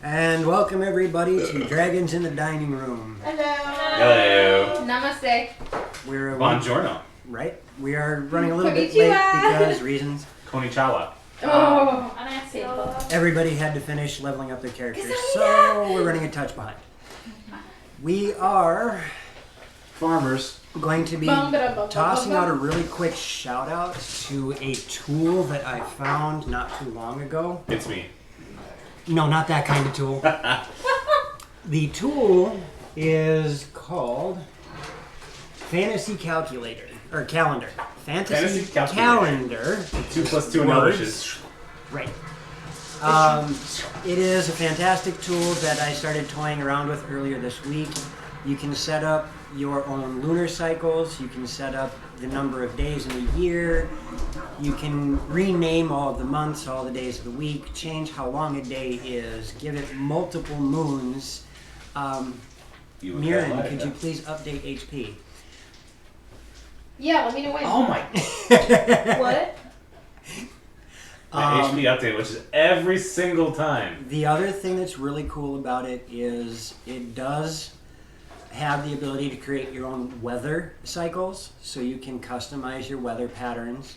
And welcome everybody to Dragons in the Dining Room. Hello. Namaste. We're Buongiorno. right. We are running a little bit late because reasons. Konnichiwa. Everybody had to finish leveling up their characters, so we're running a touch behind. We are Farmers. going to be tossing out a really quick shout out to a tool that I found not too long ago. It's me. No, not that kind of tool. The tool is called Fantasy Calculator, or Calendar. Fantasy Calendar. 2 plus 2 in English is... Right. It is a fantastic tool that I started toying around with earlier this week. You can set up your own lunar cycles. You can set up the number of days in a year. You can rename all of the months, all the days of the week, change how long a day is, give it multiple moons. Mirren, could you please update HP? Yeah, let me know when. Oh my... What? My HP update, which is every single time. The other thing that's really cool about it is it does have the ability to create your own weather cycles, so you can customize your weather patterns.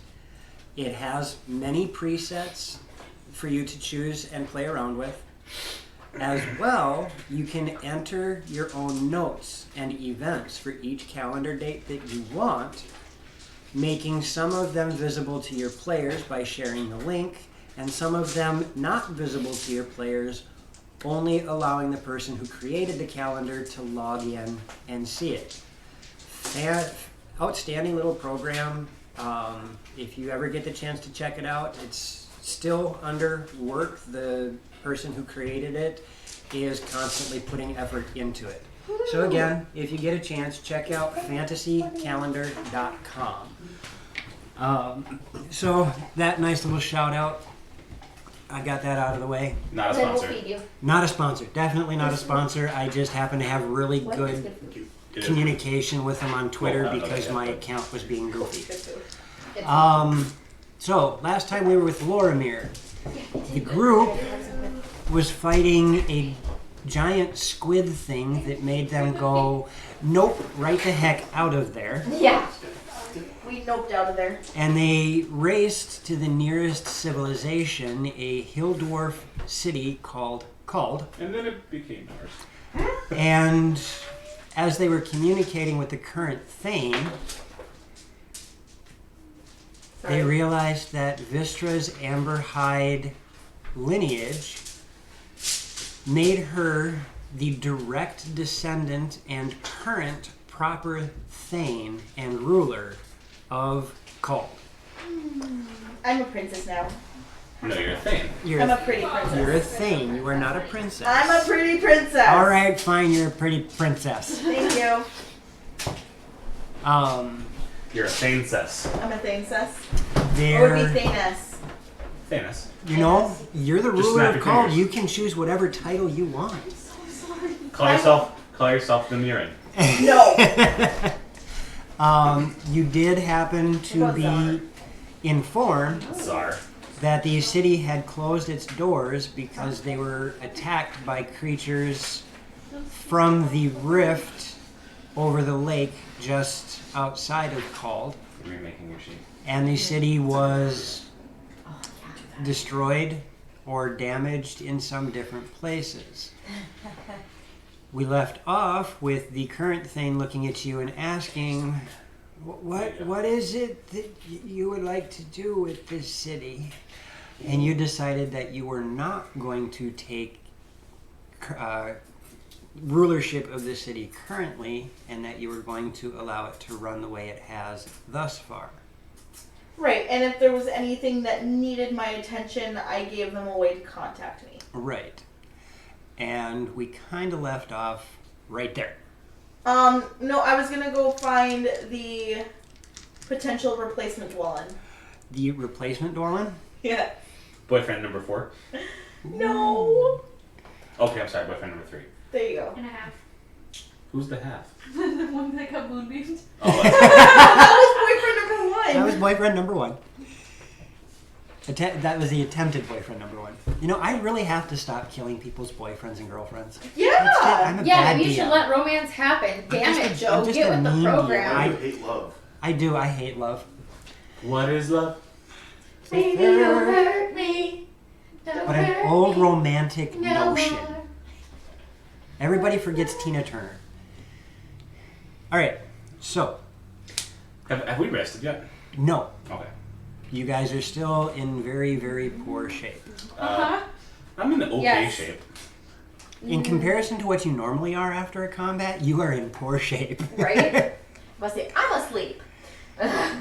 It has many presets for you to choose and play around with. As well, you can enter your own notes and events for each calendar date that you want, making some of them visible to your players by sharing the link, and some of them not visible to your players, only allowing the person who created the calendar to log in and see it. Outstanding little program. If you ever get the chance to check it out, it's still under work. The person who created it is constantly putting effort into it. So again, if you get a chance, check out fantasycalendar.com. So that nice little shout out, I got that out of the way. Not a Then we'll sponsor. feed you. Not a sponsor, definitely not a sponsor. I just happen to have really good communication with them on Twitter because my account was being goofy. So last time we were with Loromir, the group was fighting a giant squid thing that made them go, nope, right the heck out of there. Yeah. We noped out of there. And they raced to the nearest civilization, a hill dwarf city called. And then it became ours. And as they were communicating with the current Thane, they realized that Vistra's Amberhide lineage made her the direct descendant and current proper Thane and ruler of Kull. I'm a princess now. No, you're a Thane. I'm a pretty princess. You're a Thane. You are not a princess. I'm a pretty princess. All right, fine. You're a pretty princess. Thank you. You're a Thaneses. I'm a Thaneses. There. Or would be Thanes. Thanes. You know, you're the Just ruler snap of your Kull. fingers. You can choose whatever title you want. Call yourself the Mirren. No. You did happen to be informed Czar. that the city had closed its doors because they were attacked by creatures from the rift over the lake just outside of Kull. You're making your sheet. And the city was destroyed or damaged in some different places. We left off with the current Thane looking at you and asking, what is it that you would like to do with this city? And you decided that you were not going to take rulership of the city currently, and that you were going to allow it to run the way it has thus far. Right, and if there was anything that needed my attention, I gave them a way to contact me. Right. And we kind of left off right there. No, I was gonna go find the potential replacement dwelling. The replacement Dorlan? Yeah. Boyfriend number 4. No. Okay, I'm sorry. Boyfriend number 3. There you go. And a half. Who's the half? The one that got moonbeamed. Oh, That was boyfriend number 1. That was boyfriend number 1. That was the attempted boyfriend number 1. You know, I really have to stop killing people's boyfriends and girlfriends. Yeah. I'm a Yeah, bad maybe you should DM. let romance happen. Damn it, I'm Joe. just Get a with the mean program. I hate love. I do. I hate love. What is love? Baby, don't hurt me. Don't But an hurt old me romantic no notion. more. Everybody forgets Tina Turner. All right. So, Have we rested yet? no. Okay. You guys are still in very, very poor shape. I'm in okay Yes. shape. In comparison to what you normally are after a combat, you are in poor shape. Right? Must say, I'm asleep.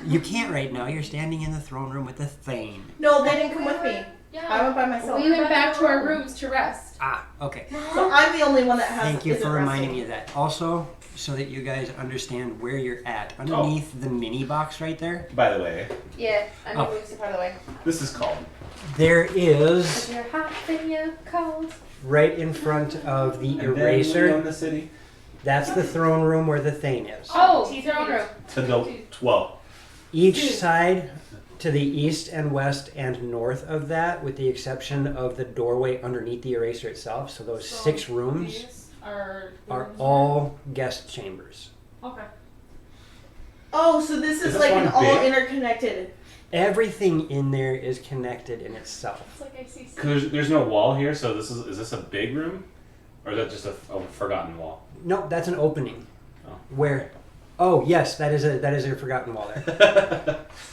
You can't right now. You're standing in the throne room with the Thane. No, they didn't come with me. I went by myself. We went back to our rooms to rest. Ah, okay. So I'm the only one that has. Thank you isn't for reminding resting. me of that. Also, so that you guys understand where you're at, underneath the mini box right there, By the way, Yeah, I Oh. mean, move some out of the way. this is called. there is, You're hot, then you're cold. right in front of the And then we eraser, own the city that's the throne room where the Thane is. Oh, throne room. to the 12. Each side to the east and west and north of that, with the exception of the doorway underneath the eraser itself, so those 6 rooms These are all guest chambers. Okay. Oh, so this Is is this like one an all big? interconnected. Everything in there is connected in itself. It's like I see. Cause there's no wall here, so is this a big room, or is that just a forgotten wall? No, that's an opening. Oh. Where? Oh yes, that is a forgotten wall there.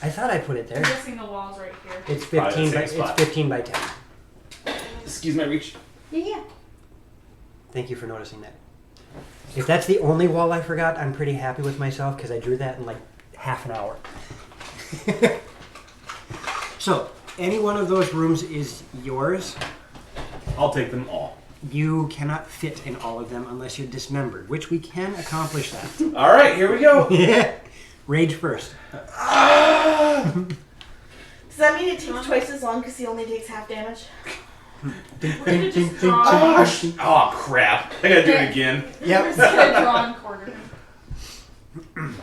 I thought I put it I'm there. guessing the walls right here. It's Probably 15 the by same spot. 15 by 10. Excuse my reach. Yeah. Thank you for noticing that. If that's the only wall I forgot, I'm pretty happy with myself because I drew that in like half an hour. So, any one of those rooms is yours. I'll take them all. You cannot fit in all of them unless you're dismembered, which we can accomplish that. All right, here we go. Rage first. Does that mean it takes twice as long because he only takes half damage? gonna just draw. Oh crap! I gotta do it again. We're Yep. just gonna draw and quarter him.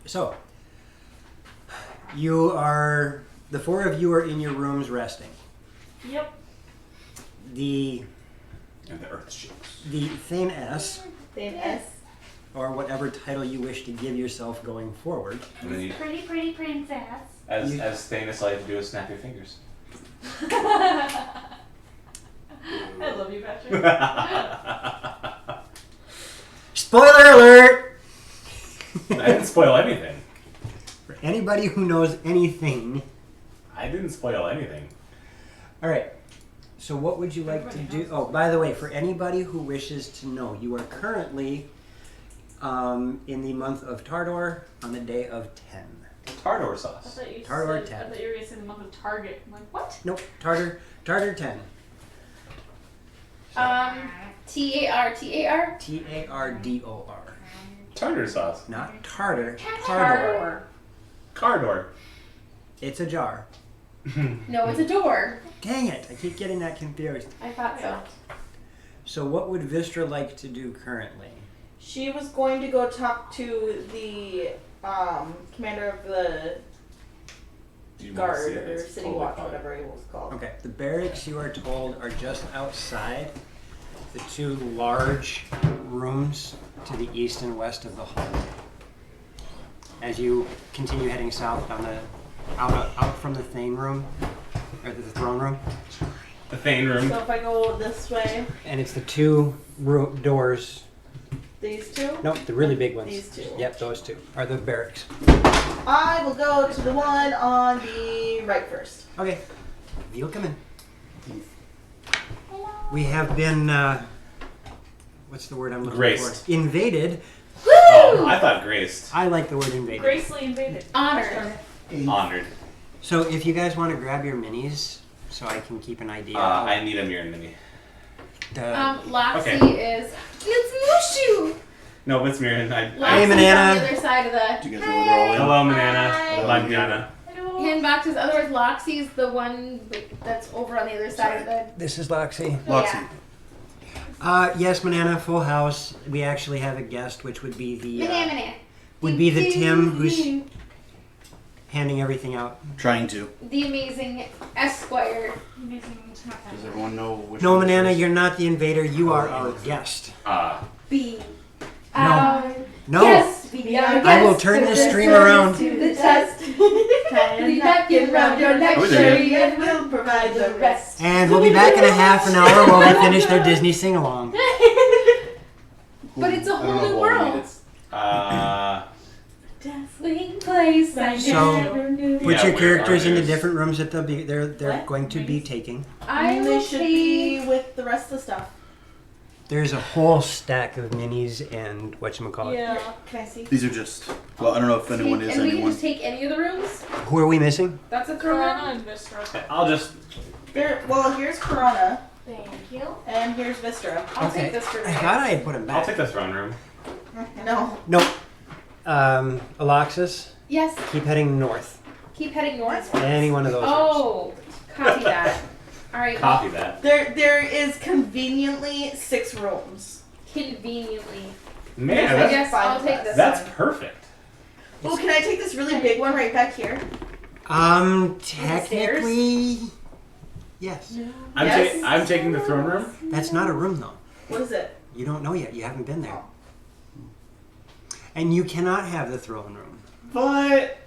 So, the 4 of you are in your rooms resting. Yep. The And the earth shakes. Thane S, Same S. or whatever title you wish to give yourself going forward. And then you, Pretty, pretty princess. as Thanos, all you have to do is snap your fingers. I love you, Patrick. Spoiler alert! I didn't spoil anything. For anybody who knows anything. I didn't spoil anything. Alright, so what would you like to do? Oh, by the way, for anybody who wishes to know, you are currently in the month of Tardor on the day of 10. Tartar I sauce. thought you Tartar said, I 10. thought you were gonna say the month of Target. I'm like, what? Nope, Tartar 10. T-A-R. Tardor. Tartar sauce. Not tartar, Tardor. Tardor. Cardor. It's a jar. No, it's a door. Dang it, I keep getting that confused. I thought so. So what would Vistra like to do currently? She was going to go talk to the commander of the Do you want to see guard it? or It's city totally watch, fine. whatever it was called. Okay, the barracks you are told are just outside the 2 large rooms to the east and west of the hall. As you continue heading south down the out from the Thane room, or the throne room, The Thane room. So if I go this way, and it's the 2 doors. these two, Nope, the really big ones. These 2. Yep, those 2 are the barracks. I will go to the one on the right first. Okay, you'll come in. We have been, what's the word I'm looking Graced. for? Invaded. Oh, I thought graced. I like the word invaded. Gracefully invaded. Honored. Honored. So if you guys want to grab your minis, so I can keep an idea. I need a mirror mini. Loxy Okay. is. It's Mushu! No, it's mirror. I, Loxy's Hey, on Manana. the other side of the. Do you guys know where they're all in? Hello, Manana. Hi. Manana. Hello. Handboxes, otherwise Loxy's the one that's over on the other side of the. This is Loxy. Loxy. Yes, Manana, full house. We actually have a guest, which would be the Manana. would be the Tim who's handing everything out. Trying to. The amazing Esquire. Amazing to not Does have everyone know which No, one this Manana, is? you're not the invader. You are our guest. B. No. No. Yes, be our guest. I will turn this stream around. To the test. Tie a napkin round your neck, Oh, there Sherry, and we'll provide the rest. And we'll be back in a half an hour while they finish their Disney sing-along. But it's a I don't whole know new if I'll world. need it. Dazzling place I So, never knew. Put Yeah, your where characters are in the theirs? different rooms that they're What? going to be taking. I And will they should take. be with the rest of the stuff. There's a whole stack of minis and whatchamacallit. Yeah. Can I see? These are just. Well, I don't know if anyone Take- is and we can anyone. just take any of the rooms. Who are we missing? That's a throne Corona room. and Vistra. I'll just. Well, here's Corona, Thank you. and here's Vistra. I'll take this for I me. thought I had put him I'll back. take the throne room. No. Nope. Aloxus, Yes. keep heading north. Keep heading north. Any one of those rooms. Oh, copy that. All right. Copy that. There is conveniently 6 rooms. Conveniently. Man, I that's, guess I'll fine take with this that's one. perfect. Oh, can I take this really big one right back here? Technically, yes. Yes. I'm taking the throne room. That's not a room though. What is it? You don't know yet. You haven't been there. And you cannot have the throne room. But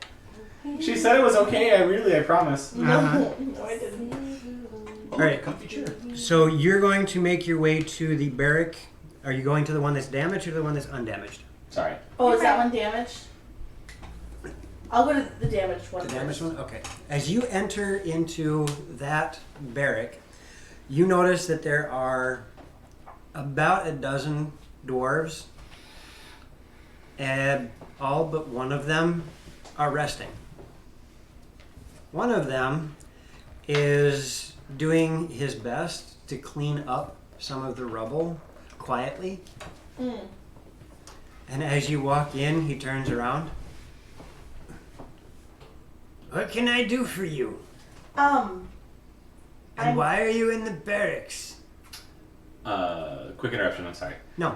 she said it was okay. I promise. Uh-huh. No, I didn't. All right. Comfy chair. So you're going to make your way to the barrack. Are you going to the one that's damaged or the one that's undamaged? Sorry. Oh, is that one damaged? I'll go to the damaged one. The damaged first. one? Okay. As you enter into that barrack, you notice that there are about a dozen dwarves, and all but one of them are resting. One of them is doing his best to clean up some of the rubble quietly. Mm. And as you walk in, he turns around. What can I do for you? And I'm- why are you in the barracks? Quick interruption. I'm sorry. No.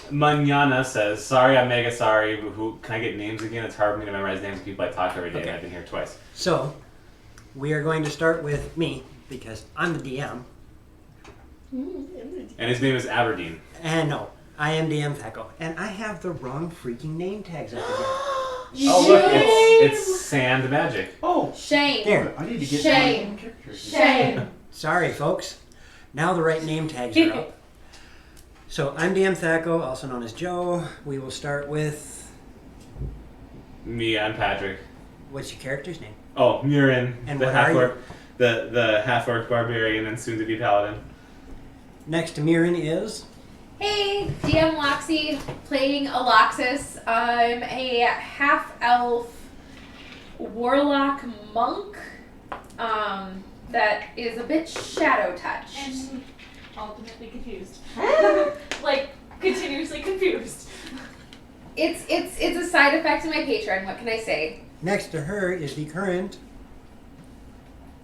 Manana says, "Sorry, I'm mega sorry. But who can I get names again? It's hard for me to memorize names of people I talk to every day, Okay. and I've been here twice." So, we are going to start with me, because I'm the DM. And his name is Aberdeen. And no, I am DM Thaco. And I have the wrong freaking name tags up again. Oh look, it's sand magic. Oh, Shame. There. I need to get Shame. my characters. Shame. Sorry, folks. Now the right name tags are up. So, I'm DM Thaco, also known as Joe. We will start with... Me, I'm Patrick. What's your character's name? Oh, Murin, And the what are half you? orc, the half orc barbarian, and soon to be paladin. Next to Mirren is... Hey, DM Loxy, playing Aloxus. I'm a half-elf warlock monk that is a bit shadow-touched. And ultimately confused. Like, continuously confused. It's a side effect of my patron, what can I say? Next to her is the current...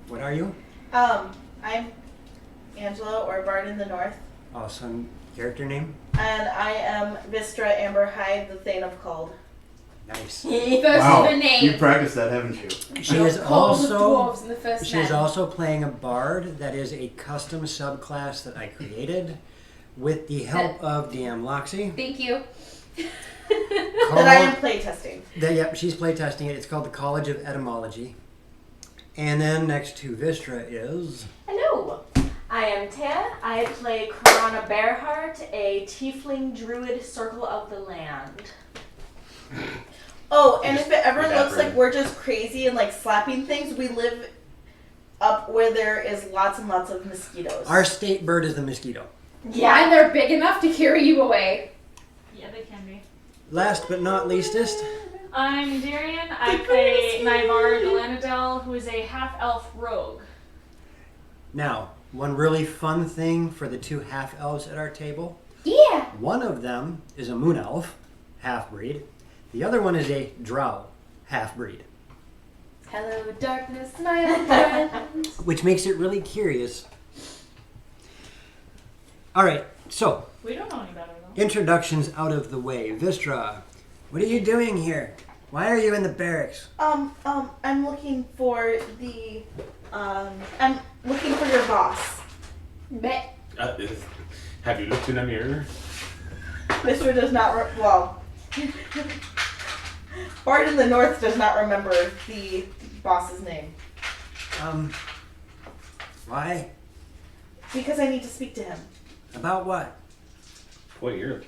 What are you? I'm Angela, or Bard in the North, Awesome character name. and I am Vistra Amberhide, the Thane of Cald. Nice. First Wow, of a name. you've practiced that, haven't you? She is Calls of also... dwarves in the first She is men. also playing a bard that is a custom subclass that I created with the help of DM Loxy. Thank you. That I am playtesting. Yep, she's playtesting it. It's called the College of Etymology. And then next to Vistra is... Hello, I am Tan. I play Corona Bearheart, a tiefling druid circle of the land. Oh, and if it ever looks evaporated. like we're just crazy and like slapping things, we live up where there is lots and lots of mosquitoes. Our state bird is the mosquito. Yeah, and they're big enough to carry you away. Yeah, they can be. Last but not leastest, I'm Darian. I play Nyvar Galanadel, who is a half-elf rogue. now, one really fun thing for the two half-elves at our table. Yeah. One of them is a moon elf, half-breed. The other one is a drow, half-breed. Hello, darkness, my old friend. Which makes it really curious. Alright, so, We don't know any better, though. introductions out of the way. Vistra, what are you doing here? Why are you in the barracks? I'm looking for the, I'm looking for your boss. Bet. Have you looked in a mirror? Mr. does not, Bart in the North does not remember the boss's name. Why? Because I need to speak to him. About what? Boy, you're...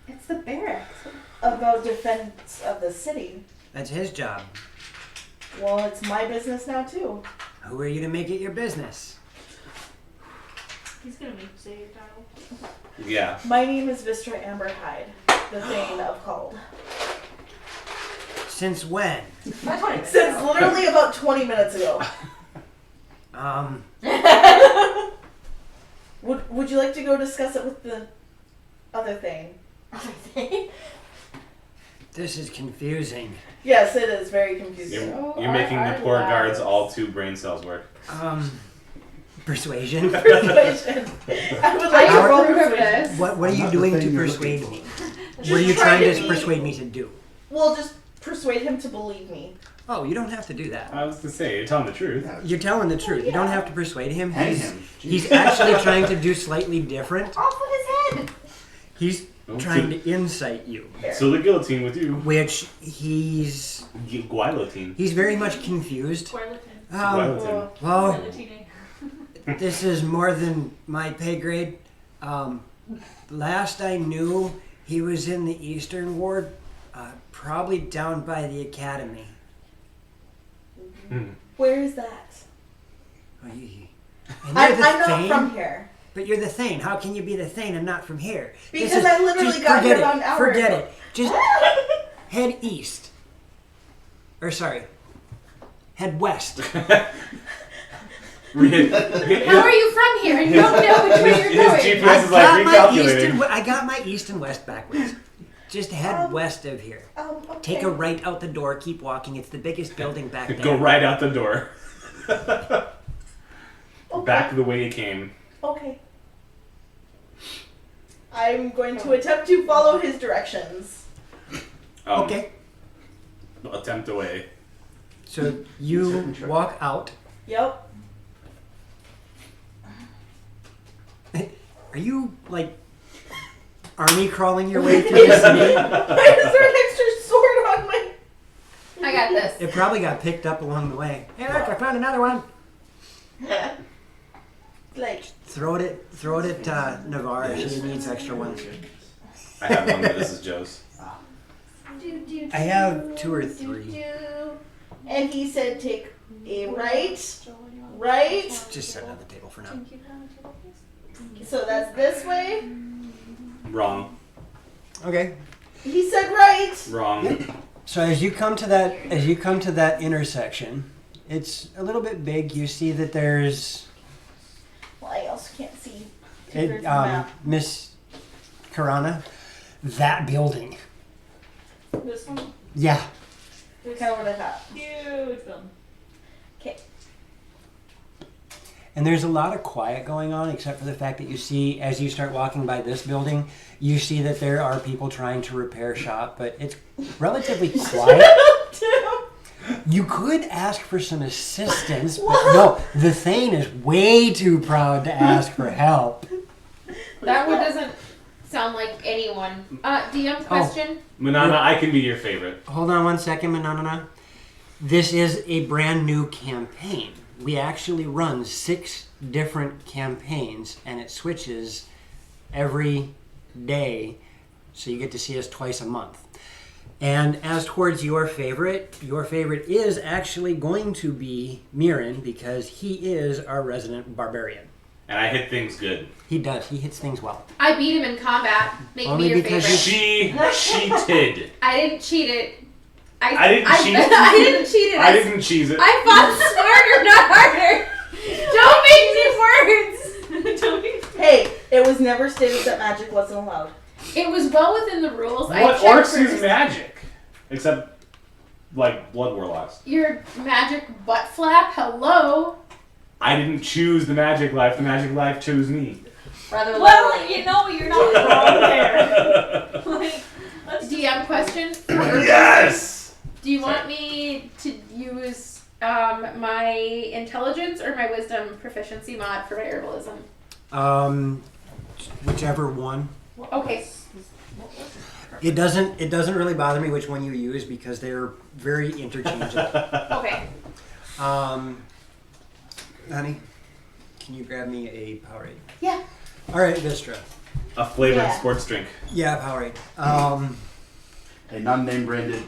It's the barracks. About defense of the city. That's his job. Well, it's my business now, too. Who are you to make it your business? He's gonna make you say your title. Yeah. My name is Vistra Amberhide, the Thane of Cold. Since when? Since literally about 20 minutes ago. Would you like to go discuss it with the other Thane? This is confusing. Yes, it is very confusing. You're making the poor guards all 2 brain cells work. Persuasion? Persuasion. I would like to I roll approve of persuasion. this. What are you Not the doing thing to you're persuade looking me? Just What are you trying trying to to be- persuade me to do? Well, just persuade him to believe me. Oh, you don't have to do that. I was to say, you're telling the truth. You're telling the truth. You don't have to persuade him. Hang He's, him. he's actually trying to do slightly different. Off with his head. He's trying to incite you. So the guillotine with you. Which he's Guillotine. very much confused. Guillotin. Guillotine. Well, Guillotine. this is more than my pay grade. Last I knew, he was in the Eastern Ward, probably down by the academy. Where is that? Oh, and I'm you're the not Thane? from here. But you're the Thane. How can you be the Thane and not from here? This Because I literally just got forget here about it. an hour Forget ago. it. Just head east. Or sorry, head west. How are you from here and you don't know which way you're His going? GPS is like recalculating. I got my east and west backwards. Just head west of here. Okay. Take a right out the door. Keep walking. It's the biggest building back there. Go right out the door. Okay. Back the way you came. Okay. I'm going to attempt to follow his directions. Okay. Attempt away. So you walk out. Yep. Are you like army crawling your way through the city? Why is there an extra sword on my... I got this. It probably got picked up along the way. Hey, look! I found another one. Like, Throw it at Navarre. She needs extra ones. I have one, but this is Joe's. I have 2 or 3. and he said take a right, right. Just set it on the table for now. So that's this way. Wrong. Okay. He said right. Wrong. So as you come to that intersection, it's a little bit big. You see that there's Well, I also can't see. Two-thirds of the map. Miss Karana, that building. This one? Yeah. This Kind of what I thought. huge building. Okay. And there's a lot of quiet going on, except for the fact that you see, as you start walking by this building, you see that there are people trying to repair shop, but it's relatively quiet. You could ask for some assistance, but no, the Thane is way too proud to ask for help. That one doesn't sound like anyone. DM question? Manana, I can be your favorite. Hold on one second, Manana. This is a brand new campaign. We actually run 6 different campaigns, and it switches every day, so you get to see us twice a month. And as towards your favorite is actually going to be Mirren, because he is our resident barbarian. And I hit things good. He does. He hits things well. I beat him in combat. Make Only me your because favorite. She cheated. I didn't cheat it. I didn't cheat it. I didn't cheat it. I didn't cheese it. I fought smarter, not harder. Don't make me words. Don't make Hey, it was never stated that magic wasn't allowed. It was well within the rules. What I checked orcs use first. magic? Except, like, blood warlocks. Your magic butt flap. Hello. I didn't choose the magic life. The magic life chose me. Rather Well, literally. you know you're not wrong there. Like, let's DM question. Yes! Do you want me to use my intelligence or my wisdom proficiency mod for my herbalism? Whichever one. Okay. It doesn't really bother me which one you use because they're very interchangeable. Okay. Honey, can you grab me a Powerade? Yeah. All right, Vistra. A flavored Yeah. sports drink. Yeah, Powerade. A non-name branded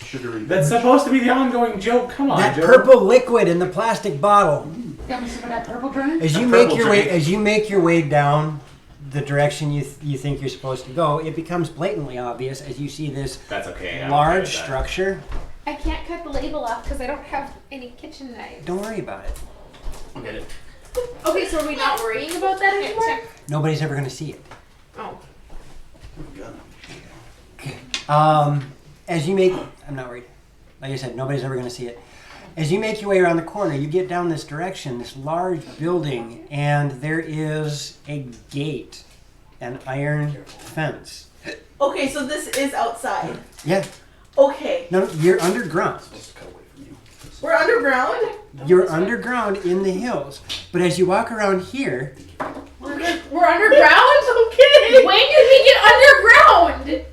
sugary. That's supposed to be the ongoing joke. Come on, That Joe. purple liquid in the plastic bottle. Got me some of that purple drink? As you That make purple your way, drink. as you make your way down the direction you think you're supposed to go, it becomes blatantly obvious as you see this That's okay. I'm large okay with that. structure. I can't cut the label off because I don't have any kitchen knives. Don't worry about it. I'll get it. Okay, so are we not worrying about that anymore? Nobody's ever going to see it. Oh. As you make, I'm not worried. Like I said, nobody's ever going to see it. As you make your way around the corner, you get down this direction, this large building, and there is a gate, an iron fence. Okay, so this is outside. Yeah, Okay. no, you're underground. Supposed to cut away from you. We're underground? You're underground in the hills. But as you walk around here, We're underground? Okay. When did we get underground?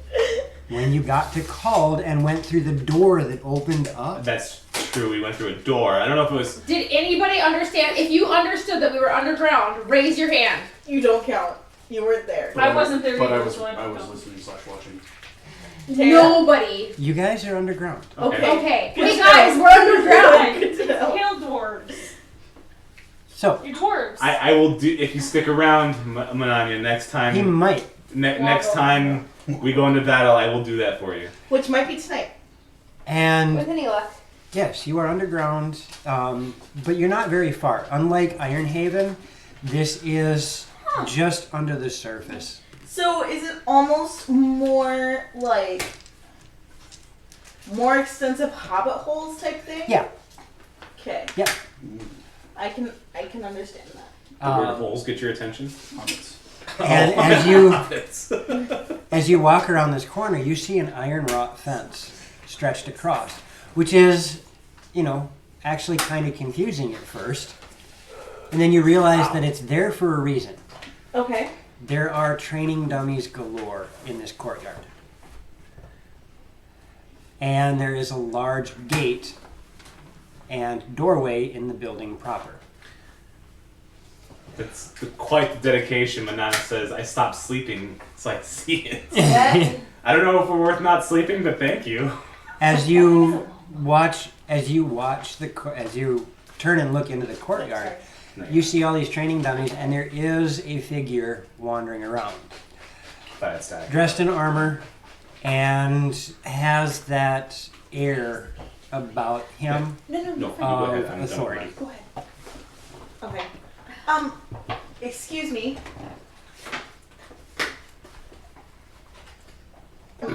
when you got to Called and went through the door that opened up, That's true. We went through a door. I don't know if it was. Did anybody understand? If you understood that we were underground, raise your hand. You don't count. You weren't there. I wasn't there But either, I was so I don't know. listening / watching. Tara. Nobody. you guys are underground. Okay. Good Wait, to guys, know. we're underground. Good to know. Hail dwarves. So, You're dwarves. I will do if you stick around, Mananya. Next time. he might. Next time we go into battle, I will do that for you. Which might be tonight. And With any luck. yes, you are underground, but you're not very far. Unlike Ironhaven, this is just under the surface. So is it almost more like more extensive hobbit holes type thing? Yeah. Okay. Yeah. I can understand that. The weird Um, holes get your attention. And as you walk around this corner, you see an iron wrought fence stretched across, which is, actually kind of confusing at first. And then you realize that it's there for a reason. Okay. There are training dummies galore in this courtyard. And there is a large gate and doorway in the building proper. That's quite the dedication. Manana says, "I stopped sleeping so I see it." I don't know if we're worth not sleeping, but thank you. As you turn and look into the courtyard, you see all these training dummies, and there is a figure wandering around, Bad stack. dressed in armor, and has that air about him No. No, you go of ahead. I'm done with authority. mine. Go ahead. Okay. Excuse me.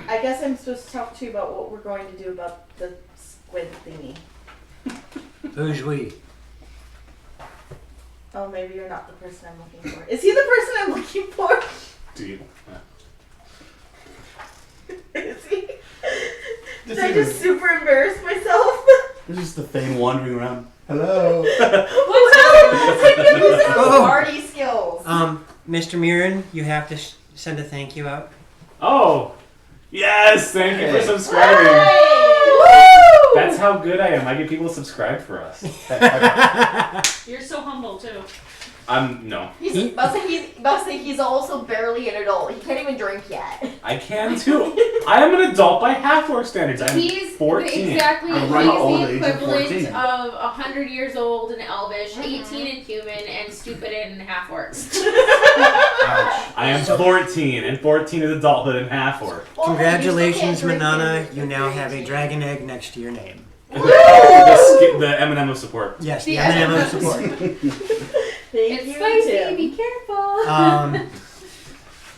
I guess I'm supposed to talk to you about what we're going to do about the squid thingy. Who's we? Oh, maybe you're not the person I'm looking for. Is he the person I'm looking for? Do you? Is he? Did I just super embarrass myself? There's just the thing wandering around. Hello. Oh. Party skills. Mr. Mirren, you have to send a thank you out. Oh, yes! Thank you for subscribing. Woo! That's how good I am. I get people to subscribe for us. You're so humble too. No. He's about to say he's also barely an adult. He can't even drink yet. I can too. I am an adult by half-orc standards. I'm He's 14. exactly I'm right old he's the age of equivalent 14. of 100 years old in Elvish, 18 in human, and stupid in half orcs. I am 14, and 14 is adulthood and half-orc. Congratulations, Manana. You now have a dragon egg next to your name. The M&M of support. Yes, The the M&M of M&M. support. Thank It's you, spicy, Tim. be careful.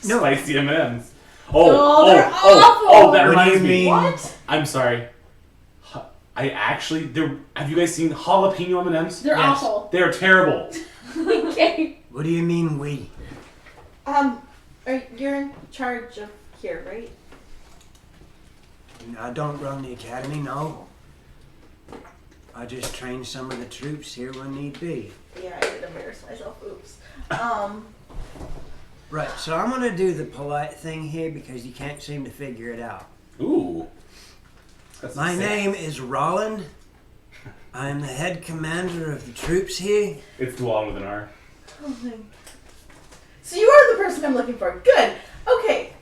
No. Spicy M&Ms. Oh, they're awful. Oh, that What do reminds you me. mean? What? I'm sorry. I actually, have you guys seen jalapeno M&Ms? They're Yes. awful. They're terrible. Okay. What do you mean we? You're in charge of here, right? I don't run the academy, no. I just train some of the troops here when need be. Yeah, I did embarrass myself. Oops. Right, so I'm gonna do the polite thing here because you can't seem to figure it out. Ooh. That's My sick. name is Roland. I am the head commander of the troops here. It's Dwalin with an R. So you are the person I'm looking for. Good. Okay.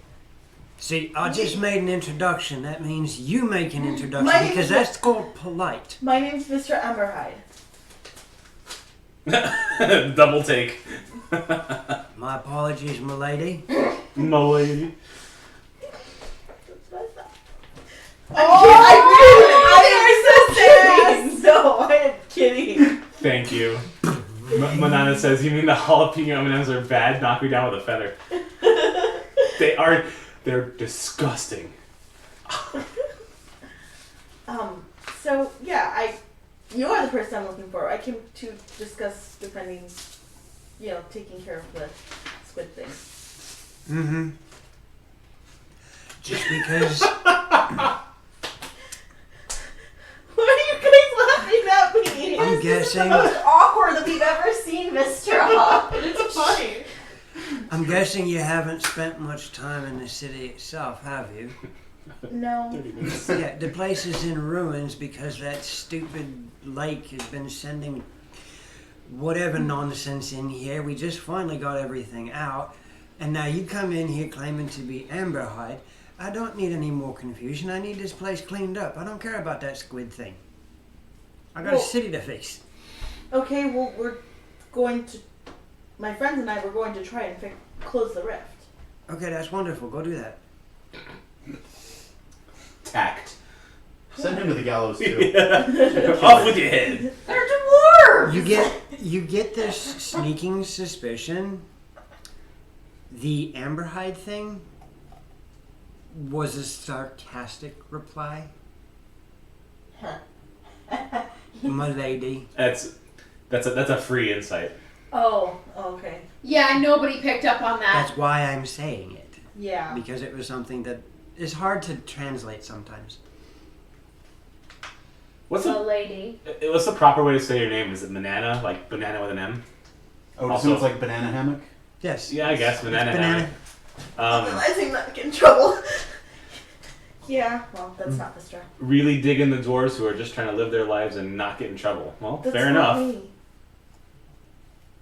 See, I just made an introduction. That means you make an introduction My name because is- that's called polite. My name's Mr. Amberhide. Double take. My apologies, milady. Milady. I really, no, I'm kidding. Thank you. Manana says, you mean the jalapeno M&Ms are bad? Knock me down with a feather. They're disgusting. So yeah, you are the person I'm looking for. I came to discuss defending, taking care of the squid thing. Mm-hmm. Just because Why are you guys laughing at me? I'm This is the guessing most awkward that we've ever seen, Mr. Hawk. It's funny. I'm guessing you haven't spent much time in the city itself, have you? No. 30 minutes. Yeah, the place is in ruins because that stupid lake has been sending whatever nonsense in here. We just finally got everything out. And now you come in here claiming to be Amberhide. I don't need any more confusion. I need this place cleaned up. I don't care about that squid thing. I got a Well- city to face. Okay, well, my friends and I were going to try and close the rift. Okay, that's wonderful. Go do that. Tact. Send him to the gallows too. Off with your head. They're dwarves! You get this sneaking suspicion. The Amberhide thing was a sarcastic reply. My lady. That's a free insight. Oh, okay. Yeah, nobody picked up on that. That's why I'm saying it. Yeah. Because it was something that is hard to translate sometimes. What's The the lady. what's the proper way to say your name? Is it Manana? Like banana with an M? Oh, it Also- sounds like banana hammock. Yes. Yeah, I guess banana. banana. Realizing that I get in trouble. Yeah, well, that's not Mr. Really digging the dwarves who are just trying to live their lives and not get in trouble. Well, That's fair not enough. Me.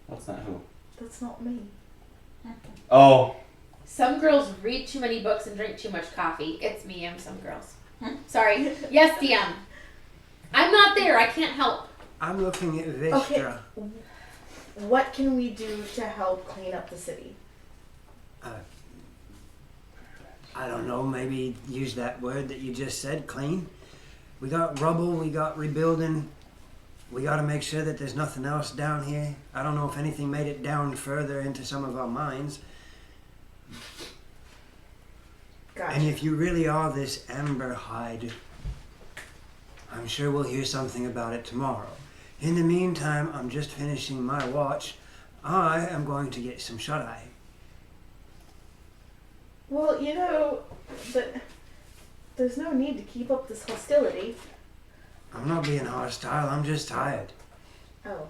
That's not who. That's not me. Oh, Some girls read too many books and drink too much coffee. It's me, I'm some girls. Sorry. Yes, DM. I'm not there. I can't help. I'm looking at Vistra. Okay. What can we do to help clean up the city? I don't know, maybe use that word that you just said, clean. We got rubble, we got rebuilding. We got to make sure that there's nothing else down here. I don't know if anything made it down further into some of our mines. Gotcha. And if you really are this Amberhide, I'm sure we'll hear something about it tomorrow. In the meantime, I'm just finishing my watch. I am going to get some shut-eye. Well, there's no need to keep up this hostility. I'm not being hostile, I'm just tired. Oh.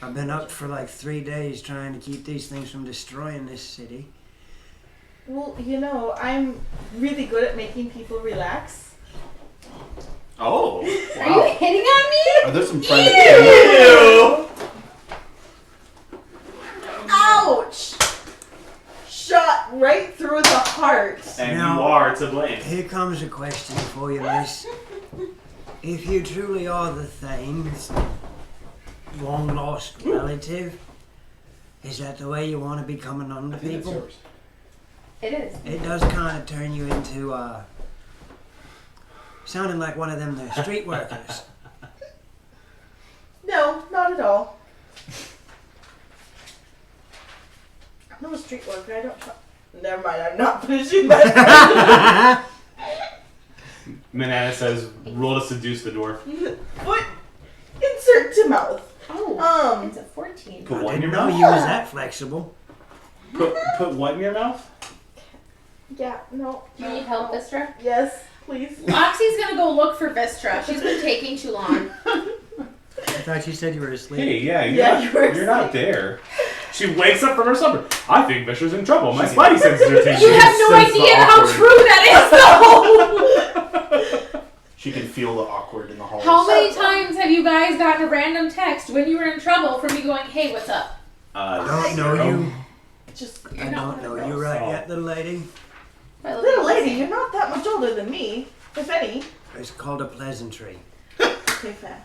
I've been up for like 3 days trying to keep these things from destroying this city. Well, I'm really good at making people relax. oh, Are you wow. hitting on me? Are there some private? Ouch! Shot right through the heart. And Now- you are to blame. Here comes a question for you, miss. If you truly are the Thane's long-lost relative, is that the way you want to be coming on to people? It is. It does kind of turn you into, sounding like one of them there street workers. No, not at all. I'm a street worker. I don't. Never mind. I'm not finishing that. Manana says, roll to seduce the dwarf. Foot insert to mouth. Oh, it's a 14. Put I what in didn't your know mouth? you was that flexible. Put what in your mouth? Yeah. No. Do you need help, Vistra? Yes. please. Oxy's gonna go look for Vistra. She's been taking too long. I thought you said you were asleep. Hey, yeah, you you're not were there. She wakes up from her slumber. I think Visher's in trouble. My spidey senses are taking. You have no idea how true that is, though! She can feel the awkward in the halls. How many times have you guys gotten a random text when you were in trouble from me going, hey, what's up? I don't know you. Just I don't know you right yet, little lady. little lady, you're not that much older than me, if any. It's called a pleasantry. Okay, fair.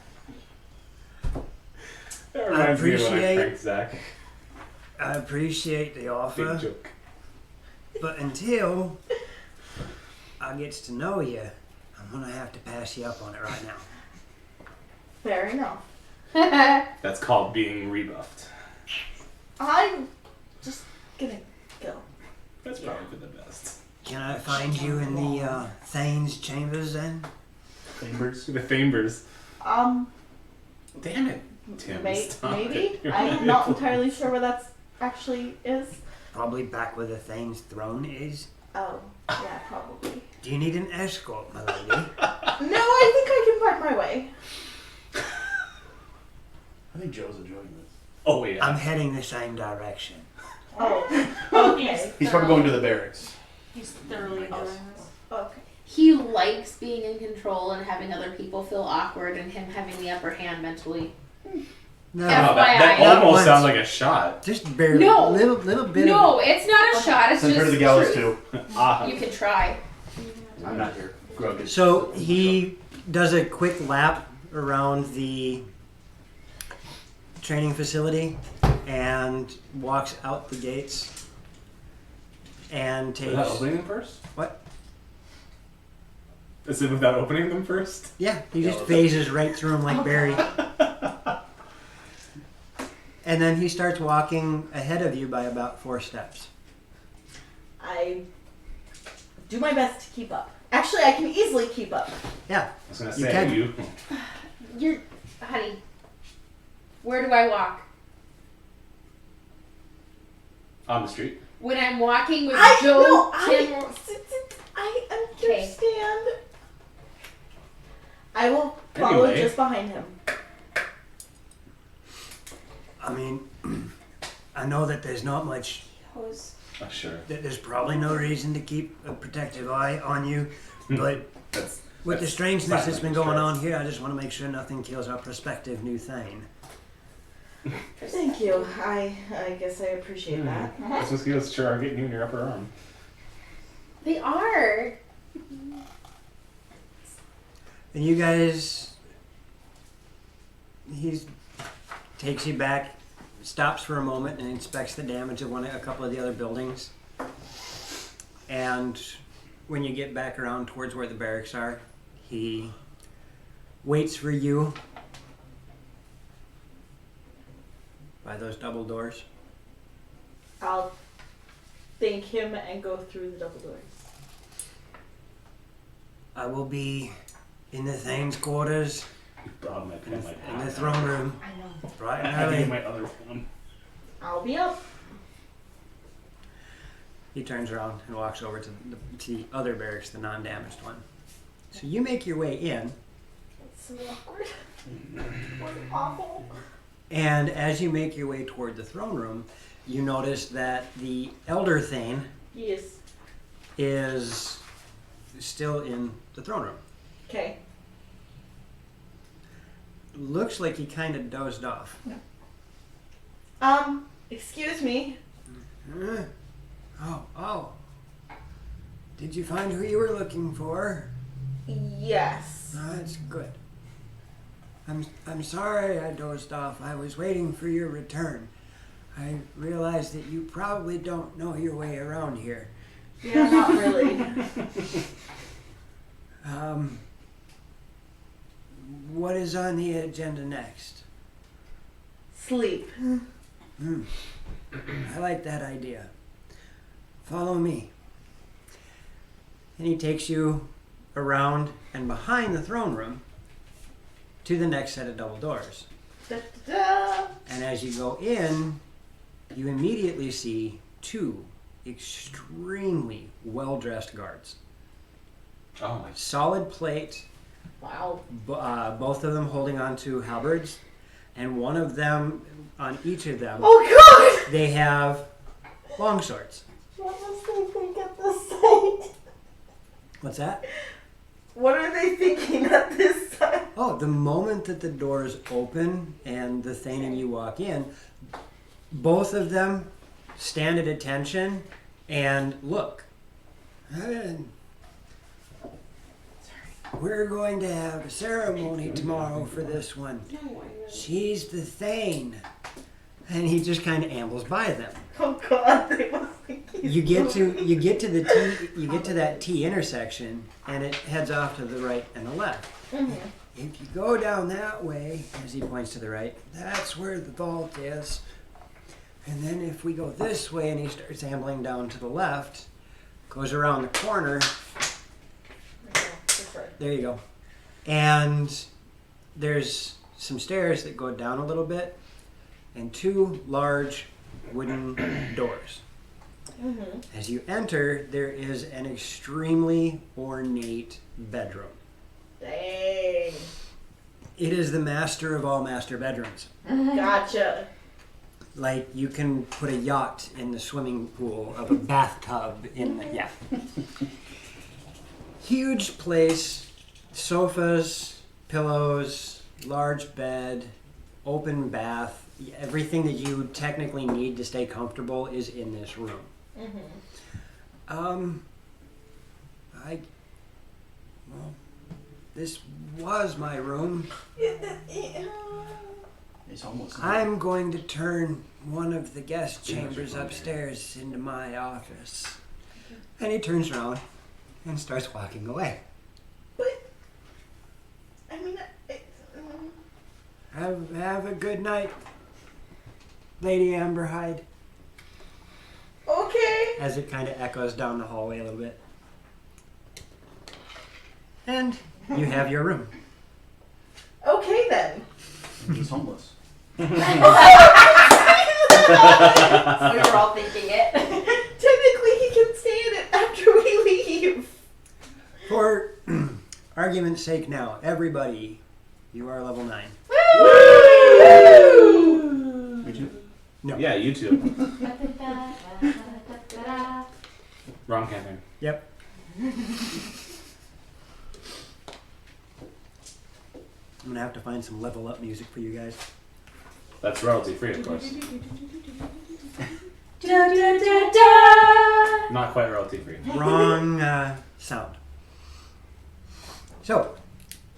That reminds me of when I appreciate- pranked Zach. I appreciate the Big offer, joke. but until I gets to know you, I'm gonna have to pass you up on it right now. Fair enough. That's called being rebuffed. I'm just gonna go. That's probably for the best. Can I find you in the Thane's chambers then? Chambers. The Fambers. Damn it, Tim. stop Maybe. it. I'm not entirely sure where that actually is. Probably back where the Thane's throne is. Oh, yeah, probably. Do you need an escort, my lady? No, I think I can find my way. I think Joe's enjoying this. Oh yeah. I'm heading the same direction. Oh, He's okay. He's probably going to the barracks. He's thoroughly enjoying this. Okay. He likes being in control and having other people feel awkward and him having the upper hand mentally. No, Yeah. Wow, that FYI. almost Not sounds once. like a shot. just barely. No. Little bit No, of it's not a shot. It's Send just her to the gallows truth. too. You can try. I'm not here. Grug it. is. So he does a quick lap around the training facility and walks out the gates and Without takes. opening them first? What? Is it without opening them first? Yeah, he just phases right through him like Barry. And then he starts walking ahead of you by about 4 steps. I do my best to keep up. Actually, I can easily keep up. Yeah, I was gonna You say can. you. You're, honey, where do I walk? On the street. When I'm walking with I Joe, no, Tim, I Okay. understand. I will follow Anyway. just behind him. I mean, I know that there's not much, Oh, sure. that there's probably no reason to keep a protective eye on you, but That's with the that's strangeness that's been silent going stress. on here, I just want to make sure nothing kills our prospective new Thane. Thank you. I guess I appreciate that. Those mosquitoes sure are getting you in your upper arm. they are. And you guys, he takes you back, stops for a moment and inspects the damage of a couple of the other buildings. And when you get back around towards where the barracks are, he waits for you by those double doors. I'll thank him and go through the double doors. I will be in the Thane's quarters, You brought my pen like in the that. throne room, I know. bright I and had to get early. my other one. I'll be up. He turns around and walks over to the other barracks, the non-damaged one. So you make your way in, It's so awkward. Was it awful? and as you make your way toward the throne room, you notice that the Elder Thane Yes. is still in the throne room. Okay. Looks like he kind of dozed off. Excuse me. Oh. Did you find who you were looking for? Yes. That's good. I'm sorry I dozed off. I was waiting for your return. I realized that you probably don't know your way around here. Yeah, not really. What is on the agenda next? Sleep. I like that idea. Follow me. And he takes you around and behind the throne room to the next set of double doors. Da, da, da. And as you go in, you immediately see 2 extremely well-dressed guards. Oh my. solid plate, Wow. both of them holding onto halberds, and one of them, on each of them, Oh God! they have long swords. What was they think at this site? What's that? What are they thinking at this time? Oh, the moment that the doors open and the Thane and you walk in, both of them stand at attention and look. And we're going to have a ceremony tomorrow for this one. She's the Thane. And he just kind of ambles by them. Oh God! They must think he's You get to that T intersection, and it heads off to the right and the left. Mhm. If you go down that way, as he points to the right, that's where the vault is. And then if we go this way, and he starts ambling down to the left, goes around the corner. That's right. There you go. And there's some stairs that go down a little bit, and two large wooden doors. Mm-hmm. As you enter, there is an extremely ornate bedroom. Dang. It is the master of all master bedrooms. Gotcha. Like, you can put a yacht in the swimming pool of a bathtub in the, yeah. Huge place, sofas, pillows, large bed, open bath. Everything that you technically need to stay comfortable is in this room. Mm-hmm. Well, this was my room. It's homeless. I'm going to turn one of the guest chambers upstairs into my office. And he turns around and starts walking away. But I mean, Have a good night, Lady Amberhide. okay. As it kind of echoes down the hallway a little bit. And you have your room. Okay then. He's homeless. So you're all thinking it. Technically, he can stay in it after we leave. For argument's sake now, everybody, you are level 9. Me too. No. Yeah, you too. Wrong campaign. Yep. I'm gonna have to find some level up music for you guys. That's royalty free, of course. Not quite royalty free. Wrong sound. So,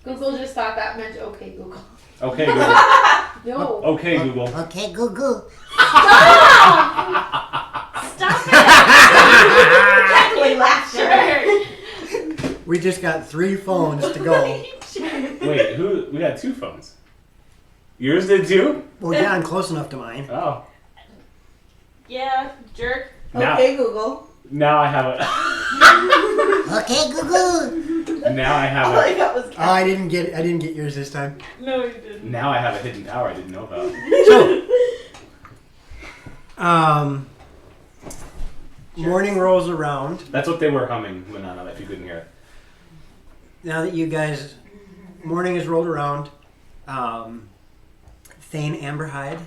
Google just thought that meant okay, Google. Okay, Google. No. Okay, Google. okay, Google. Stop it! Cackling laughter. We just got 3 phones to go. Wait, we got 2 phones. Yours did too? Well, yeah, I'm close enough to mine. Oh. Yeah, jerk. Now, Okay, Google. now I have a. Okay, Google. Now I have All I a. got was Oh, I didn't get yours this time. No, you didn't. Now I have a hidden power I didn't know about. So, morning rolls around. That's what they were humming, Manana, if you couldn't hear it. Now that you guys, morning has rolled around. Thane Amberhide,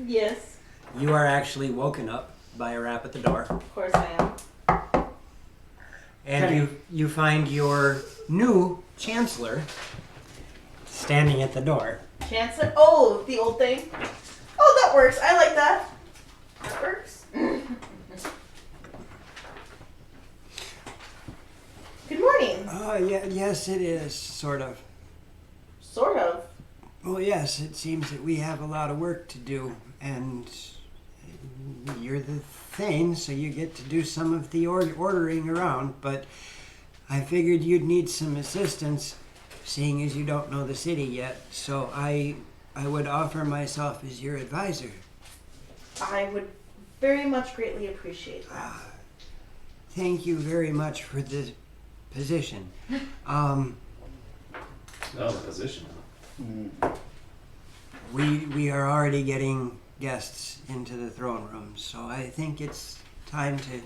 yes. you are actually woken up by a rap at the door. Of course I am. And you find your new chancellor standing at the door. Chancellor. Oh, the old thing. Oh, that works. I like that. That works. Good morning. Yes, it is, sort of. Sort of. Well, yes, it seems that we have a lot of work to do, and you're the Thane, so you get to do some of the ordering around, but I figured you'd need some assistance, seeing as you don't know the city yet, so I would offer myself as your advisor. I would very much greatly appreciate that. Thank you very much for the position. Oh, the position. We are already getting guests into the throne room, so I think it's time to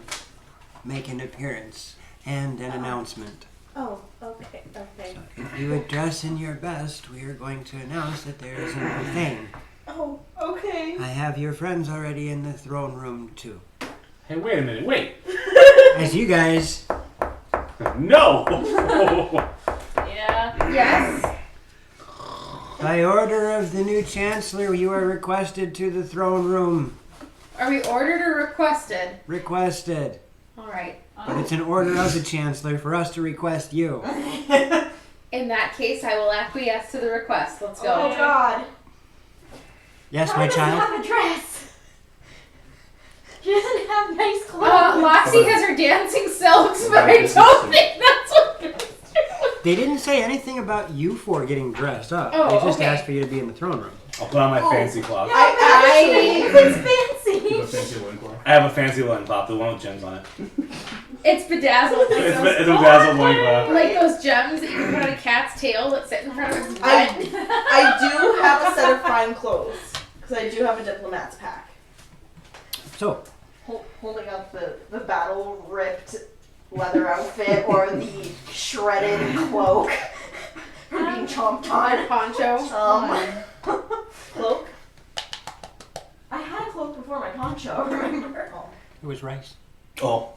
make an appearance and an announcement. Oh, okay, okay. So if you would dress in your best, we are going to announce that there is a new thing. Oh, okay. I have your friends already in the throne room too. Hey, wait a minute. Wait. As you guys, No. Yeah. Yes. by order of the new chancellor, you are requested to the throne room. Are we ordered or requested? Requested. All right. But it's an order of the chancellor for us to request you. In that case, I will acquiesce to the request. Let's go. Oh God. Yes, Why my doesn't child? have a dress? She doesn't have nice clothes. Loxy has her dancing silks, but I don't think that's what. They didn't say anything about you four getting dressed up. Oh, they just okay. asked for you to be in the throne room. I'll put on my fancy cloth. It's fancy. You have a fancy loincloth. I have a fancy loincloth, the one with gems on it. It's bedazzled. It's a bedazzled loincloth. Like those gems that you can put on a cat's tail that sit in front of its butt. I do have a set of fine clothes because I do have a diplomat's pack. So, Holding up the battle ripped leather outfit or the shredded cloak from being chomped on. Poncho. Cloak. I had a cloak before my poncho, remember? it was rice. Oh.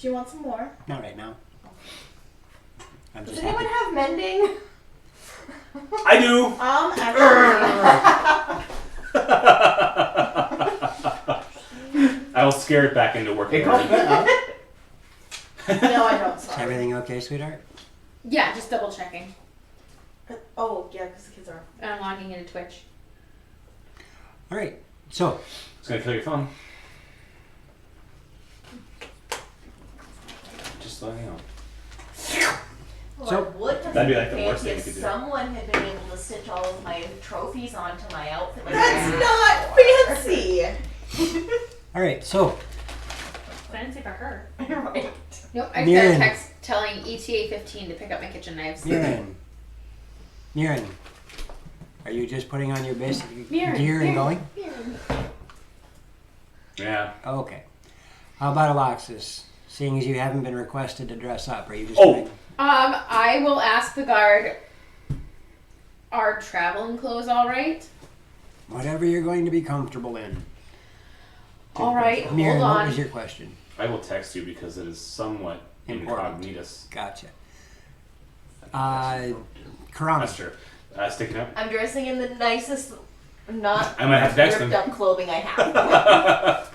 Do you want some more? Not right now. I'm Does just anyone happy. have mending? I do. Actually. I will scare it back into working. Hey, call back. No, I don't. Is Sorry. everything okay, sweetheart? Yeah, just double checking. Oh, yeah, because the kids are. I'm logging into Twitch. All right. So, It's gonna kill your phone. Just letting you know. Well, So, I would have that'd be been like the worst fancy thing you if could do. someone had been able to stitch all of my trophies onto my outfit. Like That's that. not fancy. all right. So, Fancy for her. Right. Nope, I got a Mirren. text telling ETA 15 to pick up my kitchen knives. Mirren. Mirren. Are you just putting on your basic Mirren, gear and going? Yeah. Okay. How about Alexis? Seeing as you haven't been requested to dress up, are you just Oh. going? I will ask the guard, are traveling clothes all right? Whatever you're going to be comfortable in. All right, Mirren, hold what on. was your question? I will text you because it is somewhat Important. incognitus. Gotcha. Karama. That's true. Sticking up. I'm dressing in the nicest, not I might have to text ripped him. up clothing I have.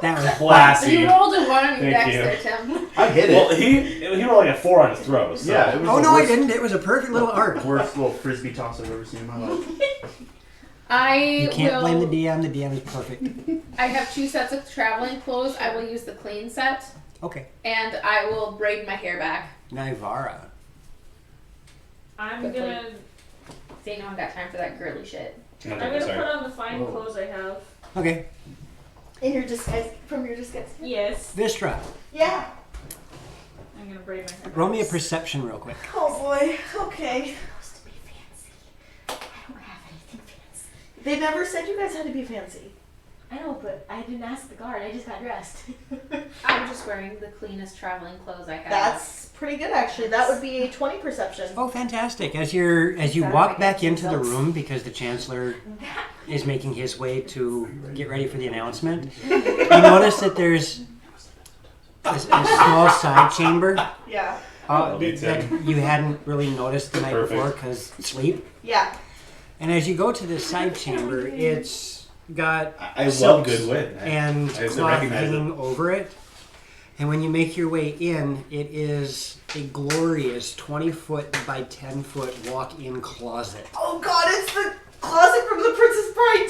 That was Classy. You rolled a 1 on your Thank dex you. there, Tim. I hit Well, it. he rolled like a 4 on his throw. So. Yeah, it was Oh the no, I worst, didn't. It was a perfect little arc. worst little frisbee toss I've ever seen in my life. You can't blame the will. DM. The DM is perfect. I have 2 sets of traveling clothes. I will use the clean set, Okay. and I will braid my hair back. Nivara. I'm Good gonna See, no one got time for that girly shit. I'm I'm gonna sorry. put on the fine Whoa. clothes I have. Okay. In your disguise, from your disguise. Yes. Vistra. Yeah. I'm gonna braid my hair. Roll me a perception real quick. Oh boy. Okay. Supposed to be fancy. I don't have anything fancy. They never said you guys had to be fancy. I know, but I didn't ask the guard. I just got dressed. I'm just wearing the cleanest traveling clothes I have. That's pretty good, actually. That would be a 20 perception. Oh, fantastic! As you walk back into the room because the chancellor is making his way to get ready for the announcement, you notice that there's a small side chamber Yeah. Me too. that you hadn't really noticed the night Perfect. before because sleep. Yeah. And as you go to this side chamber, it's got I love silks good wit. and I just cloth recognize hanging over it. And when you make your way in, it is a glorious 20-foot by 10-foot walk-in closet. Oh god, it's the closet from the Princess Bride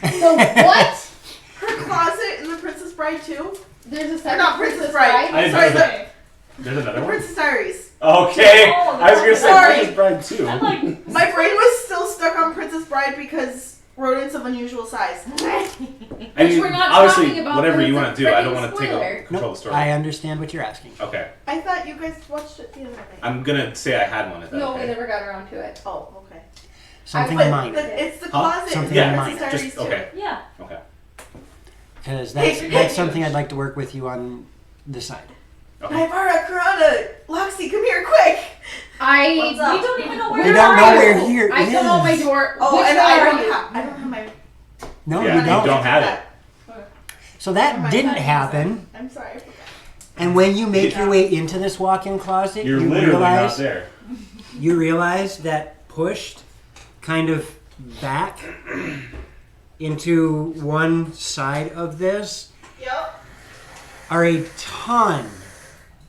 2! So what? Her closet in the Princess Bride 2? There's a Or second not Princess Bride. I Sorry, know the There's another one? Princess Diaries. Okay. Oh, I was gonna say sorry. Princess Bride too. I'm like, My brain was still stuck on Princess Bride because rodents of unusual size. I mean, we're not obviously, talking about, whatever but you it's want a to do, I don't freaking want to take spoiler. control of the story. I understand what you're asking. Okay. I thought you guys watched it the other night. I'm gonna say I had one. Is that No, okay? we never got around to it. Oh, okay. Something But in mind. It's the Huh? closet Something in in the mind. Princess Diaries Just 2. okay. yeah. Okay. because that's something I'd like to work with you on this side. Nivara, Karana, Loxy, come here, quick! We don't even know where You don't know where here I is. don't know my door. Oh, Which and door I are don't you? have my. No, Yeah, you you don't. don't have it. So that Never mind, didn't I didn't happen. I'm sorry, I forgot. And when you make your way into this walk-in closet, You're you literally realize not there. you realize that pushed kind of back into one side of this Yep. are a ton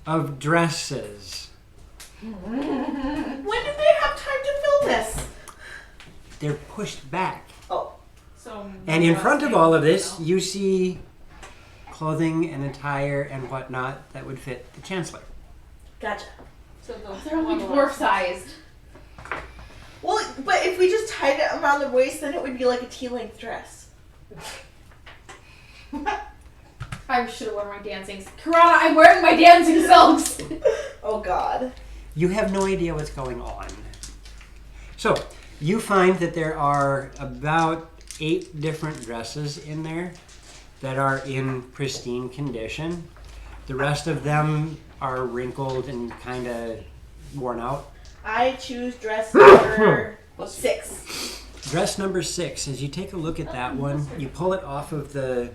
of dresses. When did they have time to fill this? They're pushed back. Oh. So. And in front of all of this, you see clothing and attire and whatnot that would fit the Chancellor. Gotcha. So They're only dwarf sized. Well, but if we just tied it around the waist, then it would be like a tea-length dress. I should have worn my dancing. Karana, I'm wearing my dancing silks. Oh God. You have no idea what's going on. So, you find that there are about 8 different dresses in there that are in pristine condition. The rest of them are wrinkled and kind of worn out. I choose dress number 6. Dress number 6, as you take a look at that one, you pull it off of the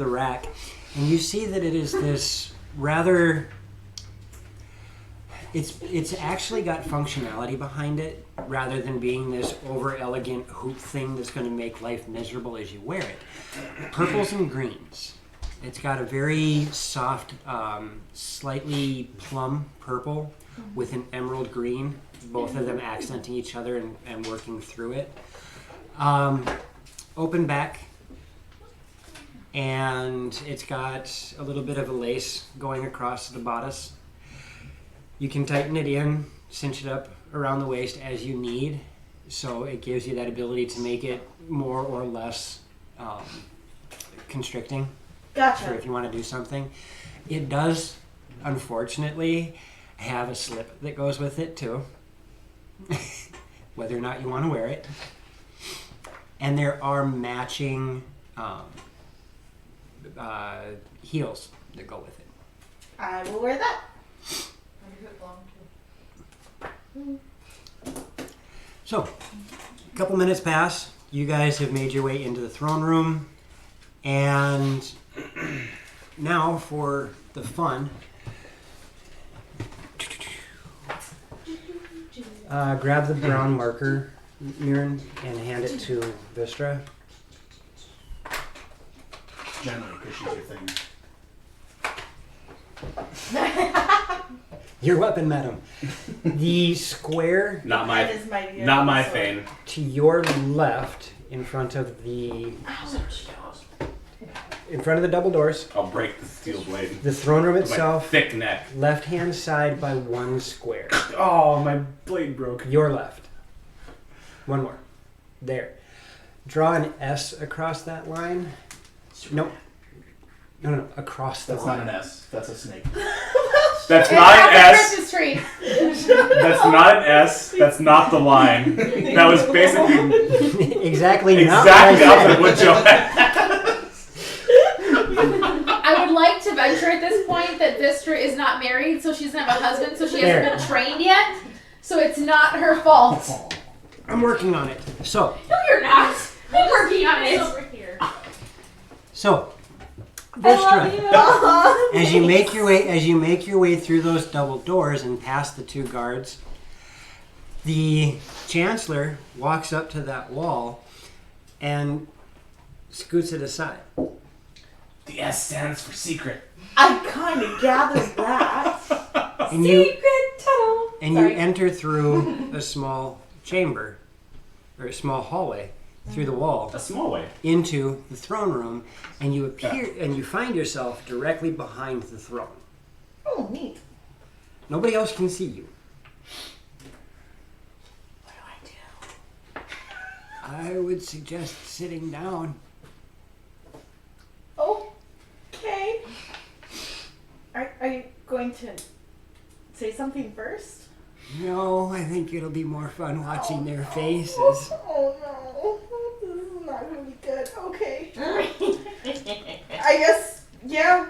rack, and you see that it is this rather. It's actually got functionality behind it, rather than being this over elegant hoop thing that's going to make life miserable as you wear it. Purples and greens. It's got a very soft, slightly plum purple with an emerald green, both of them accenting each other and working through it. Open back, and it's got a little bit of a lace going across the bodice. You can tighten it in, cinch it up around the waist as you need, so it gives you that ability to make it more or less constricting. Gotcha. For if you want to do something. It does, unfortunately, have a slip that goes with it too, whether or not you want to wear it. And there are matching heels that go with it. I will wear that. So, a couple minutes pass. You guys have made your way into the throne room, and now for the fun. Grab the brown marker, Mirren, and hand it to Vistra. Gently, because she's your thing. Your weapon, madam. The square Not Mine my, is mightier not than my the sword. fame. to your left, in front of the double doors, I'll break the steel blade. the throne room With my itself, thick neck. left-hand side by 1 square. Oh, my blade broke. Your left. One more. There. Draw an S across that line. Nope. No. Across the That's line. not an S. That's a snake. That's It's not not an the S. Christmas tree. That's not an S. That's not the line. That was basically Exactly. exactly opposite of what Joe had. I would like to venture at this point that Vistra is not married, so she doesn't have a husband, so she hasn't There. been trained yet. So it's not her fault. I'm working on it. So, No, you're not. I'm working on It's it. over here. Vistra, Oh, as you make your way through those double doors and past the 2 guards, the Chancellor walks up to that wall and scoots it aside. The S stands for secret. I kind of gathered that. And you Secret tunnel. And Sorry. you enter through a small chamber, or a small hallway, through the wall A small way. into the throne room, and you appear and you find yourself directly behind the throne. Oh, neat. Nobody else can see you. What do I do? I would suggest sitting down. Okay. Are you going to say something first? No, I think it'll be more fun watching their faces. Oh no. This is not going to be good. Okay. I guess, yeah.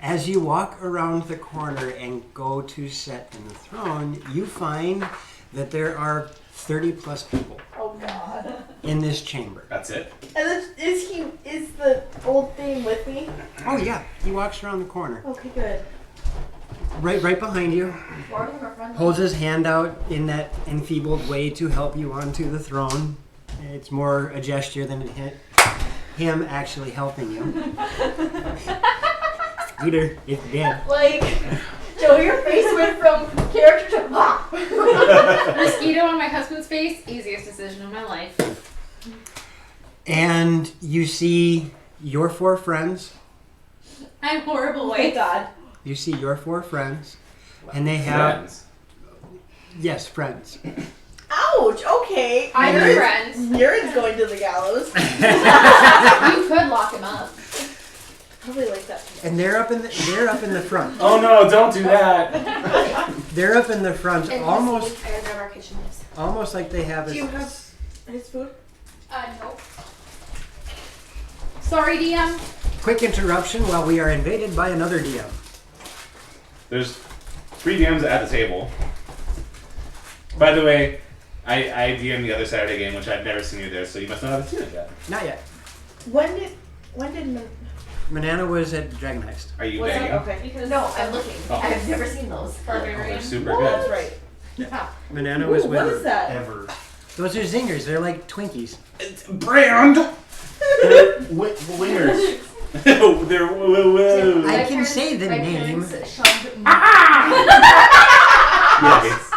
As you walk around the corner and go to set in the throne, you find that there are 30 plus people Oh God. in this chamber. That's it. And then, is the old thing with me? Oh yeah, he walks around the corner. Okay, good. Right behind you. Holds his hand out in that enfeebled way to help you onto the throne. It's more a gesture than him actually helping you. Peter, it's dead. Like, Joe, your face went from character to pop. Mosquito on my husband's face, easiest decision of my life. And you see your 4 friends. I'm horrible. Oh my Wait. God. You see your 4 friends. And they have... Friends. Yes, friends. Ouch. Okay. I'm your friend. Urine's going to the gallows. You could lock him up. Probably like that. And they're up in the front. Oh no! Don't do that. They're up in the front, almost I gotta grab our kitchen knives. almost like they have Do you a... have his food? Nope. Sorry, DM. Quick interruption while we are invaded by another DM. There's 3 DMs at the table. By the way, I DM'd the other Saturday game, which I've never seen you there, so you must not have seen it yet. Not yet. When did Manana was at Dragon Heist. Are you What's begging? up? okay. Because no, I'm looking. Oh. I've never seen those. Oh, they're Barbarian. super That's good. right. Manana Ooh, was with what her. is that? Ever. Those are zingers. They're like Twinkies. It's brand. Wingers. They're whoa. I can say the My name. parents shoved me. Yes.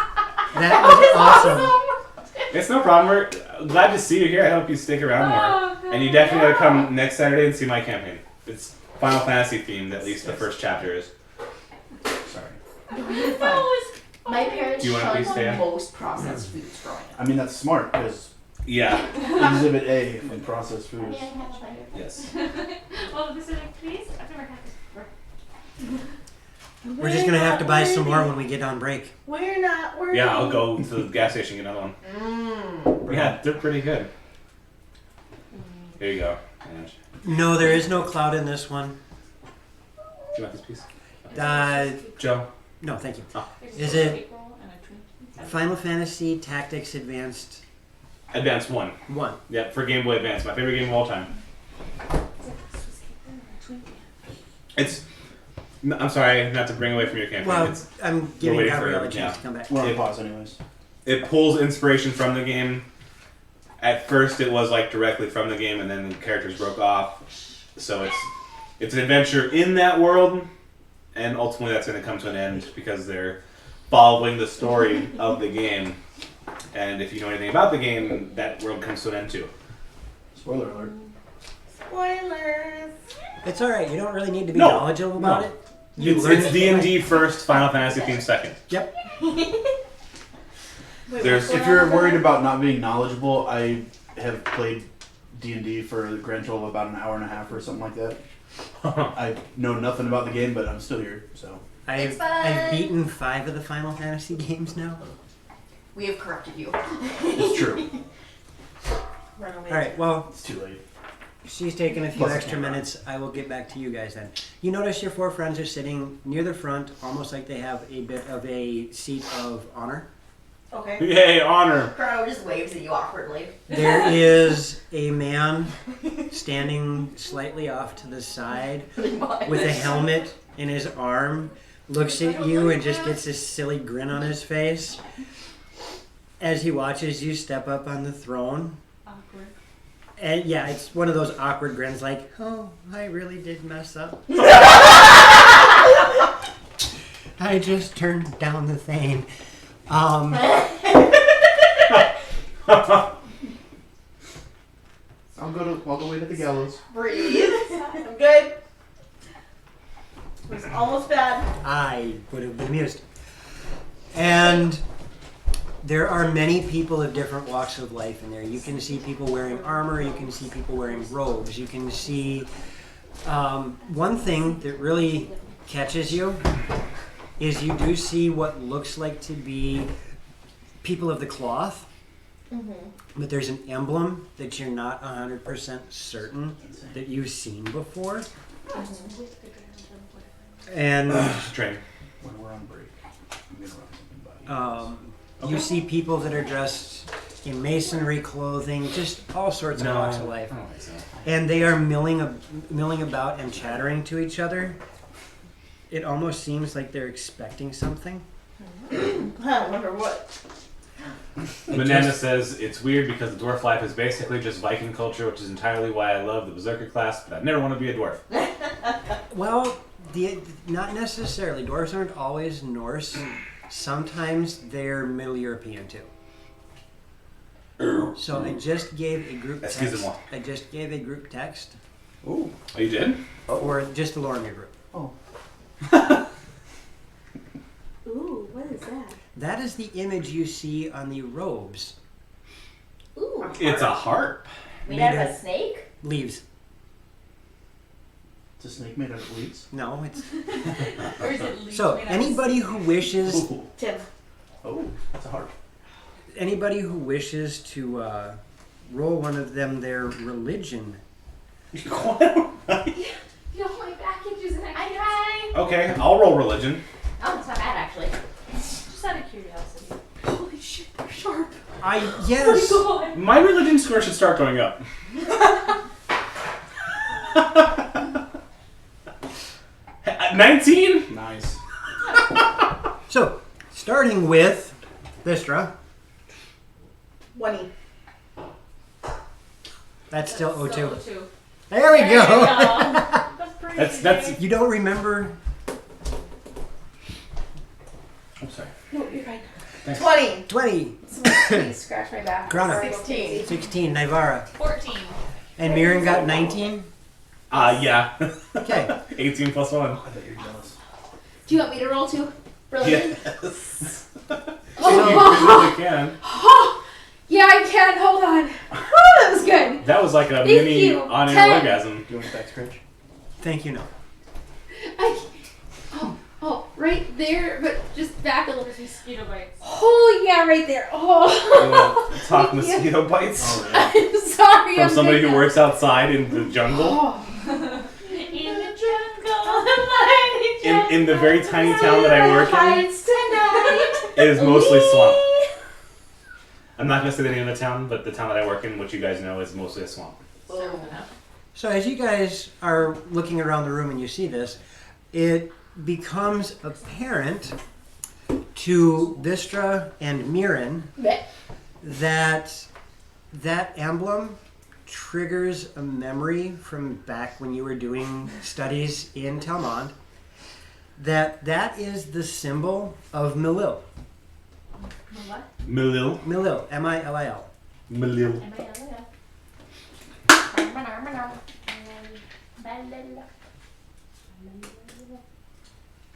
That was awesome. It's no problem. We're glad to see you here. I hope you stick around more. And you definitely gotta come next Saturday and see my campaign. It's Final Fantasy themed, at least the first chapter is. Sorry. My parents Do you want a piece, shoved Dan? most processed foods growing up. I mean, that's smart because Yeah. Exhibit A from processed foods. Yes. Oh, this is please. I've never had this before. We're just gonna have to buy some more when we get on break. We're not worried. Yeah, I'll go to the gas station and get another one. Yeah, they're pretty good. Here you go. Ange. No, there is no cloud in this one. Do you want this piece? Joe? No, thank you. There's Is a it- cake roll and a Twinkie. Final Fantasy Tactics Advanced Advance 1. 1. Yep, for Game Boy Advance. My favorite game of all time. It's... I'm sorry, not to bring away from your campaign. Well, It's, I'm giving waiting for Gabrielle a it, chance yeah. to come back. We're on It- pause anyways. it pulls inspiration from the game. At first, it was like directly from the game, and then the characters broke off. So it's an adventure in that world, and ultimately that's going to come to an end because they're following the story of the game. And if you know anything about the game, that world comes to an end too. Spoiler alert. Spoilers. It's alright, you don't really need to be No, knowledgeable about no. it. You It's learn it D&D first, Final Fantasy theme second. Yep. Wait, There's- what's If going you're on worried there? about not being knowledgeable, I have played D&D for a grand total of about an hour and a half or something like that. I know nothing about the game, but I'm still here, so. It's I've fun. beaten 5 of the Final Fantasy games now. We have corrupted you. It's true. Run away. Alright, well, It's too late. she's taking a few Plus extra camera. minutes. I will get back to you guys then. You notice your 4 friends are sitting near the front, almost like they have a bit of a seat of honor. Okay. Yay, honor! Chrono just waves at you awkwardly. There is a man standing slightly off to the side with a helmet in his arm, looks at you and just gets this silly grin on his face as he watches you step up on the throne. Awkward. And yeah, it's one of those awkward grins like, oh, I really did mess up. I just turned down the thing. I'll go wait at the gallows. Breathe. I'm good. It was almost bad. I would have been amused. And there are many people of different walks of life in there. You can see people wearing armor, you can see people wearing robes, you can see... one thing that really catches you is you do see what looks like to be people of the cloth but there's an emblem that you're not 100% certain that you've seen before. And Train. When we're on break, I'm gonna run something by you. you see people that are dressed in masonry clothing, just all sorts of walks of life. I don't think so. And they are milling about and chattering to each other. It almost seems like they're expecting something. I wonder what. Banana says it's weird because the dwarf life is basically just Viking culture, which is entirely why I love the Berserker class, but I never want to be a dwarf. Well, not necessarily. Dwarves aren't always Norse. Sometimes they're Middle European too. So I just gave a group text. Excusez-moi. I just gave a group text Ooh. Oh, you did? for just the Loromir group. Oh. Ooh, what is that? That is the image you see on the robes. Ooh. It's a harp. Made out of a snake? Leaves. It's a snake made out of leaves. No, it's Or is it leaves so made out of anybody who wishes Ooh. Tim. Oh, that's a harp. anybody who wishes to roll one of them their religion. You know, my package is an extra. Okay, I'll roll religion. Oh, it's not bad actually. Just out of curiosity. Holy shit, they're sharp. Yes. My religion score should start going up. 19? Nice. So starting with Vistra, 20. that's still O2. So, O2. There we There you go. That's pretty That's You don't remember? I'm sorry. No, you're fine. 20. 20, Someone please scratch my back. Grana. Sorry, 16. 16, Nivara, 14. and Mirren got 19. Yeah. Okay. 18 plus 1. I bet you're jealous. Do you want me to roll too? Brilliant. Yes. Oh, You really can. yeah, I can. Hold on. Woo, that was good. That was like a Thank mini you. on-air 10. orgasm. Do you want a back scratch? Thank you, no. Right there, but just back a little. Mosquito bites. Oh, yeah, right there. Oh. Talk Thank you. mosquito bites. Oh, yeah. I'm sorry. From I'm somebody good who now. works outside in the jungle. Oh. In the jungle, In the very tiny town that I work in, Heights tonight. it is mostly swamp. I'm not going to say the name of the town, but the town that I work in, which you guys know, is mostly a swamp. So as you guys are looking around the room and you see this, it becomes apparent to Vistra and Mirren that emblem triggers a memory from back when you were doing studies in Talmud. That is the symbol of Milil. What? Milil. Milil, M-I-L-I-L. Milil.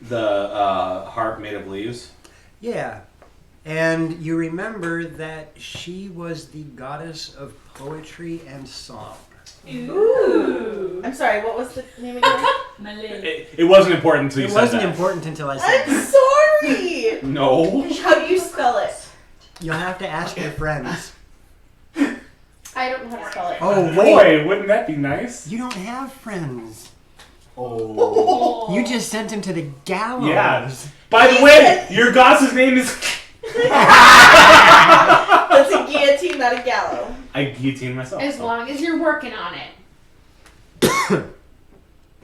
The harp made of leaves. Yeah. And you remember that she was the goddess of poetry and song. Ooh. I'm sorry, what was the name again? Malay. It wasn't important until you It said wasn't that. important until I said I'm that. sorry! No. How do you spell it? You'll have to ask your friends. I don't know how to spell it. Oh, wait. Boy, wouldn't that be nice? You don't have friends. Oh. You just sent him to the gallows. Yeah. By the way, your goddess's name is... That's a guillotine, not a gallows. I guillotined myself. As long as you're working on it.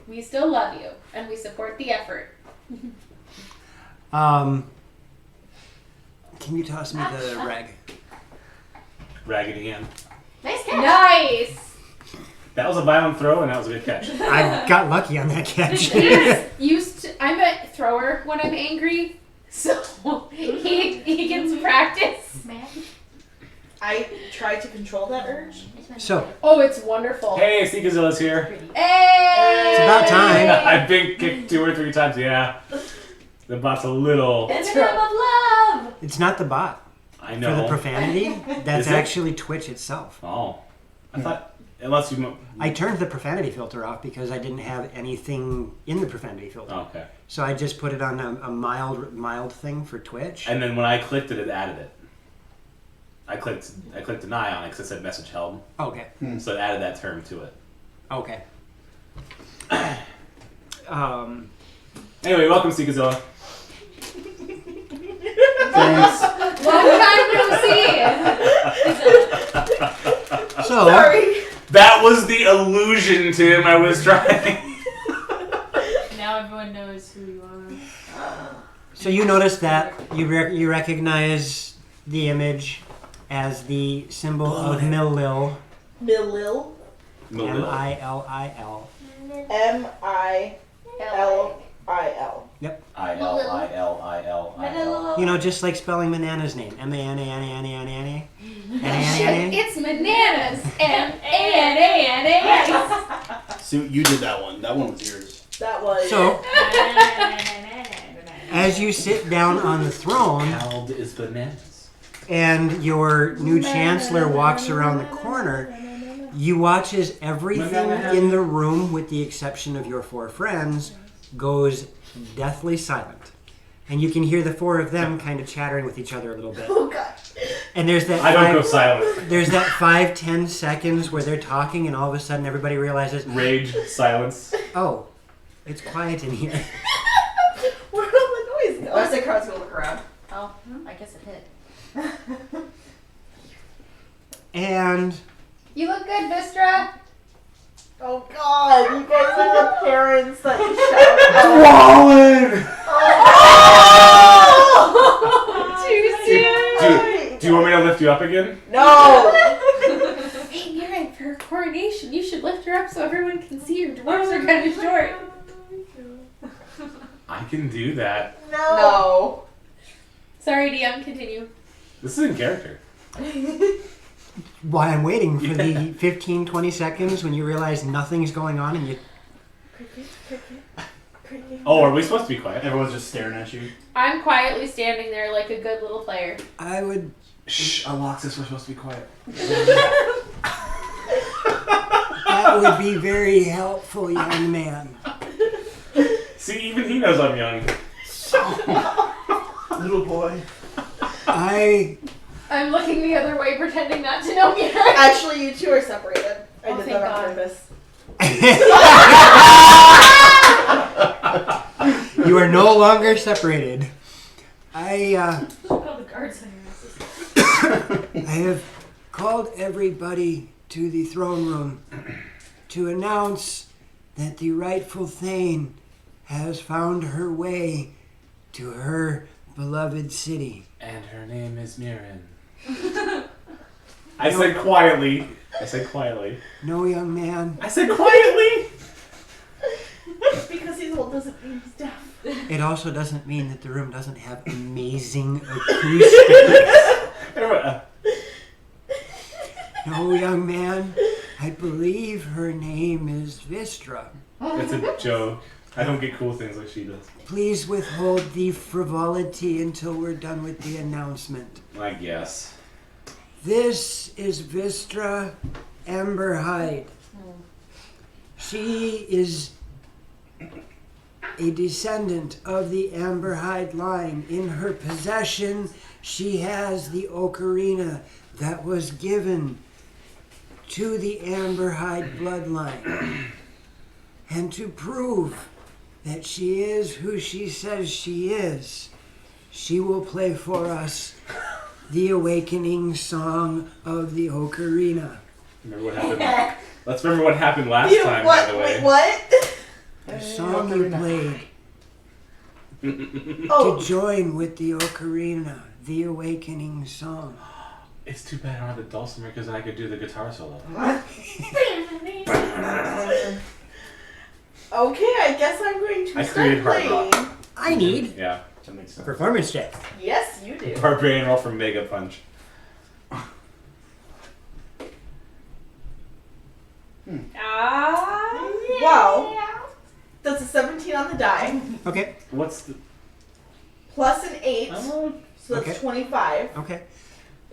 We still love you, and we support the effort. Can you toss me the rag? Raggedy Ann. Nice catch. Nice. That was a violent throw, and that was a good catch. I got lucky on that catch. I'm a thrower when I'm angry, so he gets practice. I try to control that urge. So, Oh, it's wonderful. Hey, Seekazilla's here. Hey! It's about time. I've been kicked 2 or 3 times, yeah. The bot's a little... That's The name of love! it's not the bot. I For know. the profanity, that's Is it? actually Twitch itself. Oh. I thought... Unless you... I turned the profanity filter off because I didn't have anything in the profanity filter. Oh, okay. So I just put it on a mild thing for Twitch. And then when I clicked it, it added it. I clicked deny on it because it said message held, Okay. so it added that term to it. Okay. Anyway, welcome, Seekazilla. Thanks. Long time no see. So, Sorry. That was the illusion, Tim. I was trying. Now everyone knows who you are. so you notice that you recognize the image as the symbol of Millil. Millil. Millil. Millil. Yep. I-L-I-L-I-L-I-L. You know, just like spelling Manana's name. M-A-N-A-N-A-N-A-N-A. Shit, it's bananas. M-A-N-A-N-A-S. So you did that one. That one was yours. That was. So, as you sit down on the throne, Held is bananas. and your new chancellor walks around the corner, you watch as everything in the room, with the exception of your 4 friends, goes deathly silent. And you can hear the 4 of them kind of chattering with each other a little bit. Oh god. And there's that I don't go silent. there's that 5-10 seconds where they're talking, and all of a sudden everybody realizes, Rage, silence. oh, it's quiet in here. Where did all the noise go? I say Carl's gonna look around. Oh, I guess it hit. And You look good, Vistra. Oh god, you guys are the parents that shout. Too soon. Do you want me to lift you up again? No! Hey, Mirren, for her coronation, you should lift her up so everyone can see your dwarfs are kind of short. I can do that. No. Sorry, DM, continue. This is in character. while I'm waiting for the 15-20 seconds when you realize nothing's going on and you... Oh, are we supposed to be quiet? Everyone's just staring at you. I'm quietly standing there like a good little player. I would... Shh, Alexis, we're supposed to be quiet. That would be very helpful, young man. See, even he knows I'm young. Little boy. I'm looking the other way, pretending not to know Mirren. Actually, you two are separated. I Oh, did thank that on God. purpose. You are no longer separated. I Call the guards on your asses. I have called everybody to the throne room to announce that the rightful Thane has found her way to her beloved city. And her name is Mirren. I said quietly. No, young man. I said quietly! Because he's old doesn't mean he's deaf. It also doesn't mean that the room doesn't have amazing acoustics. No, young man. I believe her name is Vistra. That's a joke. I don't get cool things like she does. Please withhold the frivolity until we're done with the announcement. I guess. This is Vistra Amberhide. She is a descendant of the Amberhide line. In her possession, she has the ocarina that was given to the Amberhide bloodline. And to prove that she is who she says she is, she will play for us the awakening song of the ocarina. Remember what happened? Let's remember what happened last time, what? by the way. Wait, what? The song you played Oh, to join with the ocarina, the awakening song. It's too bad I don't have the dulcimer because then I could do the guitar solo. okay, I guess I'm going to I start created hard playing. rock. I need Yeah. That makes sense. performance check. Yes, you do. Barbarian roll from Mega Punch. Wow. That's a 17 on the die, Okay, What's the... plus an 8, Oh, so that's Okay. 25, okay.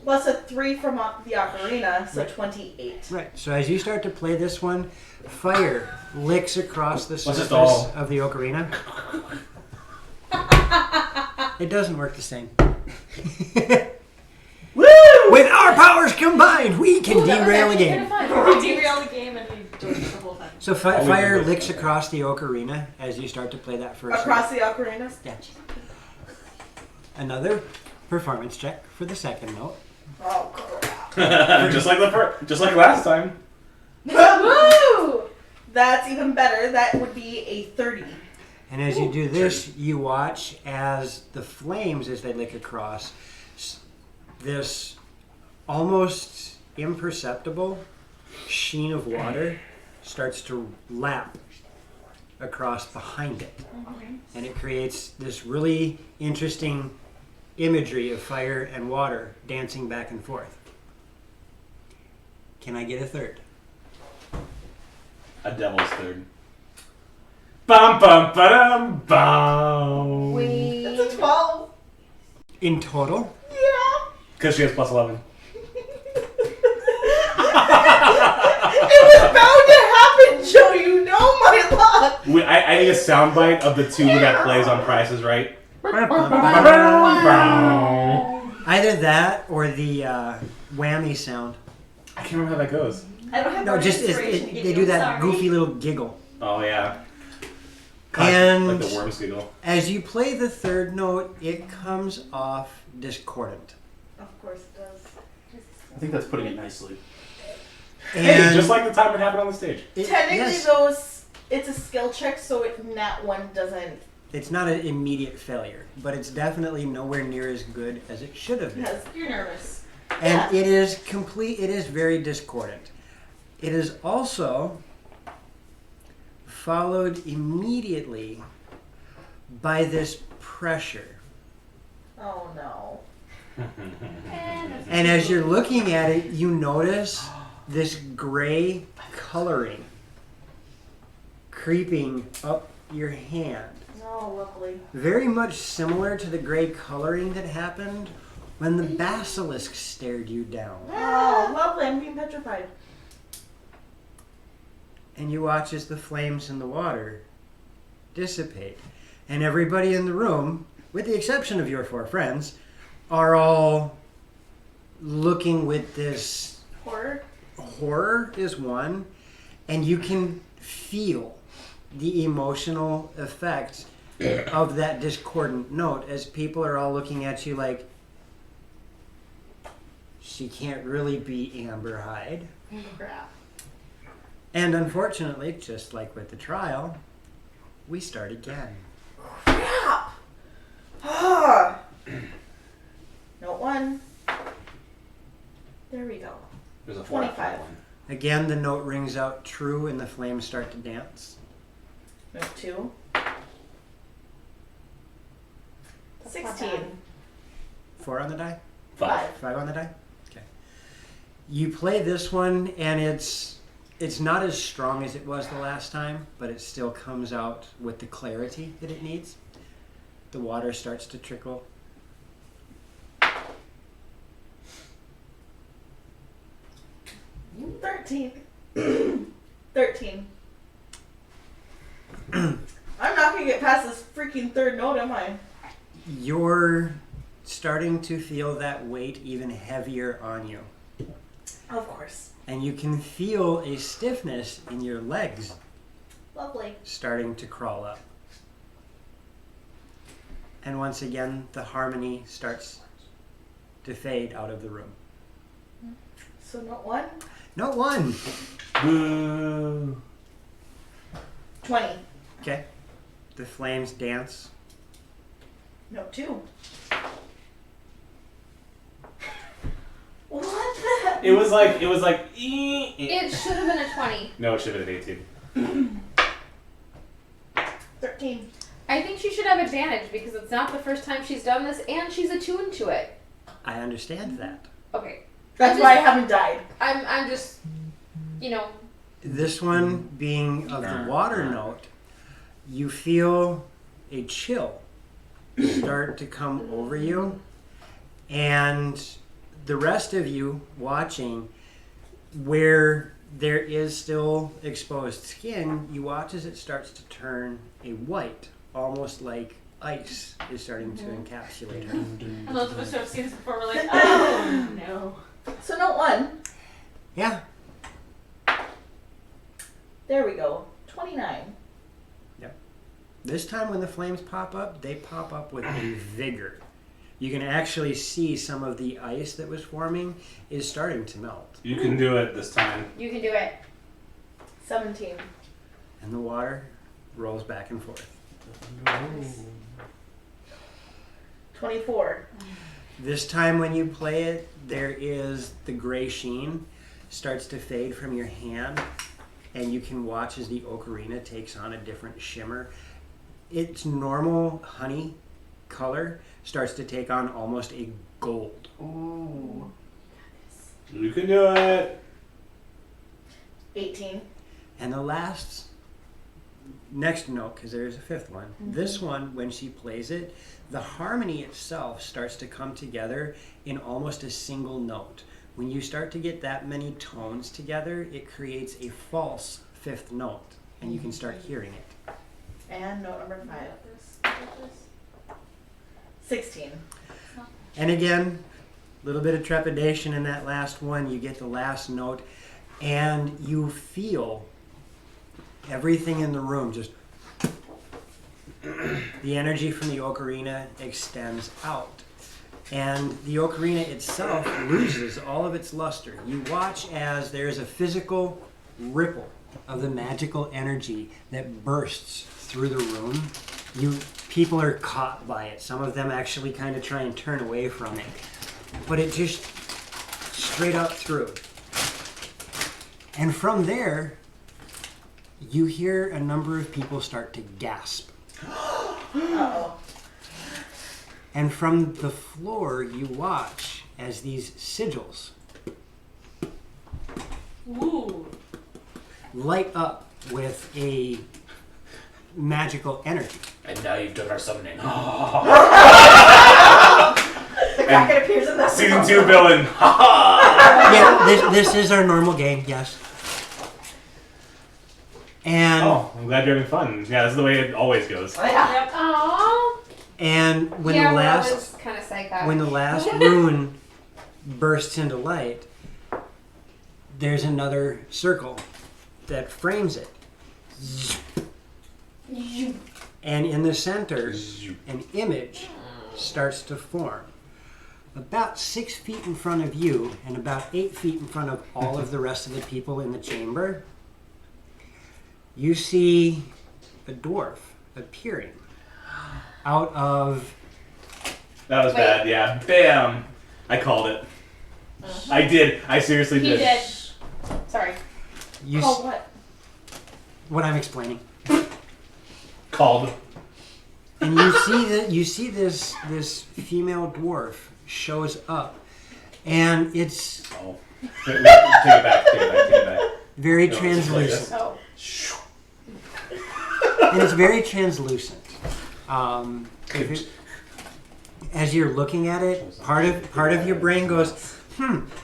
plus a 3 from the ocarina, so 28. Right, so as you start to play this one, fire licks across the just surface all- of the ocarina. It doesn't work the same. Woo! When our powers combined, we can Ooh, that was derail the actually game. kinda fun. We derail the game and we do it the whole time. So Always fire good. licks across the ocarina as you start to play that first Across the ocarina. note. Yeah. Another performance check for the second note. Oh crap. just like last time. Woo! That's even better. That would be a 30. And as you do this, you watch as the flames, as they lick across, this almost imperceptible sheen of water starts to lap across behind it. And it creates this really interesting imagery of fire and water dancing back and forth. Can I get a third? A devil's third. Bum bum ba-dum bum. It's a 12. In total? Yeah. Because she has plus 11. It was bound to happen, Joe. You know my luck. I need a soundbite of the two that plays on Price is Right. Either that or the whammy sound. I can't remember how that goes. I don't have No, more just inspiration to give they you, do I'm that sorry. goofy little giggle. Oh yeah. And like the worms giggle. as you play the third note, it comes off discordant. Of course it does. I think that's putting it nicely. Hey, just like the time it happened on the stage. Technically, yes, though, it's a skill check, so that one doesn't. it's not an immediate failure, but it's definitely nowhere near as good as it should have been. Has, You're nervous. And it is complete. It is very discordant. It is also followed immediately by this pressure. oh no. And as you're looking at it, you notice this gray coloring creeping up your hand. No, lovely. Very much similar to the gray coloring that happened when the basilisk stared you down. Oh, lovely. I'm being petrified. And you watch as the flames in the water dissipate. And everybody in the room, with the exception of your four friends, are all looking with this Horror. horror is one, and you can feel the emotional effects of that discordant note as people are all looking at you like, she can't really be Amber Hyde. Crap. And unfortunately, just like with the trial, we start again. Crap. Ah. Note 1. There we go. There's a 25. one. Again, the note rings out true and the flames start to dance. Note 2. That's not 16. bad. 4 on the die? 5. 5 on the die? Okay. You play this one and it's not as strong as it was the last time, but it still comes out with the clarity that it needs. The water starts to trickle. 13. 13. I'm not gonna get past this freaking third note, am I? You're starting to feel that weight even heavier on you. Of course. And you can feel a stiffness in your legs Lovely. starting to crawl up. And once again, the harmony starts to fade out of the room. So note 1. Note 1. Boo. 20. Okay. The flames dance. Note 2. What the? It was like It should have been a 20. No, it should have been an 18. 13. I think she should have advantage because it's not the first time she's done this and she's attuned to it. I understand that. Okay. That's why I haven't died. I'm just, you know, This one being of the water note, you feel a chill start to come over you, and the rest of you watching, where there is still exposed skin, you watch as it starts to turn a white, almost like ice is starting to encapsulate her. And those of us who have seen this before were like, oh no. So note 1. Yeah. There we go. 29. This time when the flames pop up, they pop up with a vigor. You can actually see some of the ice that was forming is starting to melt. You can do it this time. You can do it. 17. And the water rolls back and forth. 24. This time when you play it, there is the gray sheen starts to fade from your hand, and you can watch as the ocarina takes on a different shimmer. Its normal honey color starts to take on almost a gold. Ooh. You can do it. 18. And the next note, because there's a fifth one, this one, when she plays it, the harmony itself starts to come together in almost a single note. When you start to get that many tones together, it creates a false fifth note, and you can start hearing it. And note number 5. 16. And again, a little bit of trepidation in that last one. You get the last note, and you feel everything in the room just... The energy from the ocarina extends out. And the ocarina itself loses all of its luster. You watch as there's a physical ripple of the magical energy that bursts through the room. People are caught by it. Some of them actually kind of try and turn away from it. But it just straight up through. And from there, you hear a number of people start to gasp. Uh-oh. And from the floor, you watch as these sigils Ooh. light up with a magical energy. And now you've done our summoning. The Kraken appears in the Season 2 villain. Yeah, this is our normal game, yes. And Oh, I'm glad you're having fun. Yeah, this is the way it always goes. Yeah. Aww. and when yeah, the we're last always kind of psycho. when the last rune bursts into light, there's another circle that frames it. And in the center, an image starts to form. About 6 feet in front of you and about 8 feet in front of all of the rest of the people in the chamber, you see a dwarf appearing out of... That was bad, yeah. Bam! I called it. I did. I seriously He did. did. Sorry. You Oh, what? what I'm explaining. Called. And you see this female dwarf shows up, and it's Oh. Take it back. very No, it's translucent. Oh. And it's very translucent. As you're looking at it, part of your brain goes,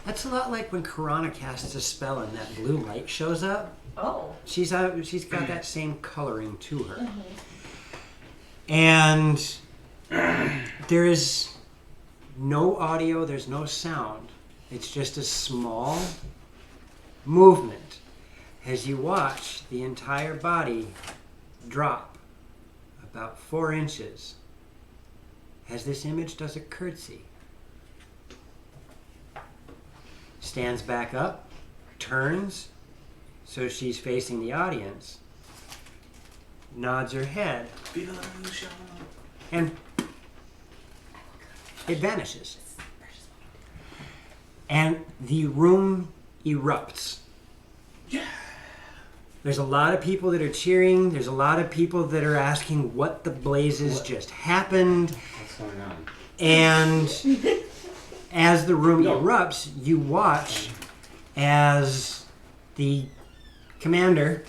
that's a lot like when Karana casts a spell and that blue light shows up. Oh. She's got that same coloring to her. And there is no audio, there's no sound. It's just a small movement as you watch the entire body drop about 4 inches as this image does a curtsy. Stands back up, turns so she's facing the audience, nods her head, and it vanishes. And the room erupts. There's a lot of people that are cheering. There's a lot of people that are asking what the blazes just happened. What's going on? And as the room erupts, you watch as the commander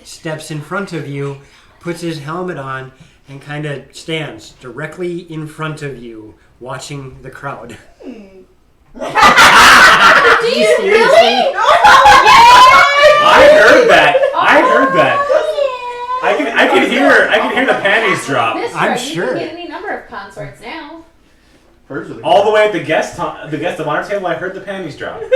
steps in front of you, puts his helmet on, and kind of stands directly in front of you, watching the crowd. Do you really? I heard that. I can hear the panties drop. Mister, I'm you sure. can get any number of consorts now. Hers or the All the way at the guest of honor table, I heard the panties drop. Like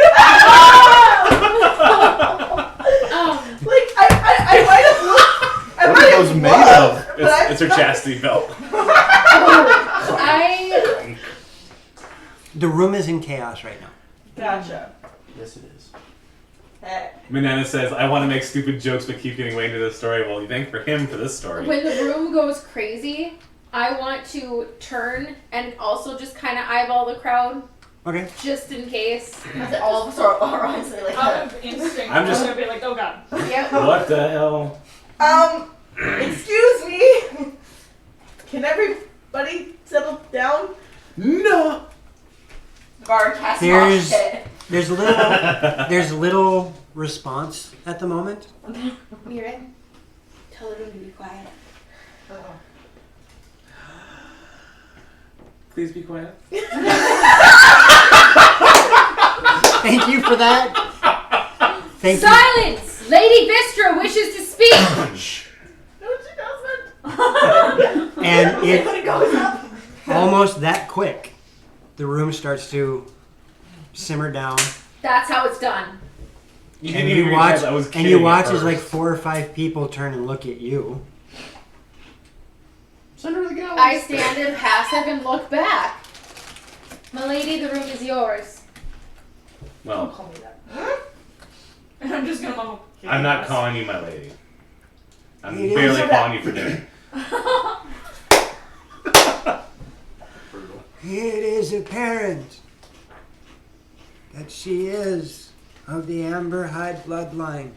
I might have looked. I What might are have those made looked, of? but I It's her chastity belt. The room is in chaos right now. Gotcha. Yes, it is. Manana says, I want to make stupid jokes but keep getting way into this story. Well, you thank for him for this story. When the room goes crazy, I want to turn and also just kind of eyeball the crowd, Okay. just in case. All of us are honestly like Out of instinct, I'm just- I'm gonna be like, oh god. Yep. What the hell? Excuse me. Can everybody settle down? No. Bar cast There's- mosh pit. There's little response at the moment. You're in. Tell the room to be quiet. Please be quiet. Thank you for that. Thank you. Silence! Lady Vistra wishes to speak! No, she doesn't. And When it it goes up. almost that quick, the room starts to simmer down, That's how it's done. You and didn't you even watch. realize I was And kidding you at watch as first. like 4 or 5 people turn and look at you. Send her to the gallows. I stand impassive and look back. Milady, the room is yours. Don't Well, call me that. And I'm just gonna mumble. I'm not calling you my lady. I'm It is barely so calling you for dinner. It is apparent that she is of the Amberhide bloodline.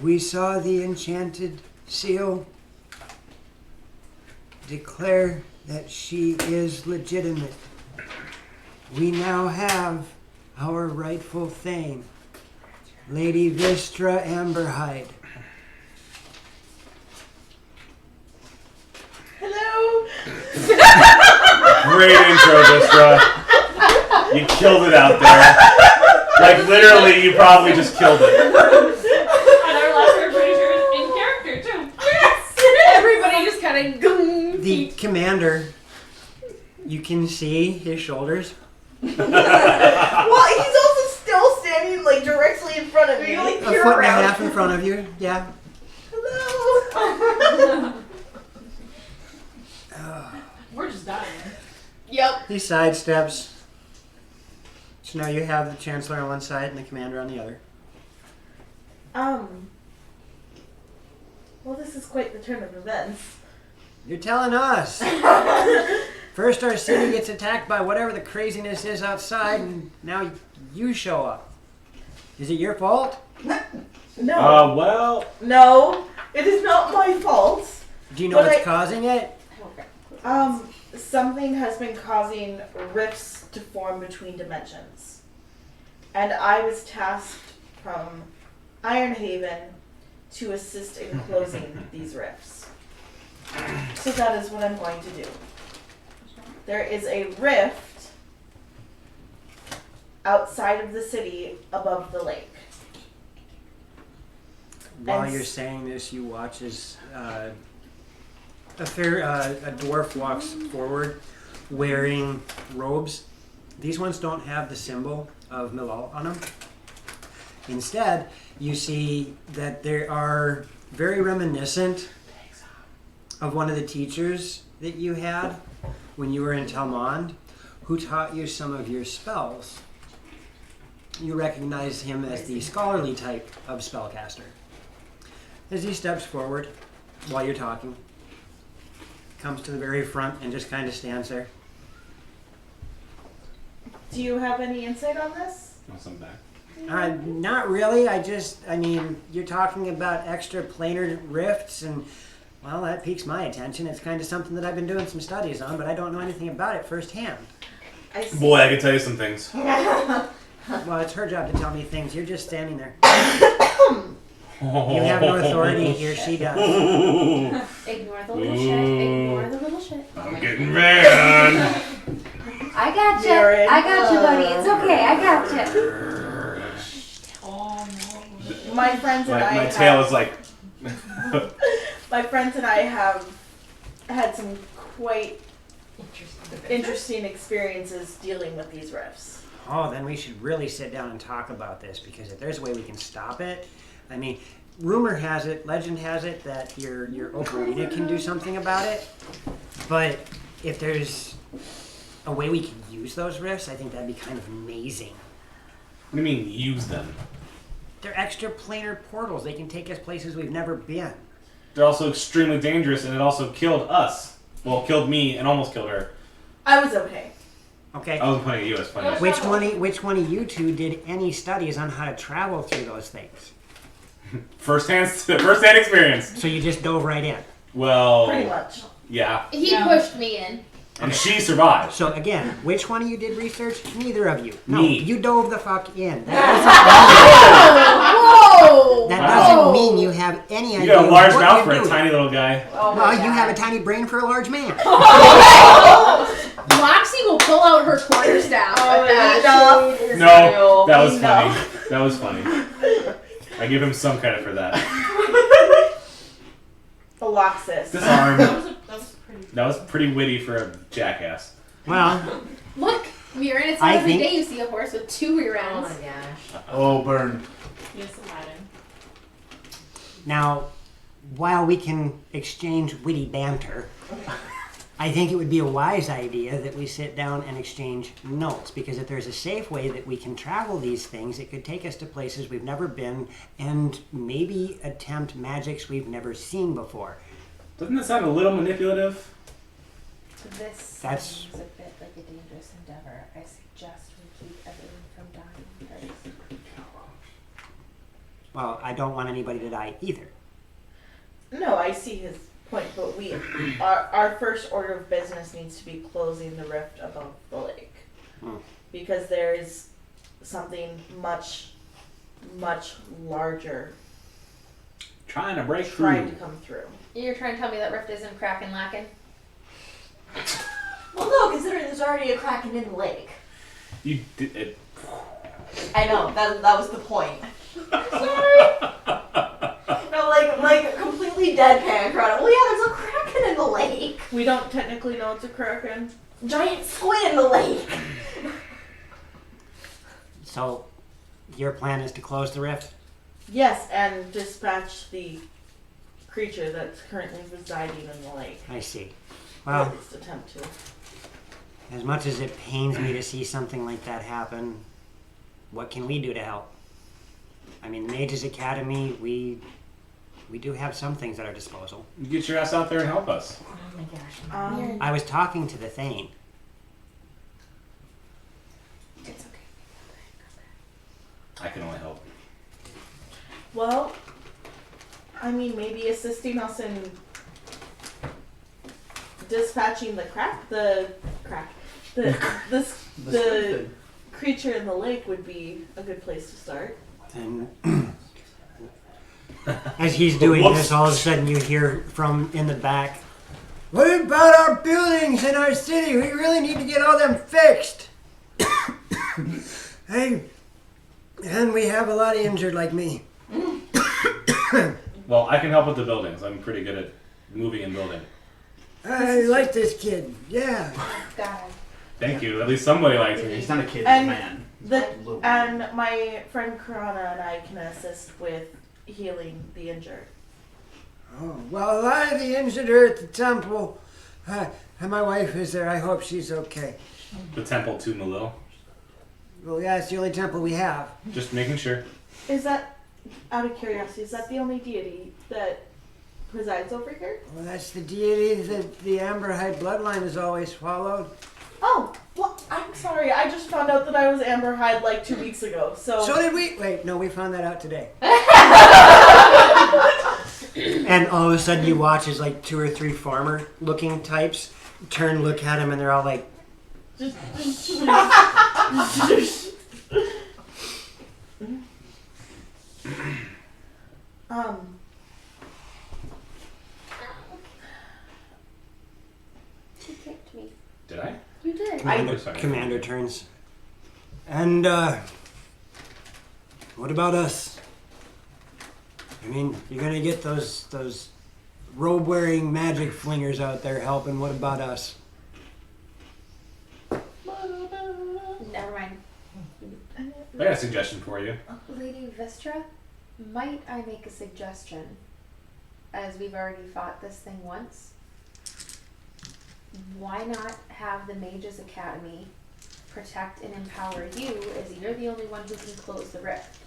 We saw the enchanted seal declare that she is legitimate. We now have our rightful thane, Lady Vistra Amberhide. Hello. Great intro, Vistra. You killed it out there. Like, literally, you probably just killed it. And our last refresher is in character too. Everybody just kind of The commander, you can see his shoulders. Well, he's also still standing like directly in front of me. Like, A foot and a half in front of you, yeah. Hello. We're just dying. Yep. He sidesteps. So now you have the Chancellor on one side and the Commander on the other. Well, this is quite the turn of events. You're telling us. First our city gets attacked by whatever the craziness is outside, and now you show up. Is it your fault? No. Well, No, it is not my fault. Do you know But what's I- causing it? Something has been causing rifts to form between dimensions. And I was tasked from Ironhaven to assist in closing these rifts. So that is what I'm going to do. There is a rift outside of the city above the lake. While And you're saying this, you watch as a dwarf walks forward wearing robes. These ones don't have the symbol of Milal on them. Instead, you see that they are very reminiscent of one of the teachers that you had when you were in Telmond, who taught you some of your spells. You recognize him as the scholarly type of spellcaster. As he steps forward while you're talking, comes to the very front and just kind of stands there. Do you have any insight on this? want some back? Not really. I mean, you're talking about extra planar rifts, and well, that piques my attention. It's kind of something that I've been doing some studies on, but I don't know anything about it firsthand. I see. Boy, I can tell you some things. Well, it's her job to tell me things. You're just standing there. You have no authority here. She does. Ignore the little shit. Ignore the little shit. I'm getting mad. I got you. Jared. I got you, buddy. It's okay. I got you. Oh no. My friends and My I tail have, is like. my friends and I have had some quite interesting experiences dealing with these rifts. Oh, then we should really sit down and talk about this, because if there's a way we can stop it, I mean, rumor has it, legend has it, that your ocarina can do something about it. But if there's a way we can use those rifts, I think that'd be kind of amazing. What do you mean use them? They're extra planar portals. They can take us places we've never been. They're also extremely dangerous, and it also killed us. Well, killed me and almost killed her. I was okay. Okay. I wasn't pointing at you. I was pointing at Which one of you two did any studies on how to travel through those things? first-hand experience. So you just dove right in. Well, Pretty much. yeah. He pushed me in. And she survived. So again, which one of you did research? Neither of you. No, Me. you dove the fuck in. Whoa! That doesn't mean you have any idea. You got a large what mouth you're for a doing. tiny little guy. Oh Well, my you God. have a tiny brain for a large man. Moxie will pull out her quarterstaff at that. Enough. No, that was Enough. funny. That was funny. I give him some credit for that. Aloxis. Disarm. That was pretty. That was pretty witty for a jackass. Well, Look, Mirren, it's I not every think- day you see a horse with two rear Oh ends. my gosh. Oh, burn. Yes, Aladdin. now, while we can exchange witty banter, I think it would be a wise idea that we sit down and exchange notes, because if there's a safe way that we can travel these things, it could take us to places we've never been and maybe attempt magics we've never seen before. Doesn't that sound a little manipulative? This That's- seems a bit like a dangerous endeavor. I suggest we keep everyone from dying first. Well, I don't want anybody to die either. No, I see his point, but our first order of business needs to be closing the rift above the lake. Hmm. Because there is something much, much larger Trying to break trying to through. come through. You're trying to tell me that rift isn't cracking lacking? Well, no, considering there's already a kraken in the lake. You did it. I know, that was the point. No, like completely deadpan crowd. Well, yeah, there's a kraken in the lake. We don't technically know it's a kraken. Giant squid in the lake. So, your plan is to close the rift? Yes, and dispatch the creature that's currently residing in the lake. I see. Or Well, at least attempt to. as much as it pains me to see something like that happen, what can we do to help? I mean, Mages Academy, we do have some things at our disposal. Get your ass out there and help us. Oh my gosh. I was talking to the Thane. It's okay. I can only help. Well, I mean, maybe assisting us in dispatching the the creature in the lake would be a good place to start. And as he's doing Whoops. this, all of a sudden you hear from in the back, "What about our buildings in our city? We really need to get all them fixed." Hey, and we have a lot of injured like me. Well, I can help with the buildings. I'm pretty good at moving and building. I like this kid. Yeah. Got it. Thank you. At least somebody likes me. He's not a kid, he's And a man. Little And my friend Karana and I can assist with healing the injured. Oh, well, a lot of the injured are at the temple. And my wife is there. I hope she's okay. The temple to Malil. Well, yeah, it's the only temple we have. Just making sure. Is that, out of curiosity, is that the only deity that presides over here? Well, that's the deity that the Amberhide bloodline has always followed. Oh, well, I'm sorry. I just found out that I was Amberhide like 2 weeks ago. So So did we. Wait, no, we found that out today. And all of a sudden you watch as like 2 or 3 farmer-looking types turn, look at him, and they're all like, He kicked me. Did I? You did. Commander turns. And, what about us? I mean, you're gonna get those robe-wearing magic flingers out there helping. What about us? I got a suggestion for you. Lady Vistra, might I make a suggestion? As we've already fought this thing once, why not have the Mages Academy protect and empower you, as you're the only one who can close the rift,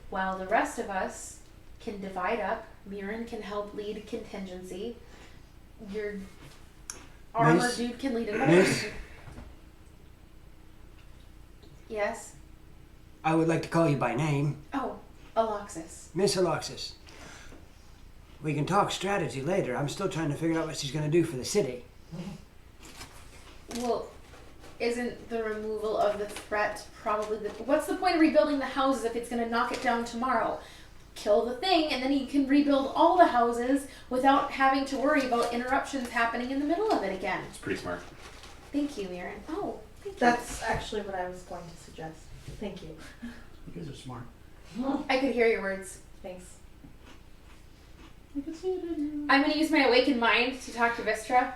while the rest of us can divide up. Mirren can help lead contingency. Your armor Miss- dude can lead an Miss, Yes. I would like to call you by name, Oh, Aloxis. Miss Alexis. We can talk strategy later. I'm still trying to figure out what she's going to do for the city. Well, isn't the removal of the threat probably the... What's the point of rebuilding the houses if it's going to knock it down tomorrow? Kill the thing, and then you can rebuild all the houses without having to worry about interruptions happening in the middle of it again. It's pretty smart. Thank you, Mirren. Oh, thank you. That's actually what I was going to suggest. Thank you. You guys are smart. I could hear your words. Thanks. I can see it in you. I'm going to use my awakened mind to talk to Vistra.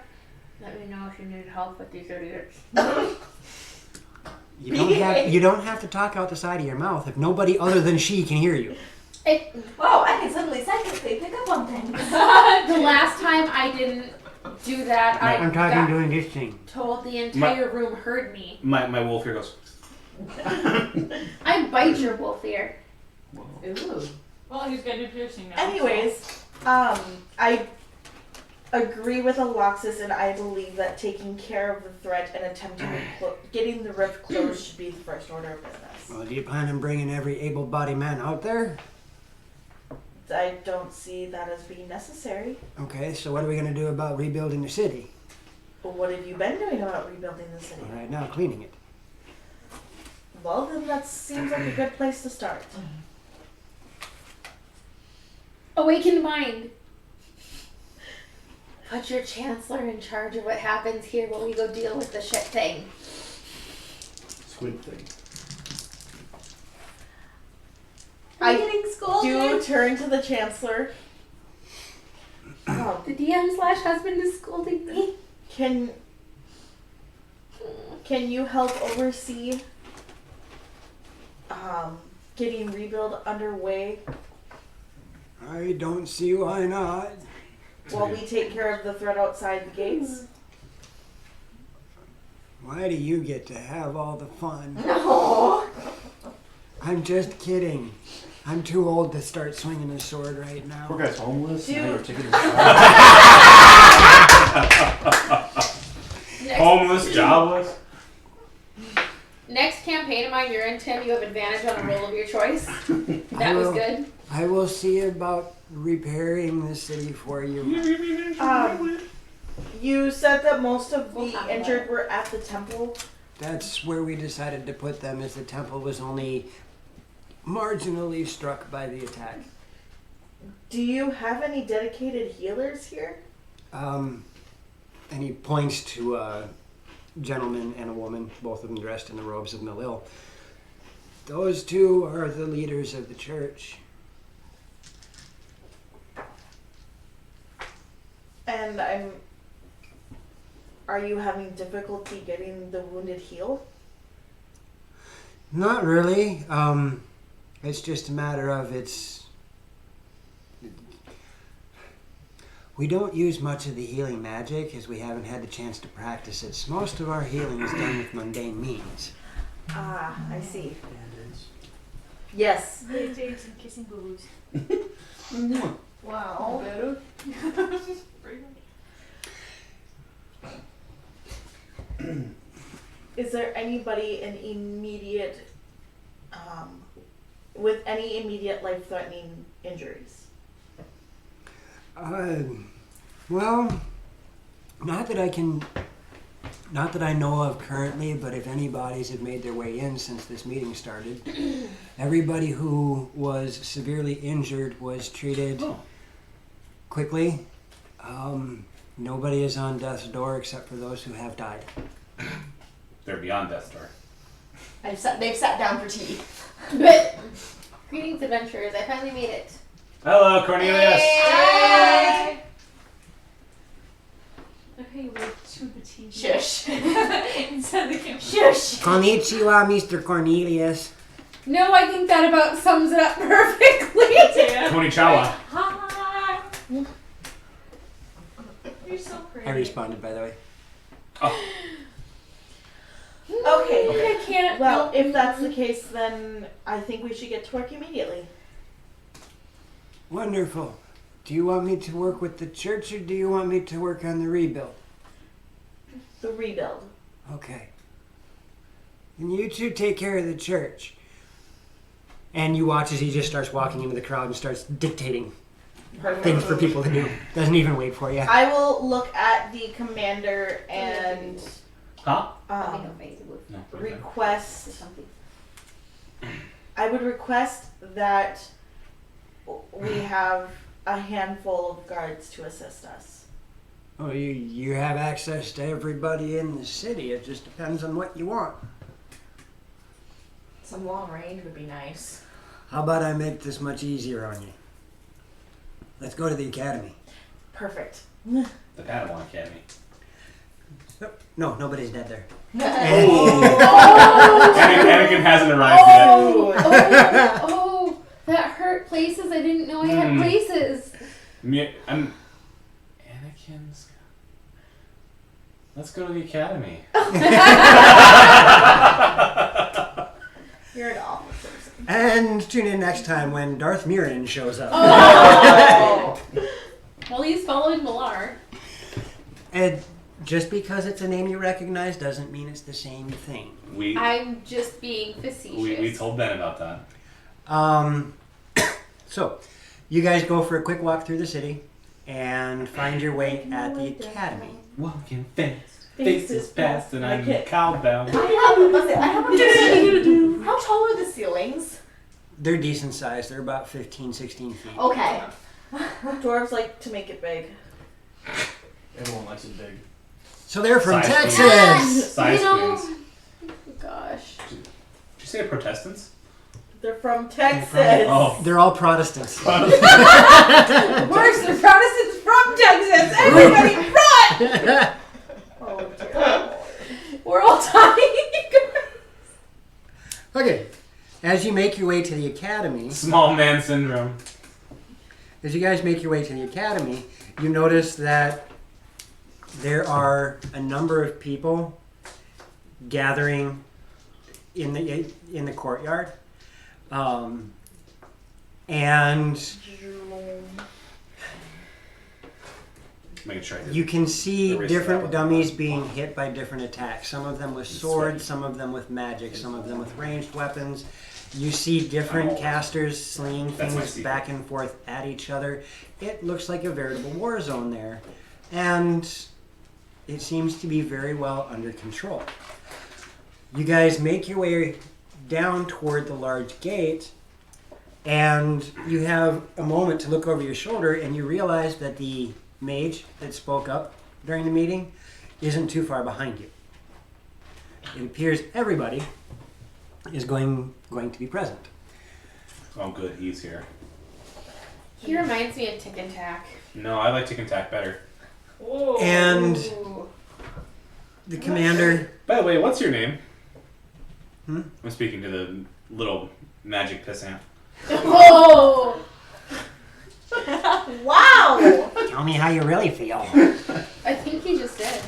Let me know if you need help with these idiots. You don't have to talk out the side of your mouth if nobody other than she can hear you. Wow, I can suddenly psychically pick up on things. The last time I didn't do that, I'm talking got doing this thing. told the entire room heard me. My wolf here goes. I bite your wolf ear. Ooh. Well, he's got a piercing now. Anyways, I agree with Aloxis, and I believe that taking care of the threat and attempting to getting the rift closed should be the first order of business. Well, do you plan on bringing every able-bodied man out there? I don't see that as being necessary. Okay, so what are we going to do about rebuilding the city? But what have you been doing about rebuilding the city? All right, now cleaning it. Well, then that seems like a good place to start. Awakened mind. Put your chancellor in charge of what happens here while we go deal with the shit thing. Squid thing. Are you I getting scolded? do turn to the Chancellor. The DM/husband is scolding me. Can you help oversee getting rebuild underway I don't see why not. while we take care of the threat outside the gates? Why do you get to have all the fun? No. I'm just kidding. I'm too old to start swinging a sword right Poor now. guy's homeless. And now you're taking his Homeless, jobless. Next campaign of mine, you're in, Tim. You have advantage on a roll of your choice. That was good. I will see about repairing the city for you. You said that most of We'll the talk about injured it. were at the temple. That's where we decided to put them, as the temple was only marginally struck by the attack. Do you have any dedicated healers here? And he points to a gentleman and a woman, both of them dressed in the robes of Melil. Those two are the leaders of the church. And are you having difficulty getting the wounded healed? Not really. It's just a matter of we don't use much of the healing magic as we haven't had the chance to practice it. So most of our healing is done with mundane means. Ah, I see. Band-aids. Yes. Band-aids and kissing boo-boos. Wow. Is there anybody in immediate, with any immediate life-threatening injuries? Well, not that I know of currently, but if any bodies have made their way in since this meeting started, everybody who was severely injured was treated quickly. Nobody is on death's door except for those who have died. They're beyond death's door. They've sat down for tea. But greetings, adventurers. I finally made it. Hello, Cornelius. Hey. Okay, we're to the tea. Shush. Instead of the camera. Shush. Konnichiwa, Mr. Cornelius. No, I think that about sums it up perfectly. Tony Chawa. Hi. You're so pretty. I responded, by the way. Okay. I can't. Well, if that's the case, then I think we should get to work immediately. Wonderful. Do you want me to work with the church or do you want me to work on the rebuild? The rebuild. Okay. And you two take care of the church. And you watch as he just starts walking into the crowd and starts dictating things for people to do. Doesn't even wait for you. I will look at the commander and Huh? request. I would request that we have a handful of guards to assist us. Oh, you have access to everybody in the city. It just depends on what you want. Some long range would be nice. How about I make this much easier on you? Let's go to the academy. Perfect. The Padawan Academy. No, nobody's dead there. Anakin hasn't arrived yet. Oh, that hurt places. I didn't know I had places. I'm Anakin's. Let's go to the academy. You're an awful person. And tune in next time when Darth Mirren shows up. Oh. Well, he's following Malar. And just because it's a name you recognize doesn't mean it's the same thing. I'm just being facetious. We told Ben about that. So, you guys go for a quick walk through the city and find your way at the academy. Walking fast, faces past, and I'm cowbound. I have a How tall are the ceilings? They're decent sized. They're about 15, 16 feet. Okay. Dwarves like to make it big. Everyone likes it big. So they're from Size Texas! queens. Size You know- queens. Gosh. Did you say Protestants? They're from Texas. Oh. They're all Protestants. Worse, the Protestants from Texas. Everybody run! Oh, dear. We're all dying. Okay, as you make your way to the academy, Small man syndrome. as you guys make your way to the academy, you notice that there are a number of people gathering in the courtyard, and Making sure I did. you can see The wrist different level. dummies being hit by different attacks. Some of them with swords, some of them with magic, some of them with ranged weapons. You see different casters slinging That's my things secret. back and forth at each other. It looks like a veritable war zone there. And it seems to be very well under control. You guys make your way down toward the large gate, and you have a moment to look over your shoulder, and you realize that the mage that spoke up during the meeting isn't too far behind you. It appears everybody is going to be present. Oh, good. He's here. He reminds me of Tick and Tack. No, I like Tick and Tack better. And the commander... By the way, what's your name? Hmm? I'm speaking to the little magic pissant. Oh! Wow! Tell me how you really feel. I think he just did.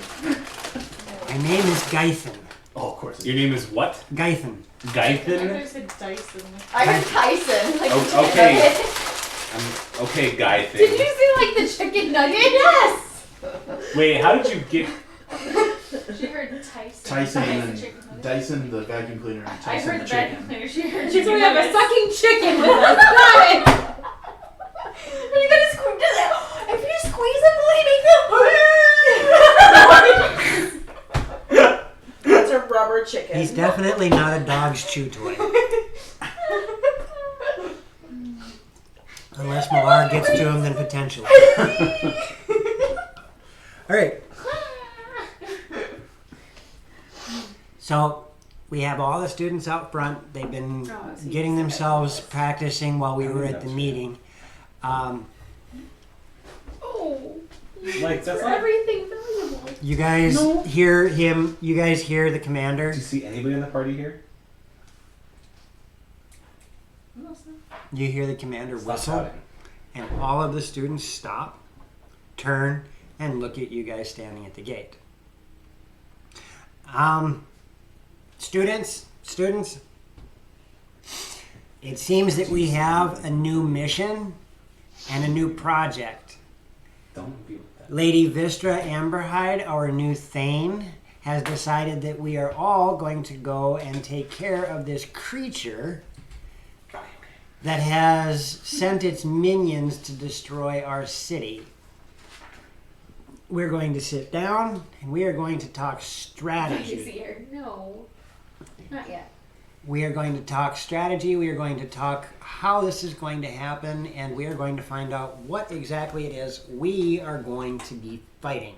My name is Gython. Oh, of course. Your name is what? Gython. I Gython? said Dyson. I heard Tyson. Like Oh, okay. Okay, Gython. Did you say like the chicken nugget? Yes. Wait, how did you get... She heard Tyson. Tyson and then chicken nuggets. Dyson, the vacuum cleaner, and I Tyson, heard the the vacuum chicken. cleaner. She heard So chicken we have a nuggets. sucking chicken with us. Got it. You gotta squeeze it. If you squeeze it, will he make That's a rubber chicken. He's definitely not a dog's chew toy. Unless Malar gets to him, then potentially. Alright. So, we have all the students out front. They've been getting themselves practicing while we were at the meeting. Oh, Like that's For not. everything valuable. You guys hear him. You guys hear the commander. Do you see anybody in the party here? You hear the commander Stop whistle, shouting. and all of the students stop, turn, and look at you guys standing at the gate. Students, it seems that we have a new mission and a new project. Don't be with that. Lady Vistra Amberhide, our new Thane, has decided that we are all going to go and take care of this creature that has sent its minions to destroy our city. We're going to sit down and we are going to talk strategy. Easier. No. Not yet. We are going to talk strategy. We are going to talk how this is going to happen, and we are going to find out what exactly it is we are going to be fighting.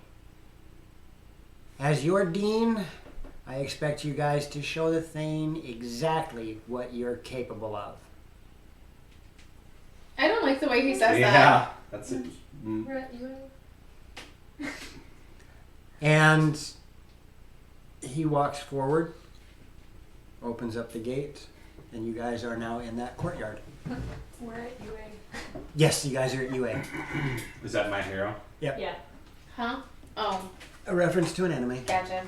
As your dean, I expect you guys to show the Thane exactly what you're capable of. I don't like the way he says that. Yeah, that's it. We're at UA. And he walks forward, opens up the gate, and you guys are now in that courtyard. We're at UA. Yes, you guys are at UA. Is that my hero? Yeah. Huh? Oh, A reference to an enemy. gotcha.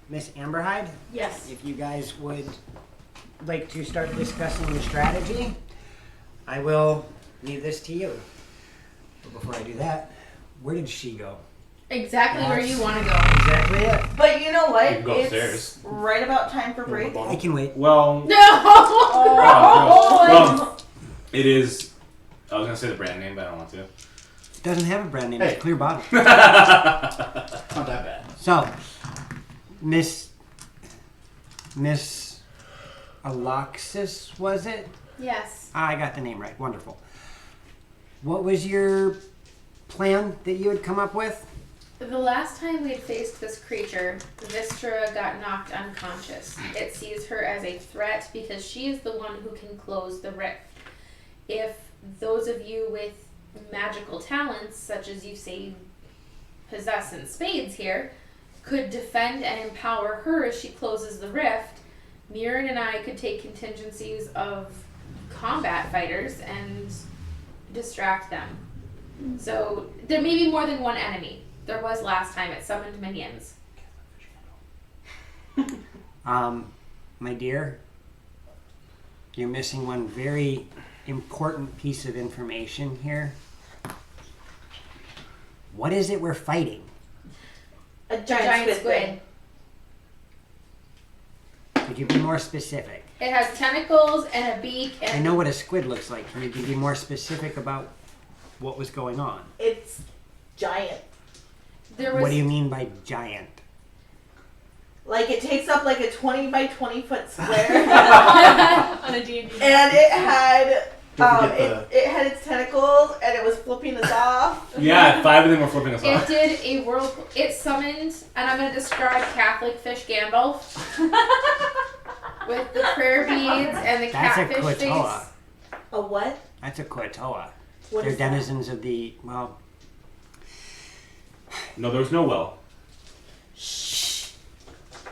Miss Amberhide, Yes. if you guys would like to start discussing the strategy, I will leave this to you. But before I do that, where did she go? Exactly where you want to go. Exactly it. But you know what? You can go It's upstairs. right about time for break. I can wait. Well, No! well, it is. I was gonna say the brand name, but I don't want to. It doesn't have a brand name. It's Hey. a clear bottle. Not that bad. So, Miss Aloxis, was it? Yes. I got the name right. Wonderful. What was your plan that you had come up with? The last time we had faced this creature, Vistra got knocked unconscious. It sees her as a threat because she is the one who can close the rift. If those of you with magical talents, such as you say possess in spades here, could defend and empower her as she closes the rift, Mirren and I could take contingencies of combat fighters and distract them. So there may be more than one enemy. There was last time. It summoned minions. My dear, you're missing one very important piece of information here. What is it we're fighting? A giant squid thing. Could you be more specific? It has tentacles and a beak I and know what a squid looks like. Can you be more specific about what was going on? It's giant. there was What do you mean by giant? Like it takes up like a 20 by 20 foot square. On a D&D. And it had Don't forget it had its tentacles and it was flipping us off. Yeah, 5 of them were flipping us it off. did a whirlpool. It summoned, and I'm going to describe Catholic fish Gandalf with the prayer beads and the That's a catfish Koatoa. face. A what? That's a Koatoa. What They're is that? denizens of the, well, No, there was no well.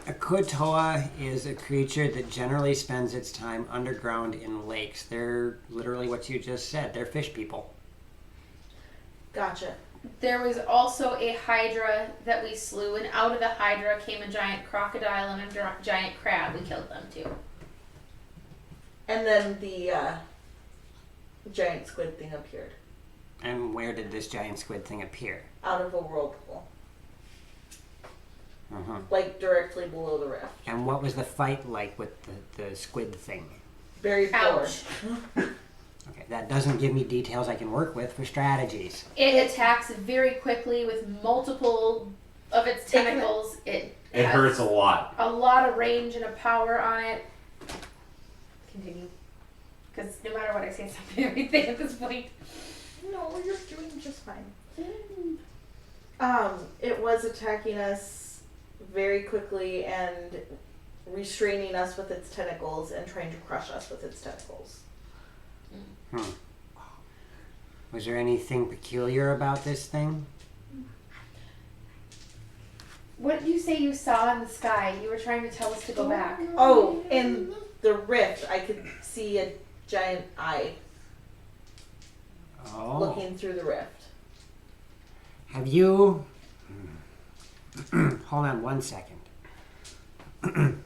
a Koatoa is a creature that generally spends its time underground in lakes. They're literally what you just said. They're fish people. Gotcha. There was also a hydra that we slew, and out of the hydra came a giant crocodile and a giant crab. We killed them too. And then the giant squid thing appeared And where did this giant squid thing appear? out of a whirlpool, Uh-huh. like directly below the rift. And what was the fight like with the squid thing? Very poor. Ouch. Okay, that doesn't give me details I can work with for strategies. It attacks very quickly with multiple of its tentacles. It It has hurts a lot. a lot of range and a power on it. Continue. Because no matter what I say, it's not everything at this point. No, you're doing just fine. It was attacking us very quickly and restraining us with its tentacles and trying to crush us with its tentacles. Was there anything peculiar about this thing? What did you say you saw in the sky? You were trying to tell us to go back. Oh, in the rift, I could see a giant eye Oh. looking through the rift. Have you... Hold on 1 second.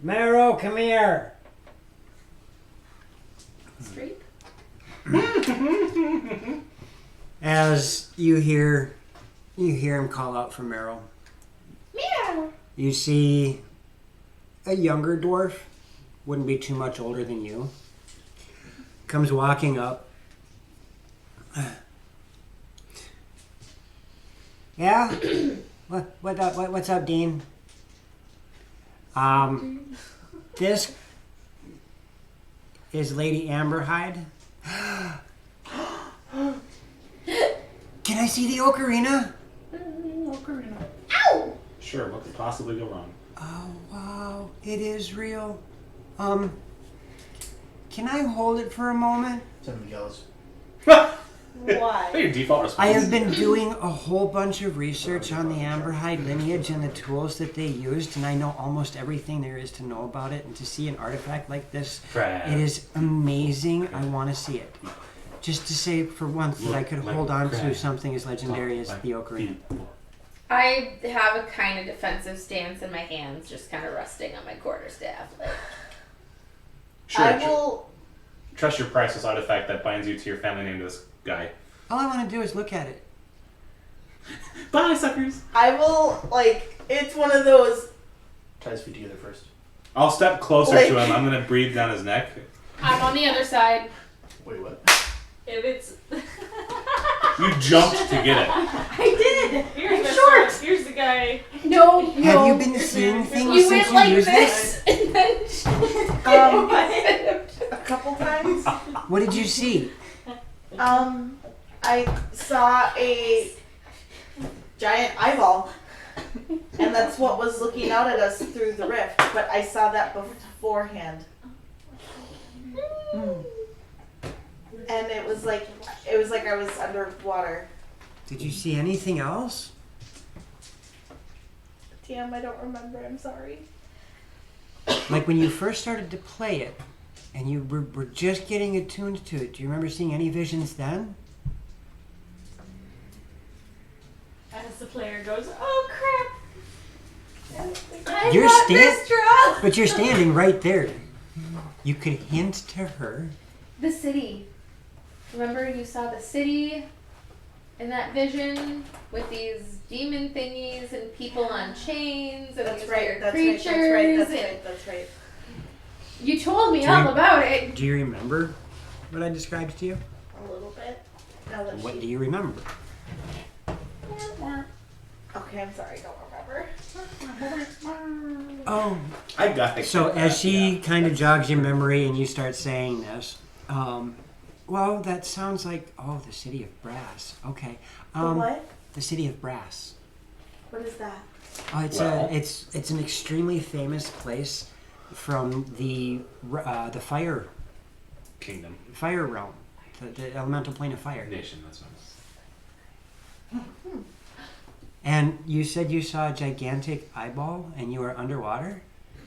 Marrow, come here. Street? As you hear him call out for Meryl. Meow! You see a younger dwarf, wouldn't be too much older than you, comes walking up. Yeah? What's up, Dean? This is Lady Amberhide. Can I see the ocarina? Sure, what could possibly go wrong? Oh, wow. It is real. Can I hold it for a moment? 7 Miguel's. Why? Your default response. I have been doing a whole bunch of research on the Amberhide lineage and the tools that they used, and I know almost everything there is to know about it. And to see an artifact like this, Crap. it is amazing. I want to see it. Just to say for once that I could Look hold like on to crap. something as legendary as the ocarina. I have a kind of defensive stance in my hands, just kind of resting on my quarterstaff. Like, Sure, I will. trust your priceless artifact that binds you to your family name to this guy. All I want to do is look at it. Bye, suckers. I will. Like, it's one of those. Tie his feet together first. I'll step closer Like- to him. I'm gonna breathe down his neck. I'm on the other side. Wait, what? If it's. You jumped to get it. I did! Here's the short! Here's the guy. No, no. Have you been seeing things You since went you like used this? this, and then A couple times. What did you see? I saw a giant eyeball, and that's what was looking out at us through the rift. But I saw that beforehand, and it was like I was underwater. Did you see anything else? Damn, I don't remember. I'm sorry. Like when you first started to play it, and you were just getting attuned to it, do you remember seeing any visions then? As the player goes, oh crap! You're but you're standing right there. You could hint to her. the city. Remember, you saw the city in that vision with these demon thingies and people on chains and That's these right. weird That's creatures. right. That's and right. That's right. You told me Do all you- about it. Do you remember what I described to you? A little bit. Now that What she. do you remember? Okay, I'm sorry. I don't remember. Oh, I got it. so as she kind of jogs your memory and you start saying this, well, that sounds like, oh, the city of brass. Okay. The what? The city of brass. What is that? Oh, it's an extremely famous place from the fire Kingdom. realm, the elemental plane of fire. Nation, that's what And you said you saw a gigantic eyeball and you were underwater?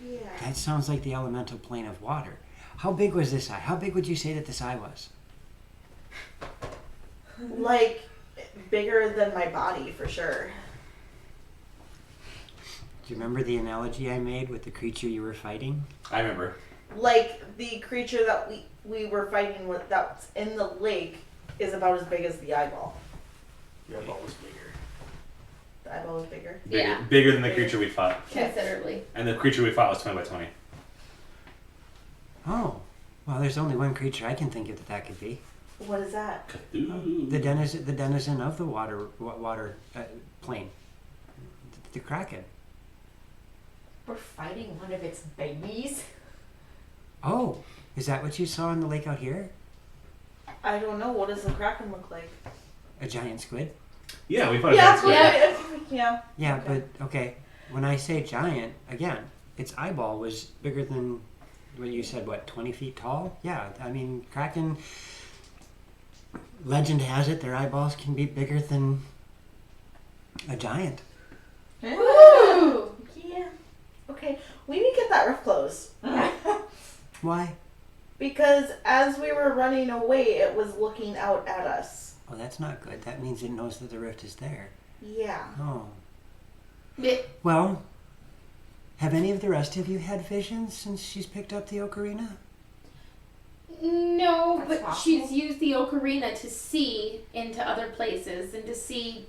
Yeah. That sounds like the elemental plane of water. How big was this eye? How big would you say that this eye was? Like bigger than my body for sure. Do you remember the analogy I made with the creature you were fighting? I remember. Like the creature that we were fighting with that's in the lake is about as big as the eyeball. Your eyeball was bigger. The eyeball was bigger. Bigger, Yeah. bigger than the creature we fought. Considerably. And the creature we fought was 20 by 20. Oh, well, there's only one creature I can think of that could be. What is that? Cthulhu. The denizen of the water plane. The kraken. We're fighting one of its babies. Oh, is that what you saw in the lake out here? I don't know. What does the kraken look like? A giant squid? Yeah, we fought a Yeah, giant squid. yeah. Yeah, Okay. but okay. When I say giant, again, its eyeball was bigger than what you said. What, 20 feet tall? Yeah, I mean, kraken. legend has it their eyeballs can be bigger than a giant. Woo! Yeah. Okay. We need to get that rift closed. Why? Because as we were running away, it was looking out at us. Oh, that's not good. That means it knows that the rift is there. Yeah. Oh. It, Well, have any of the rest of you had visions since she's picked up the ocarina? no, That's but possible. she's used the ocarina to see into other places and to see.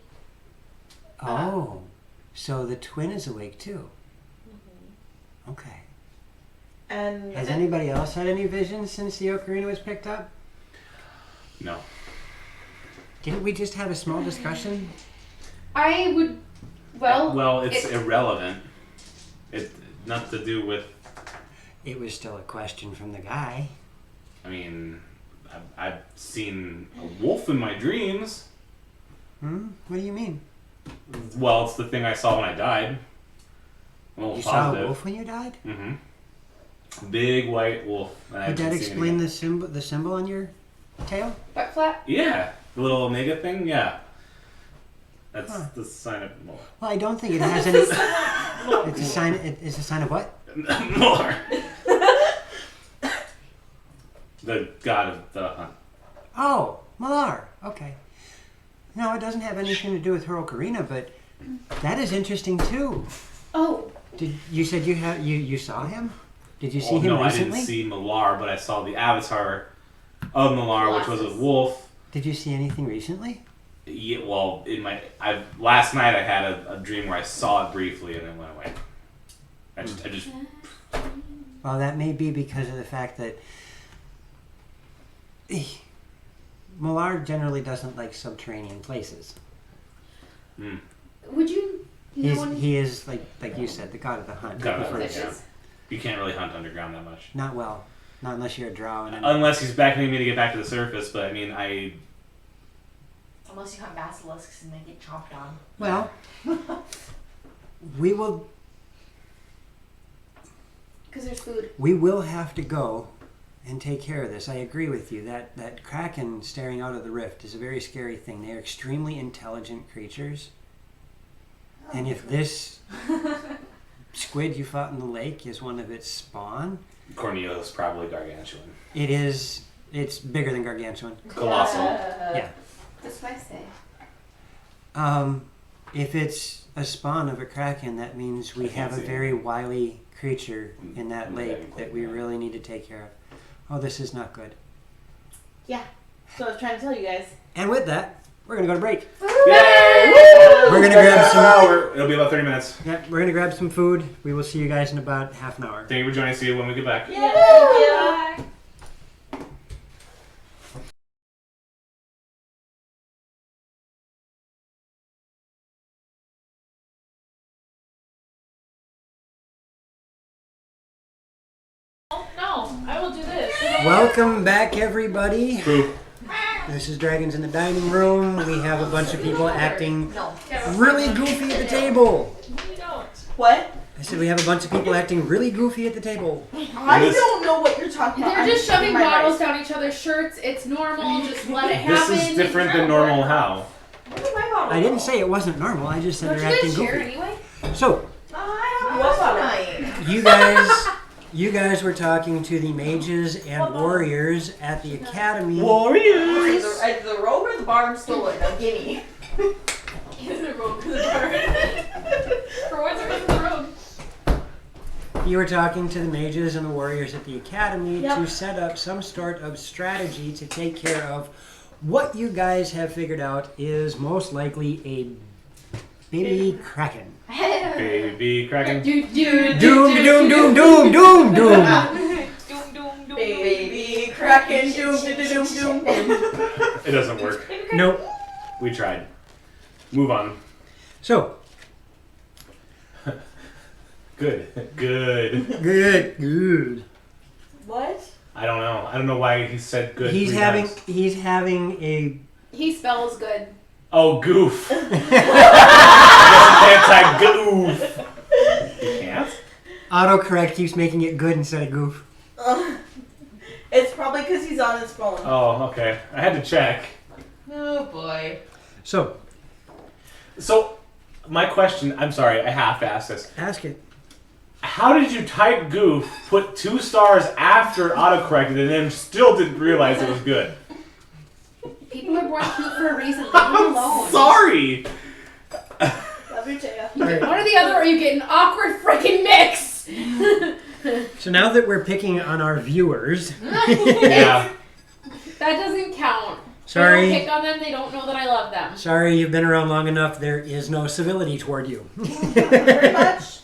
Oh. So the twin is awake too. Okay. And Has anybody else had any visions since the ocarina was picked up? No. Didn't we just have a small discussion? I would. Well, It's irrelevant. It not to do with. It was still a question from the guy. I mean, I've seen a wolf in my dreams. Hmm? What do you mean? Well, it's the thing I saw when I died. Well, You saw a wolf when you died? Mm-hmm. Big white wolf. And I Did that haven't seen it explain again. the symbol on your tail? butt flap. Yeah, the little omega thing. Yeah, that's Huh. the sign of more. Well, I don't think it has any. It's a sign. It's a sign of what? More. The god of the hunt. Oh, Malar. Okay. No, it doesn't have anything to do with her ocarina, but that is interesting too. Oh, Did you said you saw him? Did you see him no, recently? I didn't see Malar, but I saw the avatar of Malar, which was a wolf. Did you see anything recently? Yeah, well, last night I had a dream where I saw it briefly and then went away. I just Well, that may be because of the fact that Malar generally doesn't like subterranean places. would you know any He is like you said, the god of the hunt. God of the He hunt, prefers- yeah. You can't really hunt underground that much. Not well. Not unless you're a drow. And Unless he's beckoning me to get back to the surface, but I mean, Unless you hunt basilisks and they get chomped on. well, we will because there's food. we will have to go and take care of this. I agree with you. That kraken staring out of the rift is a very scary thing. They are extremely intelligent creatures. And if this squid you fought in the lake is one of its spawn, Corneo's probably gargantuan. it's bigger than gargantuan. Colossal. Yeah. That's what I say. If it's a spawn of a kraken, that means we I can't have a see very wily creature in that I'm lake getting that we really need to take care of. Oh, this is not good. yeah. So I was trying to tell you guys. And with that, we're gonna go to break. Yay! We're gonna grab some. It'll be about 30 minutes. Yep, we're gonna grab some food. We will see you guys in about half an hour. Thank you for joining us. See you when we get back. Yeah. No, I will do this. Welcome back, everybody. Poop. This is Dragons in the Dining Room. We have a bunch of people acting No. really goofy at the table. We don't. What? I said we have a bunch of people acting really goofy at the table. I this- don't know what you're talking about. They're I'm just shoving eating my bottles rice. down each other's shirts. It's normal. Just let it This happen. is different than normal how? Where's my bottle? I didn't say it wasn't normal. I just said Don't they're you acting guys share goofy. anyway? So, I have What one night? you guys were talking to the mages and warriors at the academy. Warriors! The rogue or the barn stolen? Now gimme. The road to the bar. For once, it was the road. You were talking to the mages and the warriors at the academy Yep. to set up some sort of strategy to take care of what you guys have figured out is most likely a baby kraken. Baby Kraken. Doom, doom, doom, doom, doom, doom. Doom, doom, doom. Baby kraken, doom, doom, doom, doom. It doesn't work. Nope. We tried. Move on. So, Good. Good. good. What? I don't know. I don't know why he said good. He's 3 having times. he's having a He spells good. Oh, goof. Anti-goof. You can't? autocorrect keeps making it good instead of goof. It's probably because he's on his phone. Oh, okay. I had to check. Oh boy. So, So, my question, I'm sorry, I have to ask this. ask it. How did you type goof, put 2 stars after autocorrected, and then still didn't realize it was good? People are born cute for a reason. Leave them alone. Sorry! Love you, Taya. One or the other, or you get an awkward freaking mix. So now that we're picking on our viewers, Yeah. That doesn't count. Sorry. I don't pick on them. They don't know that I love them. sorry you've been around long enough. There is no civility toward you. Pretty much.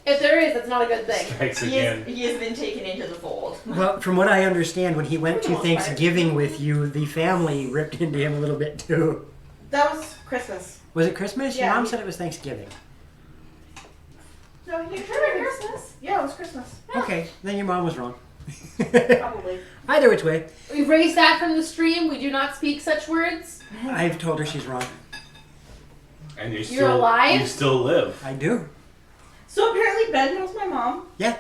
If there is, that's not a good thing. Strikes He again. has been taken into the fold. Well, from what I understand, when he went For the to most part. Thanksgiving with you, the family ripped into him a little bit too. That was Christmas. Was it Christmas? Your Yeah. mom said it was Thanksgiving. No, he Christmas? Yeah, it was Christmas. Okay, then your mom was wrong. Probably. Either which way, We erase that from the stream. We do not speak such words. I've told her she's wrong. And You're still, alive? You still live. I do. So apparently Ben knows my mom. Yeah.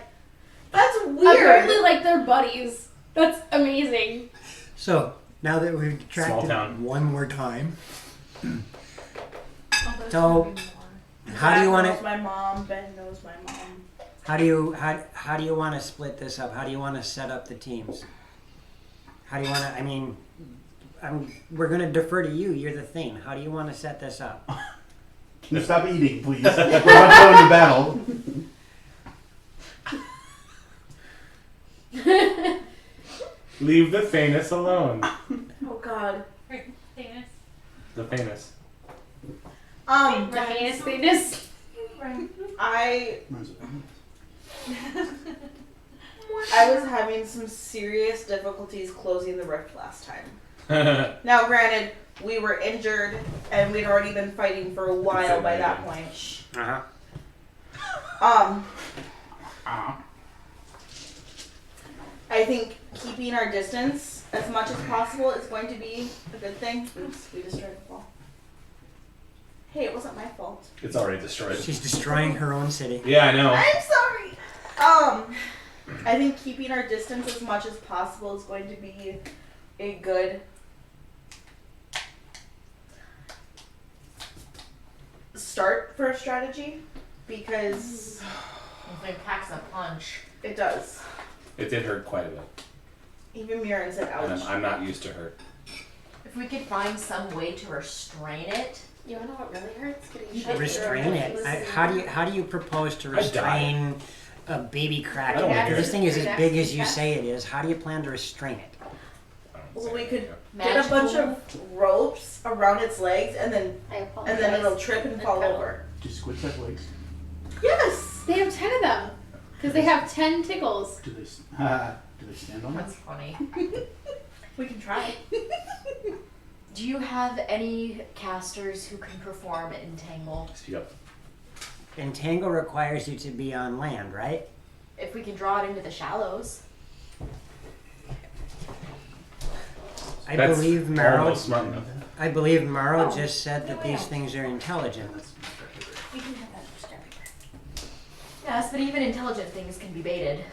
That's weird. Apparently, like they're buddies. That's amazing. So now that we've tracked Small it town. one more time, Oh, there's So- gonna be more. how do you want knows to? my mom. Ben knows my mom. How do you want to split this up? How do you want to set up the teams? How do you want to? I mean, we're going to defer to you. You're the thing. How do you want to set this up? Can you stop eating, please? We're about to go into battle. Leave the famous alone. Oh God. Famous. The famous. The heinous thingness. I was having some serious difficulties closing the rift last time. Now, granted, we were injured and we'd already been fighting for a while by that point. Uh Um, I think keeping our distance as much as possible is going to be a good thing. Oops, we destroyed the ball. Hey, it wasn't my fault. It's already destroyed. She's destroying her own city. Yeah, I know. I'm sorry. I think keeping our distance as much as possible is going to be a good start for a strategy because It packs a punch. it does. It did hurt quite a bit. Even Mirren said And ouch. I'm not used to hurt. If we could find some way to restrain it. You wanna know what really hurts? Getting shit Restrain through it. Listen. How do you propose to I died. restrain a baby I kraken? don't If hear this it. thing is as big as you say it is, how do you plan to restrain it? I don't Well, say we anything. could get a bunch of ropes around its legs and I apologize. then it'll trip and fall over. Just squid type legs. Yes. They have 10 of them. Because they have 10 tickles. Do they stand on That's that? funny. We can try. Do you have any casters who can perform Entangle? Speak up. Entangle requires you to be on land, right? If we can draw it into the shallows. I That's believe Maro. almost smart enough. I believe Maro Oh. just said that these things are intelligent. We can have that for scrappy. Yes, but even intelligent things can be baited.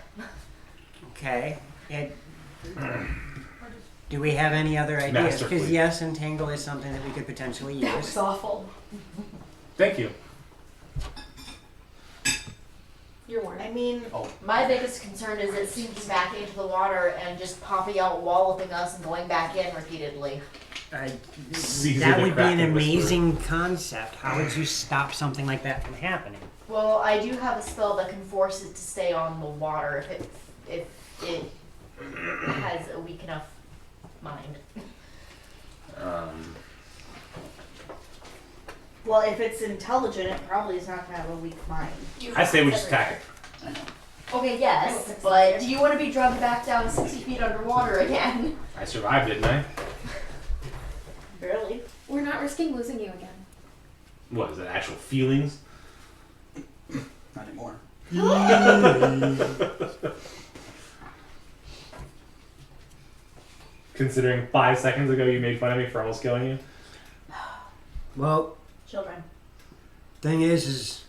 Okay. Do we have any other ideas? Because Masterfully. yes, Entangle is something that we could potentially use. awful. Thank you. You're warned. I mean, My biggest concern is it sinking back into the water and just popping out, walloping us, and going back in repeatedly. Caesar That the would be an Kraken Whisperer. amazing concept. How would you stop something like that from happening? Well, I do have a spell that can force it to stay on the water if it has a weak enough mind. well, if it's intelligent, it probably is not going to have a weak mind. I say we just attack it. Okay, yes, but do you want to be drugged back down 60 feet underwater again? I survived, didn't I? Barely. We're not risking losing you again. What, is that actual feelings? Not anymore. Considering 5 seconds ago you made fun of me for almost killing you? Well, Children. thing is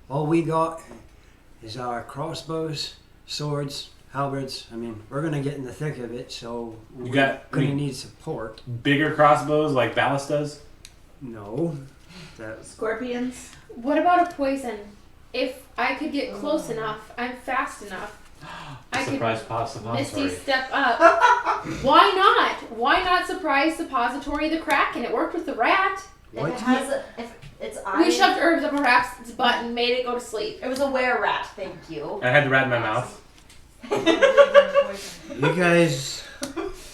all we got is our crossbows, swords, halberds. I mean, we're gonna get in the thick of it, so we're gonna need support. Bigger crossbows like Ballast does? No, that Scorpions. What about a poison? If I could get close enough, I'm fast enough. I could Misty step up. Why not? Why not surprise suppository the Kraken? It worked with the rat. What? If it's We shoved herbs up a rat's butt and made it go to sleep. It was a were-rat, thank you. I had the rat in my mouth. you guys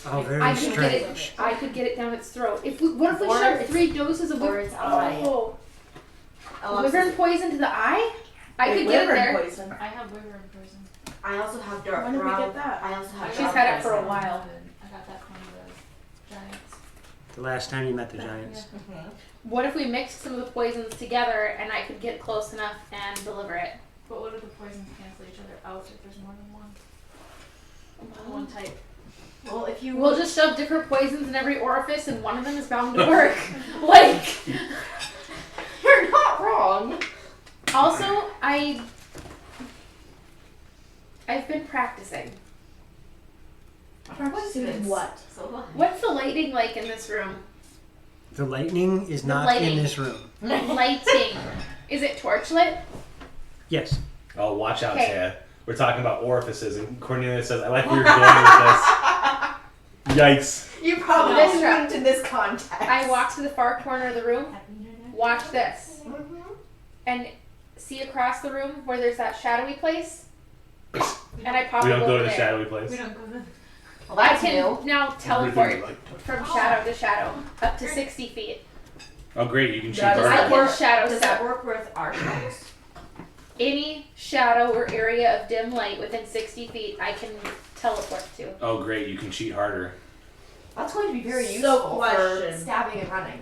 are very I could get strange. it. I could get it down its throat. What if we Or shoved its- 3 doses of or its eye. Oh, Alexis, wyvern poison to the eye? I Wait, could get it wyvern there. poison. I have wyvern poison. I also have dark When did we brown. get that? I also have She's dark had it for a poison. while. I got that from the Giants. The last time you met the Giants. Mhm. What if we mixed some of the poisons together and I could get close enough and deliver it? But what if the poisons cancel each other out if there's more than one? One type. Well, if you We'll just shove different poisons in every orifice and one of them is bound to work. Like, you're not wrong. also, I've been practicing. Practicing what? So what? What's the lighting like in this room? The lightning is The not lighting. in this room. Lighting. Is it torchlit? Yes. Oh, watch out, Okay. Taya. We're talking about orifices, and Cornelia says, I like where you're going with this. Yikes. You probably This didn't route. mean to this context. I walk to the far corner of the room, watch this, Mhm. and see across the room where there's that shadowy place, and I pop We a don't bolt go to the there. shadowy place. We don't go to. Well, I that's can new. now teleport Everything like- from shadow to shadow up to 60 feet. Oh, great. You can shoot That is I birds. can shadow Does step that work with our shadows? any shadow or area of dim light within 60 feet. I can teleport to. Oh, great. You can cheat harder. That's going to be very So useful for question. stabbing and running.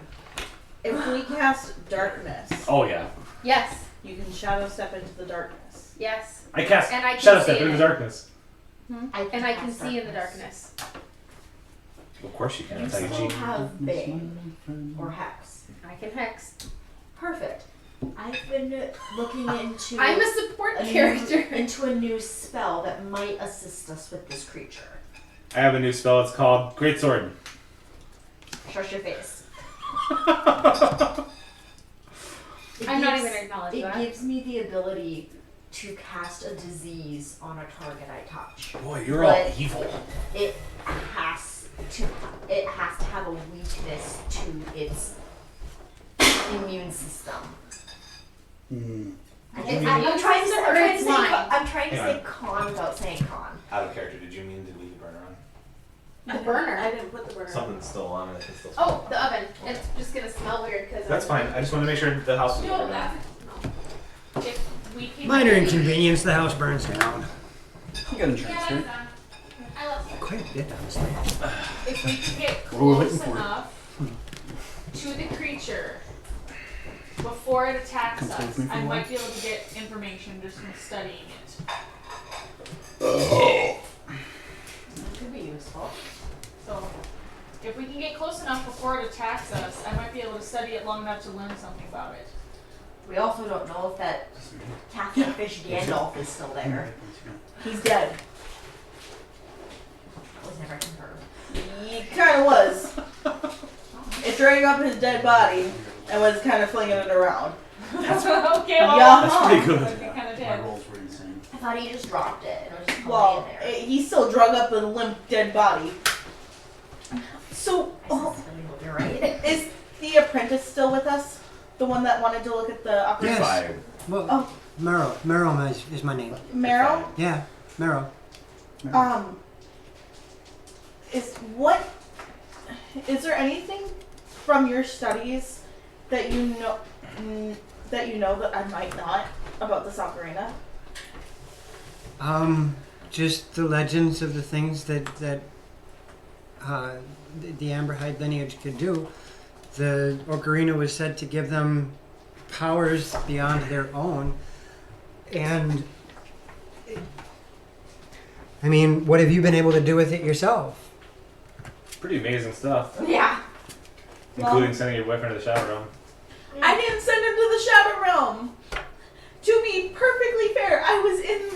If we cast darkness, Oh, yeah. Yes, you can shadow step into the darkness. yes, I cast And I can Shadow see Step in into it. darkness. and I can see in the darkness. Of course you can. You That's how you still cheat. have Bane or Hex. I can hex. Perfect. I've been looking into I'm a support a new- character. into a new spell that might assist us with this creature. I have a new spell. It's called Great Sword. Shush your face. It I'm not gives- even acknowledging It that. gives me the ability to cast a disease on a target I touch. Boy, you're But- all evil. It has to have a weakness to its immune system. Hmm. I'm Its trying to immune say, system or its mind? I'm trying to Hang say on. con without saying con. Out of character, did you mean to leave the burner on? The burner. I didn't put the burner. Something's still on and it can still Oh, the oven. It's just gonna smell weird because That's fine. I just want to make sure the house is No, burning. that. If we can Minor get- inconvenience, the house burns down. You got insurance, Yeah, right? I love it. Quite a bit, honestly. If we can get What are we close waiting for? enough to the creature before it attacks Come save us, me from I one? might be able to get information just from studying it. That could be useful. So, if we can get close enough before it attacks us, I might be able to study it long enough to learn something about it. We also don't know if that Catfish Gandalf is still there. He's dead. That was never confirmed. He kind of was. It dragged up his dead body and was kind of flinging it around. Okay, well, Yeah. That's pretty good. that'd be kind of My dead. rolls were insane. I thought he just dropped it and it was just Well, laying there. he still drug up a limp dead body. So, You're right. is the apprentice still with us? The one that wanted to look at the operation? Yes. Fired. Well, Oh. Meryl is my name. Meryl? Yeah, Meryl. Is there anything from your studies that you know that I might not about this ocarina? Just the legends of the things that the Amberhide lineage could do. The ocarina was said to give them powers beyond their own, and I mean, what have you been able to do with it yourself? Pretty amazing stuff. Yeah. Including sending your boyfriend to the Shadow Realm. I didn't send him to the Shadow Realm. To be perfectly fair, I was in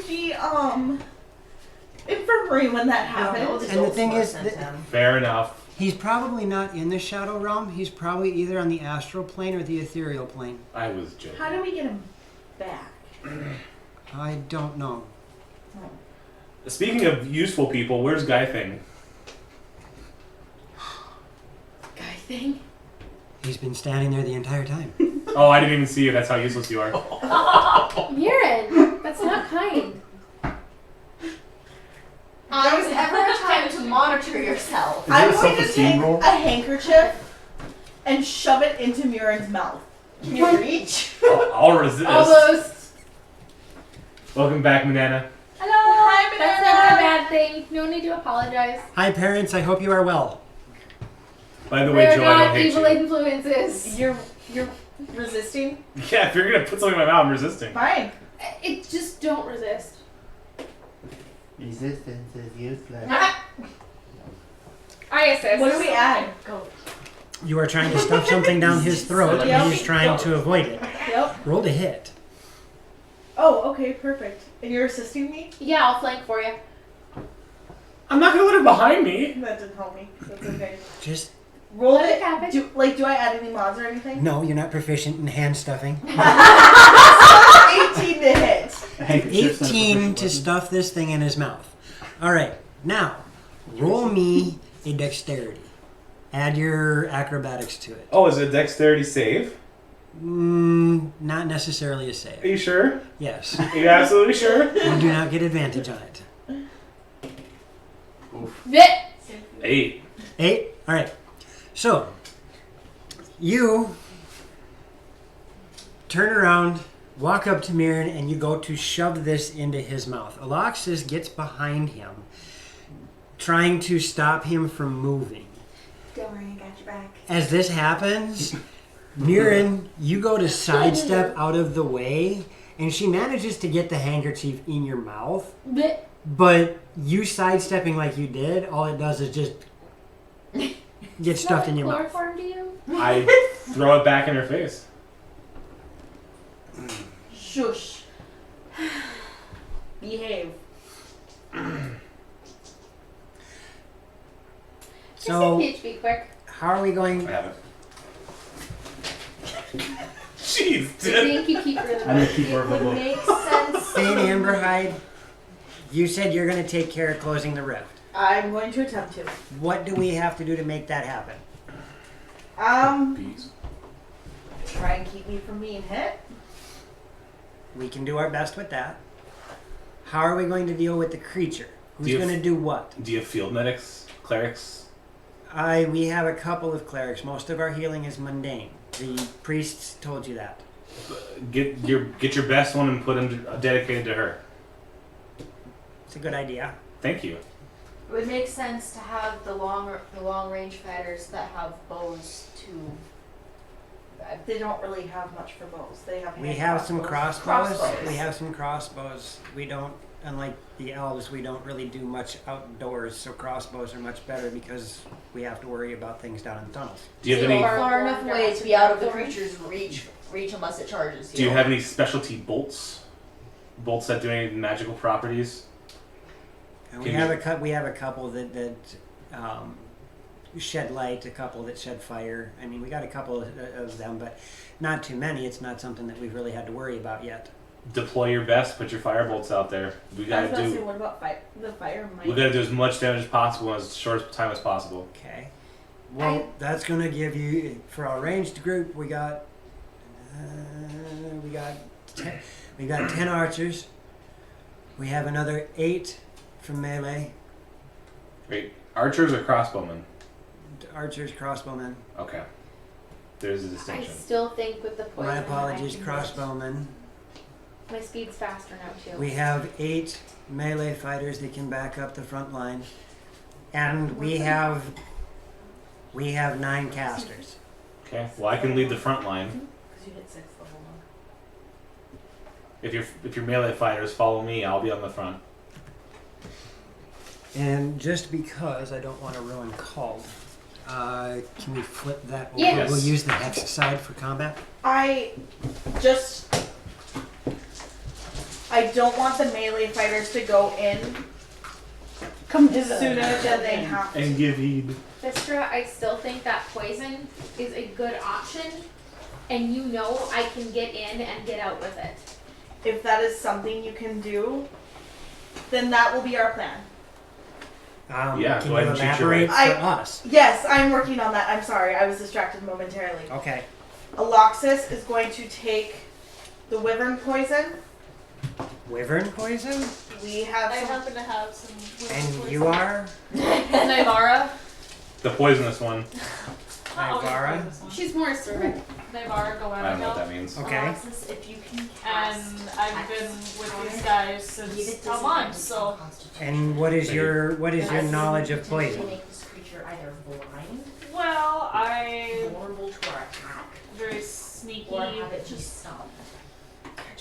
infirmary when that I don't know, happened. the And the Gold thing Star is sent that- him. Fair enough. He's probably not in the shadow realm. He's probably either on the astral plane or the ethereal plane. I was joking. How do we get him back? I don't know. Speaking of useful people, where's Guy Thing? Guy thing. He's been standing there the entire time. Oh, I didn't even see you. That's how useless you are. Mirren, that's not kind. There's ever a time to monitor yourself. Is that I'm a going to self-esteem take roll? a handkerchief and shove it into Murin's mouth. Can you reach? I'll resist. Almost. Welcome back, Manana. Hello. Hi, That's not a bad thing. No need to apologize. Hi, parents. I hope you are well. By the way, We're Joe, I not don't hate evil you. influences. You're resisting? Yeah, if you're gonna put something in my mouth, I'm resisting. Fine. It just don't resist. Resistance is useless. I assist. What do we add? Go. You are trying to stuff something down his throat, Yep. and he's trying to avoid it. Yep. Roll to hit. Oh, okay, perfect. And you're assisting me? Yeah, I'll flank for you. I'm not gonna let her behind me. That didn't help me. That's okay. Just Roll Let it. it happen. Do I add any mods or anything? no, you're not proficient in hand stuffing. 18 to hit. Handkerchief's not a 18 proficient to weapon. stuff this thing in his mouth. All right, now roll me a dexterity. Add your acrobatics to it. Oh, is it a dexterity save? Not necessarily a Are save. you sure? Yes, Are you absolutely sure? you do not get advantage on it. Vit. 8. 8. All right. So you turn around, walk up to Mirren, and you go to shove this into his mouth. Alexis gets behind him, trying to stop him from moving. Don't worry, I got your back. As this happens, Mirren, you go to sidestep out of the way, and she manages to get the handkerchief in your mouth. Vit. But you sidestepping like you did, all it does is just get stuffed in your mouth. Chloroform to you? I throw it back in her face. Shush. Behave. So, Just say PHP quick. how are we going? I haven't. Jeez, dude. Thank you, keeper of the I'm a book. keeper of the Would book. make sense. Fane Amberhide, you said you're going to take care of closing the rift. I'm going to attempt to. What do we have to do to make that happen? Bees. Try and keep me from being hit. We can do our best with that. How are we going to deal with the creature? Who's Do you going to do what? Do you have field medics? Clerics? We have a couple of clerics. Most of our healing is mundane. The priests told you that. Get your best one and put him dedicated to her. It's a good idea. Thank you. It would make sense to have the long range fighters that have bows to. They don't really have much for bows. They have. We hand have some crossbows. Crossbows. We have some crossbows. We don't, unlike the elves, we don't really do much outdoors, so crossbows are much better because we have to worry about things down in tunnels. Do you have any? Far enough away to be out of the creature's reach unless it charges you. Do you have any specialty bolts? Bolts that do any magical properties? And Can we have you- we have a couple that shed light, a couple that shed fire. I mean, we got a couple of them, but not too many. It's not something that we've really had to worry about yet. Deploy your best. Put your fire bolts out there. We I was gotta about to say, do. what about the fire might? We gotta do as much damage as possible in as short a time as possible. Okay. Well, that's going to give you, for our ranged group, we got 10 archers. We have another 8 from melee. Wait, archers or crossbowmen? Archers, crossbowmen. Okay. There's a I distinction. still think with the poison. My that I apologies, can crossbowmen. hit. My speed's faster now too. We have 8 melee fighters that can back up the front line. And we have 9 casters. Okay. Well, I can lead the front line. Because you hit 6 level 1. If your melee fighters follow me, I'll be on the front. And just because I don't want to ruin called, can we flip that over? Yes. We'll use the hex side for combat. I don't want the melee fighters to go in come sooner than they have to. And give heed. Vistra, I still think that poison is a good option, and you know I can get in and get out with it. If that is something you can do, then that will be our plan. Yeah, can go ahead you and cheat your way. elaborate for us? Yes, I'm working on that. I'm sorry, I was distracted momentarily. Okay. Aloxis is going to take the wyvern poison. Wyvern poison? We have I some. happen to have some. And you are? Nivara. The poisonous one. Nivara? She's more acerbic. Nivara, go I don't know what out. that means. Okay. Alexis, if you can And cast I've been with these guys since a month, so And what is your knowledge of to poison? make this creature either blind, well, I vulnerable to our attack, very sneaky. or have it just stun.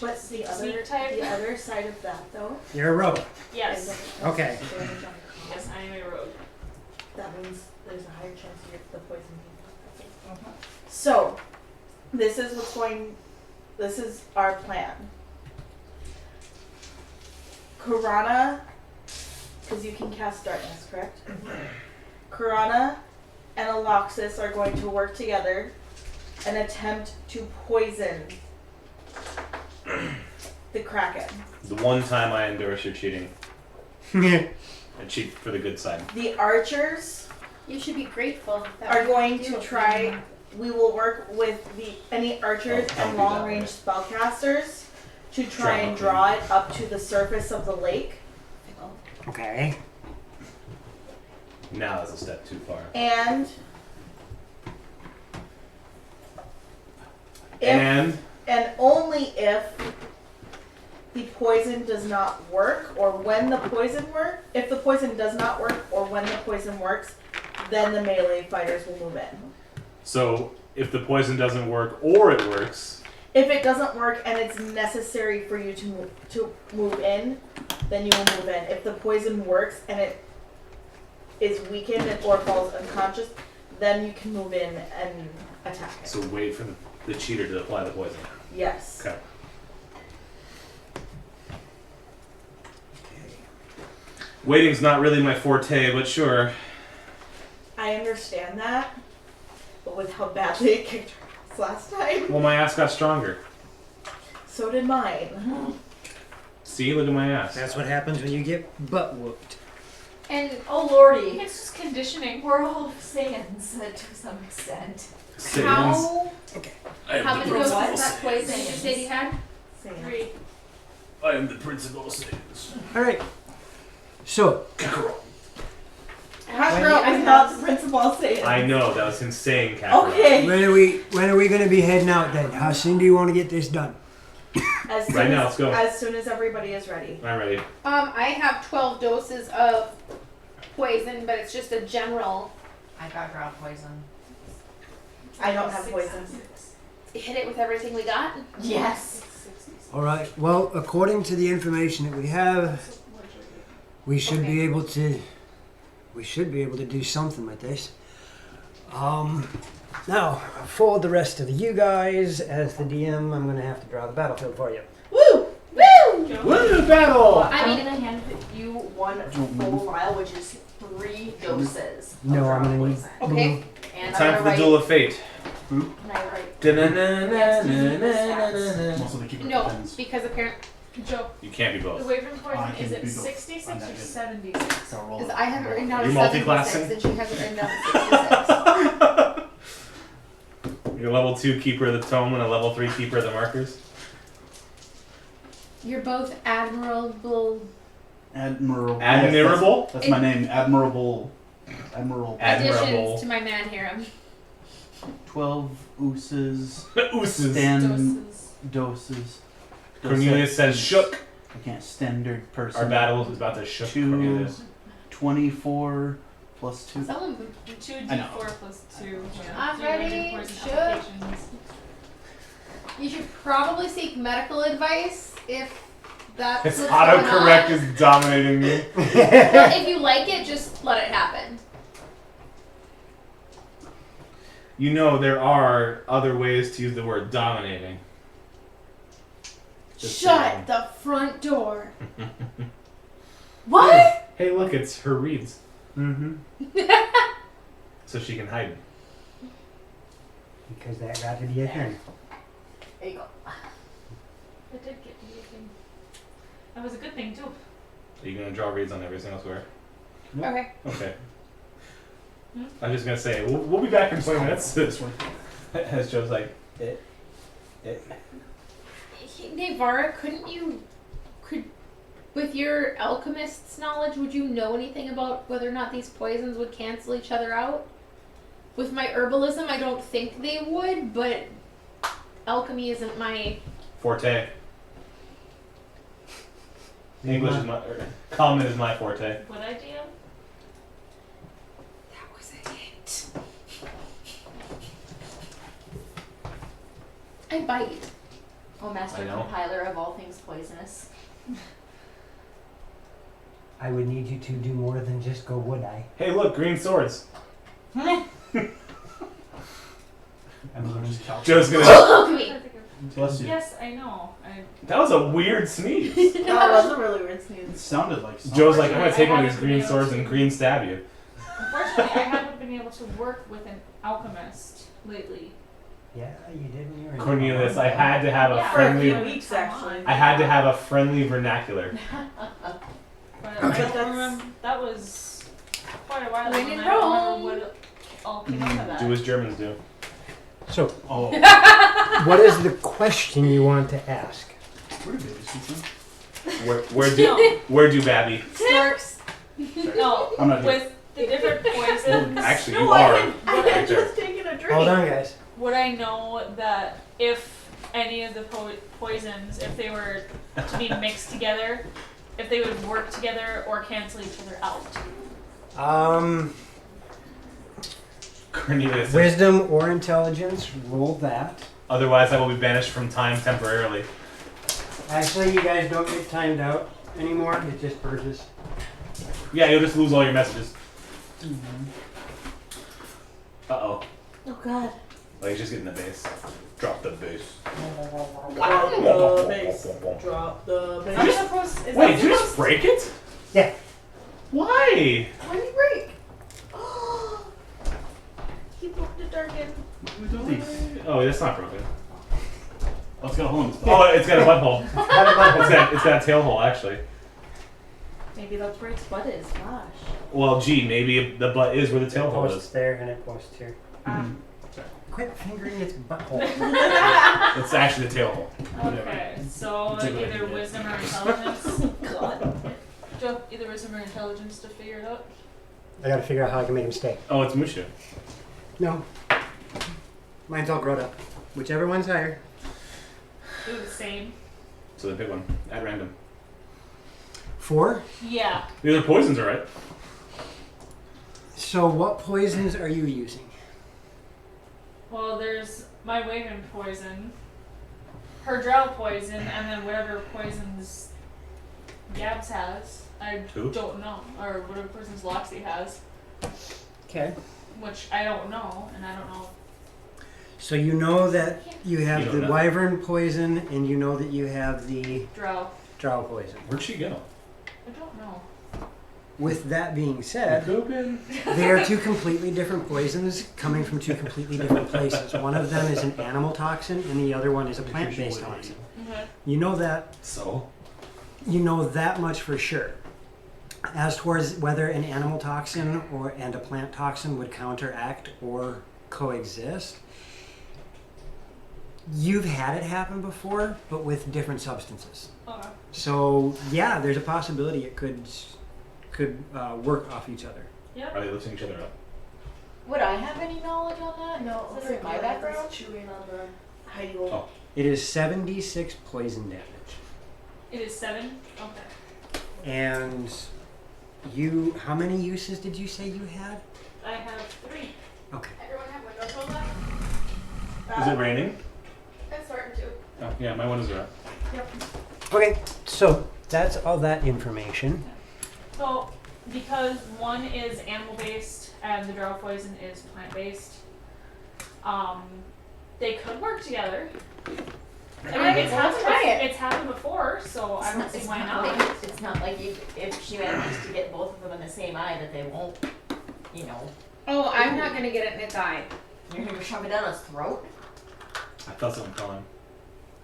But the Sneak type. the other side of that though. You're a robot. Yes, Okay. yes, I am a rogue. That means there's a higher chance you get the poison. So, this is our plan. Kurana, because you can cast darkness, correct? Kurana and Aloxis are going to work together and attempt to poison the Kraken. The one time I endorse your cheating. I cheat for the good side. The archers You should be grateful that are we going do to it. try. We will work with any archers Oh, don't and do that long-range way. spellcasters to try and Drama draw it up to the surface of the lake. Okay. Now that's a step too far. And if, And and only if the poison does not work, or when the poison if the poison does not work, or when the poison works, then the melee fighters will move in. so if the poison doesn't work or it works, If it doesn't work and it's necessary for you to move in, then you will move in. If the poison works and it is weakened or falls unconscious, then you can move in and attack it. so wait for the cheater to apply the poison. Yes. Okay. Waiting's not really my forte, but sure. I understand that, but with how badly it kicked our ass last time, Well, my ass got stronger. so did mine. See, look at my ass. That's what happens when you get butt whooped. And Oh lordy, It's just conditioning. we're all Saiyans to some extent. Saiyans. how I am how the many principal doses of that poison did you Saiyans. say you had? Saying. 3. I am the principal Saiyans. All right. So, Kakarot. Kakarot was not the principal saying. I know, that was insane, Kakarot. Okay. when are we going to be heading out then? How soon do you want to get this done? As soon Right now, as, let's go. As soon as everybody is ready. I'm ready. I have 12 doses of poison, but it's just a general. I got ground poison. I don't have poison. Hit it with everything we got. Yes. All right. Well, according to the information that we have, we should be able to. We should be able to do something with this. Now, for the rest of you guys, as the DM, I'm going to have to draw the battlefield for you. Woo! Woo! Woo, battle! I I'm mean- gonna hand you one full vial, which is 3 doses. of No, I'm ground gonna need- poison. Okay. And Time I'm for the gonna duel of fate. Can I write? Also, they keep it No, depends. because apparently, Joe, You can't be the both. wyvern I poison, can is it be both. 66 I'm or that good. 76? So roll because it. I have it written down You're as multi-classing? 76, and she has it written down as 66. You're a level 2 keeper of the tome and a level 3 keeper of the markers. You're both admirable Admiral. Admirable? Yes, that's my name. Admirable. Admiral. Admirable. additions to my man harem. 12 ooses. Ooses. Stand Doses. doses. Cornelius says shook. I can't standard person. Our battle is about to shook 2, Cornelius. 24 plus 2. Someone 2d4 I know. plus 2. I'm Yeah. ready. Poison Shook. applications. You should probably seek medical advice if that's His what's autocorrect going on. is dominating me. Well, if you like it, just let it happen. You know, there are other ways to use the word dominating. Just saying. Shut the front door. What? Hey, look, it's her reeds. Mm-hmm. So she can hide. Because that got to be a thing. There you go. It did get to be a thing. That was a good thing too. Are you gonna draw reeds on every single square? Okay. Okay. Hmm? I'm just gonna say we'll be back in 20 minutes. This one. As Joe's like, Navara, with your alchemist's knowledge, would you know anything about whether or not these poisons would cancel each other out? With my herbalism, I don't think they would, but alchemy isn't my... forte. English is my, common is my forte. What idea? That was a hint. I bite. Oh, master I know. compiler of all things poisonous. I would need you to do more than just go would I. Hey, look, green swords. I mean, Joe's gonna. Alchemy! Bless you. Yes, I know. That was a weird sneeze. That was a really weird It sneeze. sounded like something. Joe's like, I'm gonna take one of these Unfortunately, I green swords and green stab you. Unfortunately, I haven't been able to work with an alchemist lately. yeah, you did when you were in Cornelius, I had to have a Yeah. For a friendly. few weeks, actually. I had to have a friendly vernacular. But I don't remember. That was quite a while ago. When in and I don't Rome. remember what all came out of that. Do as Germans do. So, Oh, what is the question you want to ask? where did babies come from? Where do Babby? Storks. No, I'm not here. with the different poisons. Actually, No, you I are. didn't. I Right had there. just taken a drink. Hold on, guys. Would I know that if any of the poisons, if they were to be mixed together, if they would work together or cancel each other out? Cornelius. Wisdom or intelligence, roll that. Otherwise, I will be banished from time temporarily. Actually, you guys don't get timed out anymore. It just purges. Yeah, you'll just lose all your messages. Uh-oh. Oh god. Like, he's just getting the bass. Drop the bass. Drop the bass. Drop the Is bass. that supposed? Is Wait, that did you just supposed- break it? Yeah. Why? When did he break? He broke the darken. What do we do these? Oh, it's not broken. Oh, it's got a hole in it. Oh, it's got a butthole. Have a button. It's got a tail hole, actually. Maybe that's where its butt is. Gosh. Well, gee, maybe the butt is where the tail hole Posts is. there and it posts here. Mm-hmm. Quit fingering its butthole. It's actually the tail hole. Okay, so It's a good either idea. wisdom or intelligence. God. Joe, either wisdom or intelligence to figure it out. I gotta figure out how I can make him stay. Oh, it's Mushu. No. Mine's all grown up. Whichever one's higher. Do the same. So then pick one at random. 4. Yeah. These are poisons, alright? So what poisons are you using? Well, there's my Waven poison, her Drow poison, and then whatever poisons Gabs has. I Who? don't know. Or whatever poisons Loxley has, Okay. which I don't know, and I don't know. So you know that you You have don't the know. wyvern poison and you know that you have the Drow. drow poison. Where'd she go? I don't know. With that being said, Pooping. they are 2 completely different poisons coming from 2 completely different places. One of them is an animal toxin and the other one is a plant-based toxin. Okay. You know that So? you know that much for sure. As towards whether an animal toxin and a plant toxin would counteract or coexist, you've had it happen before, but with different substances. Okay. So yeah, there's a possibility it could work off each other. Yep. Are they lifting each other up? Would I have any knowledge on that? No, Is it my background? chewing on the Heidi roll. Oh. It is 76 poison damage, It is 7? Okay. and you. How many uses did you say you had? I have 3. Okay. Everyone have windows rolled up? Is it raining? It's starting to. Oh, yeah, my windows are up. Okay, so that's all that information. So, because one is animal-based and the Drow poison is plant-based, they could work together. I mean, it's Let's happened. try it. It's happened before, so I don't see why not. It's not like if she manages to get both of them in the same eye that they won't, you know, Oh, I'm not gonna get it in its eye. you're gonna shove it down its throat. I felt something calling.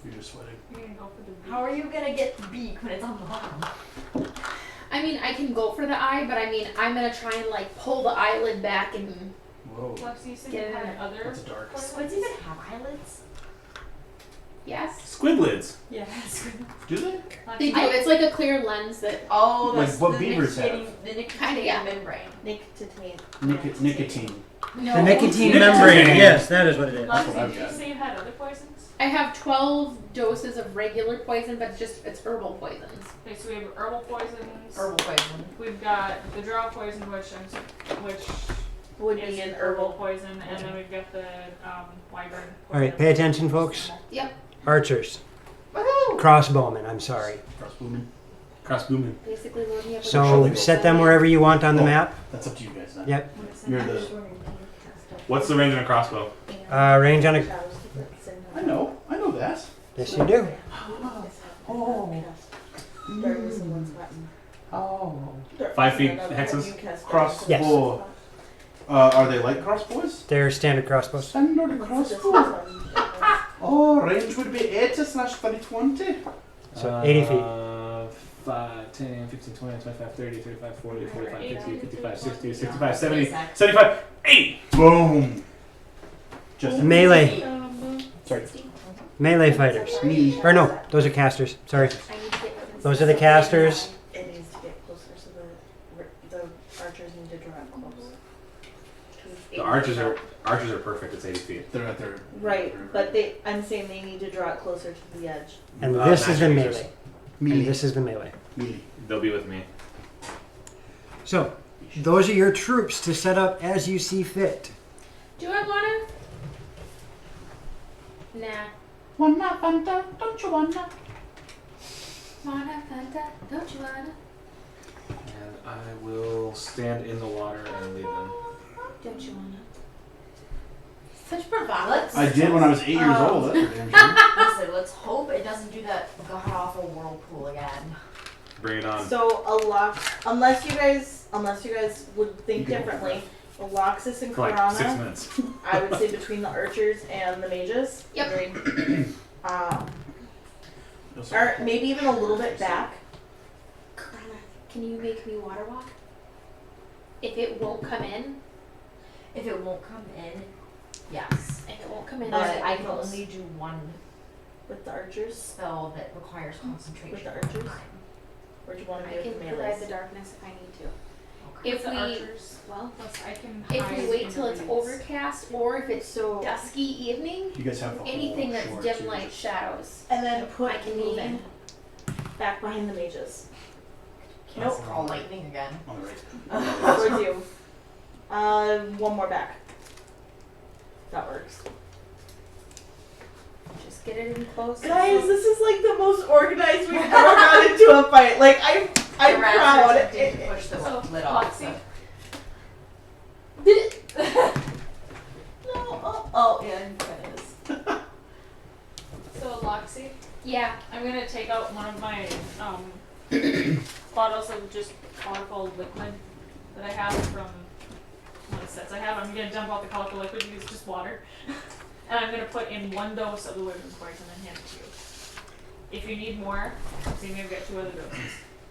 You're just sweating. You're gonna go for the beak. How are you gonna get the beak when it's on the bottom? I mean, I can go for the eye, but I mean, I'm gonna try and like pull the eyelid back and Whoa. Lexi, you said Get you it had in. other. That's dark. Squids even have eyelids? yes, Squidlids. Yes. Do they? they do. It's like a clear lens that Oh, Like that's what the beavers nicotine, have. the nicotine Kinda, yeah. membrane. Nicotine. no. The nicotine Nicotine. membrane. Yes, that is what it is. That's what Lexi, I've did you got. say you had other poisons? I have 12 doses of regular poison, but it's herbal poisons. Okay, so we have herbal poisons. Herbal poison. We've got the drow poison, which Would is be an herbal herbal. poison, and then we've got the wyvern poison. All right, pay attention, folks. Yep. Archers, Woohoo! crossbowmen. I'm sorry. Cross booming. Cross booming. Basically, load me up with So a- set them wherever you want on the map. That's up to you guys then. Yep. You're the. What's the range on a crossbow? Range on a. I know that. Yes, you do. Oh. 5 feet hexes? Crossbow. Are they like crossbows? They're standard crossbows. Standard crossbow. Oh, range would be 80/30/20. So 80 feet. 5, 10, 15, 20, 25, 30, 35, 40, 45, 50, 80, 55, 60, 55, 65, 70, Exactly. 75, 80! Boom. Just Melee. sorry. Melee fighters. Me. Or no, those are casters. Sorry. I need to get within Those are the casters. It needs to get closer, so the archers need to draw close. The archers are perfect. It's 80 feet. They're at their. Right, but I'm saying they need to draw it closer to the edge. And this is the magic melee. users. And Melee. this is the melee. Melee. They'll be with me. So, those are your troops to set up as you see fit. Do I wanna? Nah. Wanna Fanta? Don't you wanna? Wanna Fanta? Don't you wanna? And I will stand in the water and lead them. Don't you wanna? Such bravado. I did when I was 8 years old. That's for damn sure. Listen, let's hope it doesn't do that god awful whirlpool again. Bring it on. So a lock, unless you guys would think You can differently, a Loxus and For like 6 Karana, minutes. I would say between the archers and the mages. Yep. Agreed. Or maybe even a little bit back. Karana, can you make me water walk? If it won't come in, If it won't come in, yes. if it won't come in, But then I I can only do one With the archers? spell that requires concentration. With the archers? Or do you want to I do can it with provide the melees? darkness if I need to. Okay. If the we, archers. well, Plus, I can if hide we wait in till the it's weeds. overcast or if it's So, dusky evening, You guys have the anything whole that's shore, dim too. light shadows. and then put I can move me in. back behind the mages. Nope, call lightning again. On the right. Towards you. One more back. That works. Just get it in close. Guys, this is like the most organized we've ever got into a fight. Like I'm The rats are proud. tempting to push the So, lid off. Foxy? Oh yeah, it is. So, Loxy, Yeah. I'm gonna take out one of my bottles of just colorful liquid that I have from one of the sets I have. I'm gonna dump out the colorful liquid because it's just water. And I'm gonna put in 1 dose of the wyvern poison and hand it to you. If you need more, see, maybe I've got 2 other doses.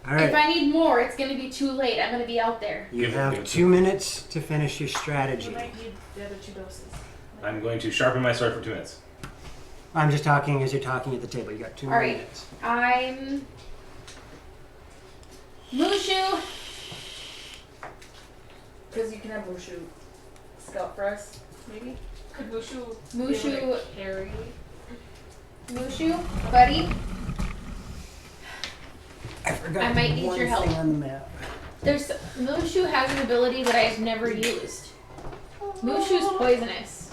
All If right. I need more, it's gonna be too late. I'm gonna be out there. You Give it- have give it 2 minutes to finish your You strategy. might need the other 2 doses. I'm going to sharpen my sword for 2 minutes. I'm just talking as you're talking at the table. You got 2 more All right. minutes. I'm Mushu. Because you can have Mushu scout for us, maybe. Could Mushu Mushu, carry? Mushu, buddy. I forgot I might need one your help. thing on the map. There's Mushu has an ability that I've never used. Mushu's poisonous.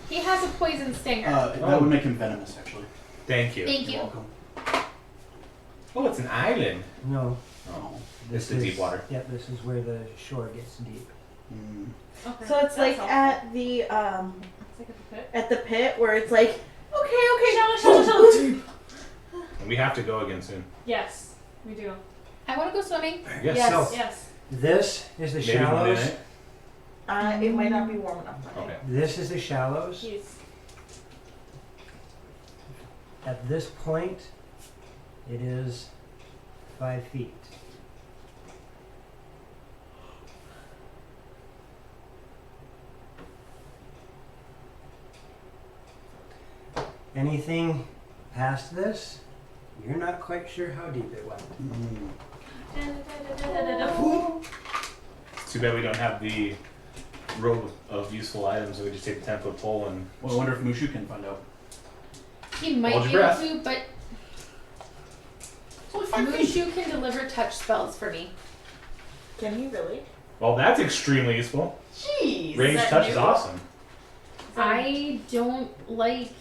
He has a poison stinger. That would make him venomous, actually. Thank you. Thank You're you. welcome. Oh, it's an island. No. Oh. This is deep water. Yep, this is where the shore gets deep. Mm. Okay. So it's that's like helpful. at the It's like at the pit. at the pit where it's like Shallow. And we have to go again soon. Yes, we do. I want to go swimming. Yes. Yes, yes. This is the Maybe Monday shallows. night. It might not be warm enough. Monday. Okay. This is the shallows. He's At this point, it is 5 feet. Anything past this, you're not quite sure how deep it went. It's too bad we don't have the robe of useful items. We just take the 10-foot pole and. Well, I wonder if Mushu can find out. He might Hold be your able breath. to, but It's only 5 feet. Mushu can deliver touch spells for me. Can you really? Well, that's extremely useful. Jeez. Range that touch is new? awesome. I don't like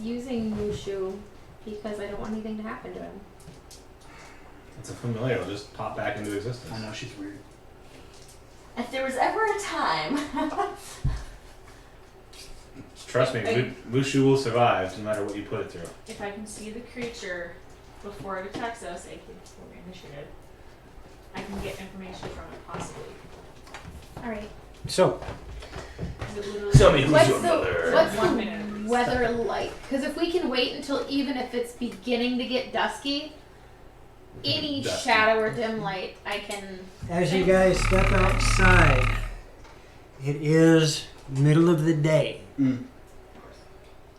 using Mushu because I don't want anything to happen to him. It's a familiar. It'll just pop back into existence. I know she's weird. If there was ever a time. Trust me, Mushu will survive no matter what you put it through. if I can see the creature before it attacks us, before we initiative, I can get information from it possibly. All right. So, Is it literally Tell me who's What's your the mother. what's 1 the minute at least. weather like? Because if we can wait until even if it's beginning to get dusky, any Dusky. shadow or dim light, I can. as you guys step outside, it is middle of the day. Mm.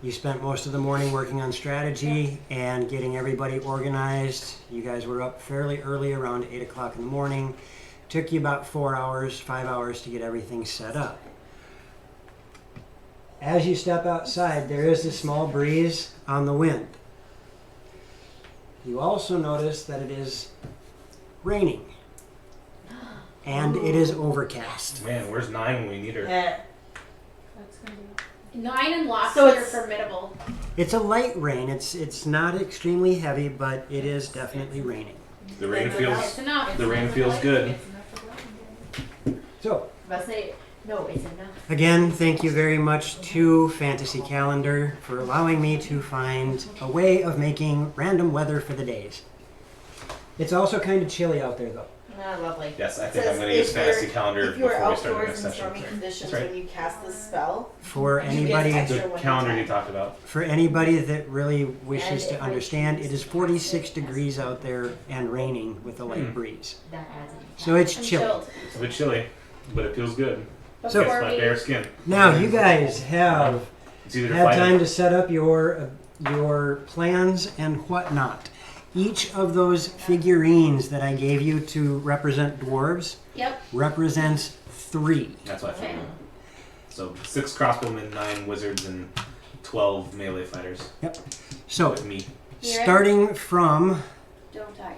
You spent most of the morning working on strategy and getting everybody organized. You guys were up fairly early, around 8 o'clock in the morning. Took you about 4 hours, 5 hours to get everything set up. As you step outside, there is a small breeze on the wind. You also notice that it is raining. And it is overcast. Man, where's 9 when we need her? Eh. That's gonna be 9 and Loxley So are it's- formidable. It's a light rain. It's not extremely heavy, but it is definitely raining. The rain It's feels. enough. The rain feels good. It's enough for Brian. So, But say, no, it's enough. again, thank you very much to Fantasy Calendar for allowing me to find a way of making random weather for the days. It's also kind of chilly out there, though. Ah, lovely. Yes, I think Says I'm going to use if fantasy you're- calendar If you are before we start the outdoors next in session. stormy conditions That's right. when you cast this spell, For you get anybody, extra The one calendar time. you talked about. for anybody that really wishes And to if I understand, choose it is to 46 cast it, degrees out there and raining with a light breeze. That adds an So it's I'm chilly. chilled. It's a bit chilly, but it feels good. So- It's Before my we- bare skin. Now, you guys have It's either to had fight time it. to set up your plans and whatnot. Each of those figurines that I gave you to represent dwarves Yep. represents 3. That's what I Okay. figured. So 6 crossbowmen, 9 wizards, and 12 melee fighters. So, With me. Here. starting from Don't die.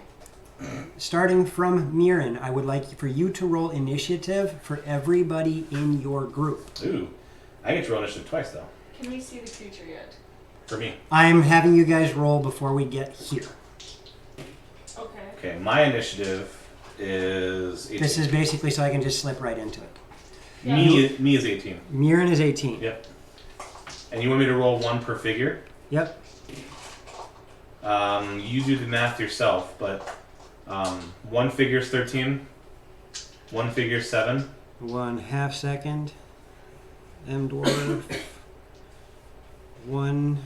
Mirren, I would like for you to roll initiative for everybody in your group. Ooh. I get to roll initiative twice, though. Can we see the creature yet? For me. I'm having you guys roll before we get here. Okay. Okay, my initiative is 18. This is basically so I can just slip right into it. Yeah. Me is 18. Mirren is 18. Yep. And you want me to roll 1 per figure? Yep. You do the math yourself, but 1 figure is 13, 1 figure is 7. 1/2 second. M dwarf. 1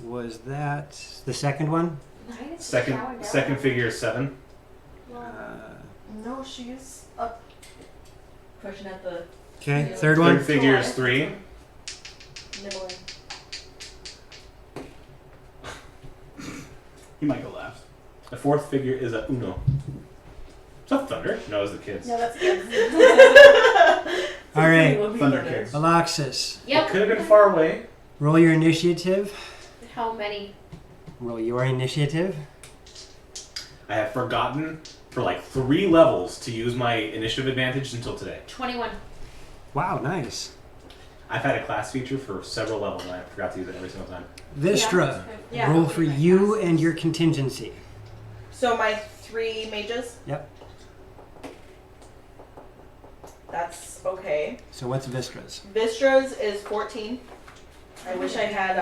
was that. The second one? 9 is the Second shower down. second figure is 7. No, she's up pushing at the Okay, third one. Third figure is 3. nibbling. He might go last. The fourth figure is a Uno. Is that Thunder? No, it's the kids. No, that's good. All right, Thunder kids. Aloxis, It Yep. could have been far away. roll your initiative. How many? Roll your initiative. I have forgotten for like 3 levels to use my initiative advantage until today. 21. Wow, nice. I've had a class feature for several levels and I forgot to use it every single time. Vistra, Yeah. roll for you and your contingency. So my 3 mages? Yep. That's okay. So what's Vistra's? Vistra's is 14. I wish I had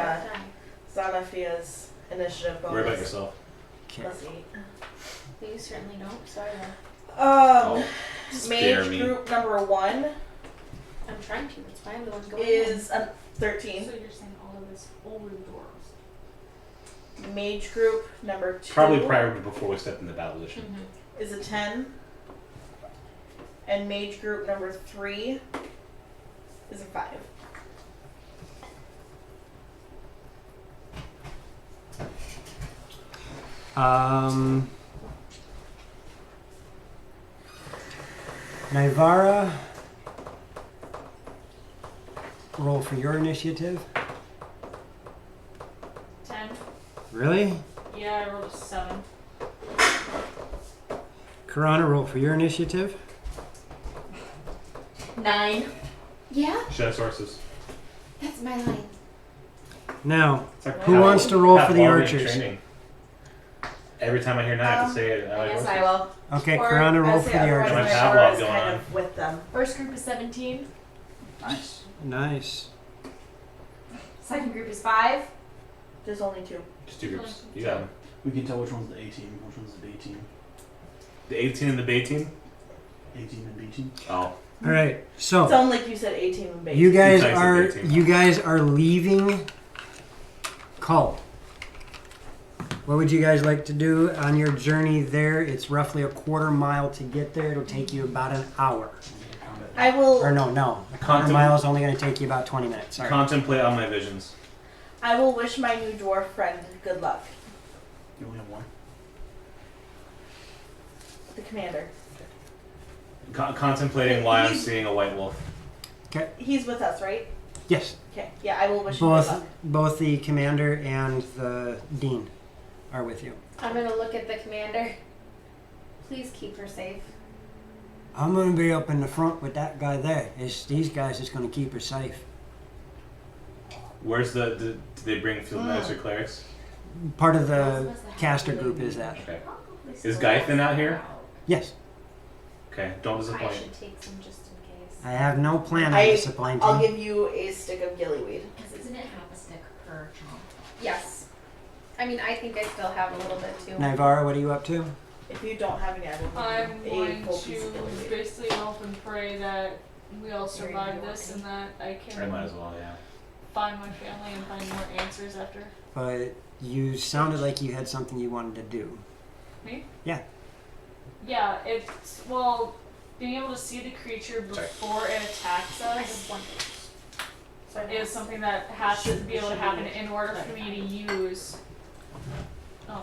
Zanafia's initiative bonus. Worry about yourself. Okay. +8. But you certainly don't, so I will. Spare Mage me. group number 1 I'm trying to, that's why I'm the one going is a So 13. you're saying all of this over the doors. Mage group number 2 Probably prior to before we stepped into battle position. is a 10. And mage group number 3 is a 5. Nivara, roll for your initiative. 10. Really? Yeah, I rolled a 7. Karana, roll for your initiative. 9. Yeah, Shed sources. that's my line. Now, It's like who wants to roll for the Pavlovian archers? training. Every time I hear 9, I have to say it. I guess I will. Okay, Or, Karana, roll I'd for say the otherwise archers. archers. my Pavlov Nivara is going kind on. of with them. First group is 17. Nice. Nice. Second group is 5. There's only 2. Just 2 groups. You got them. We can tell which one's the A team, which one's the B team. The 18 and the Bay team? A team and B team. Oh. All right. So Sound like you said 18 and base. you guys You guys are are 18. you guys are leaving Cull. What would you guys like to do on your journey there? It's roughly a quarter mile to get there. It'll take you about an hour. I will. Or no, a quarter Contem- mile is only going to take you about 20 minutes. Sorry. Contemplate on my visions. I will wish my new dwarf friend good luck. You only have one. The commander. Contemplating why I'm He's- seeing a white wolf. He's with us, right? Yes. Okay. Yeah, I will wish him good luck. Both the commander and the dean are with you. I'm gonna look at the commander. Please keep her safe. I'm going to be up in the front with that guy there. It's these guys that's going to keep her safe. Where's do they bring field medics or clerics? Part of the caster group is that. Okay. Is Gythan out here? Yes. Okay, don't I disappoint. should take some just in case. I have no plan on I'll disappointing. give you a stick of gillyweed. Because isn't it half a stick per chomp? Yes. I mean, I think I still have a little bit too. Nivara, what are you up to? If you don't have any, I will I'm give you going a full piece of to gillyweed. basically hope and pray that we all survive this and that I I can might as well, yeah. find my family and find more answers after. But you sounded like you had something you wanted to do. Me? Yeah. Yeah, it's, well, being able to see the creature before it attacks I us have one. is something that has to be able to happen in order for me to use.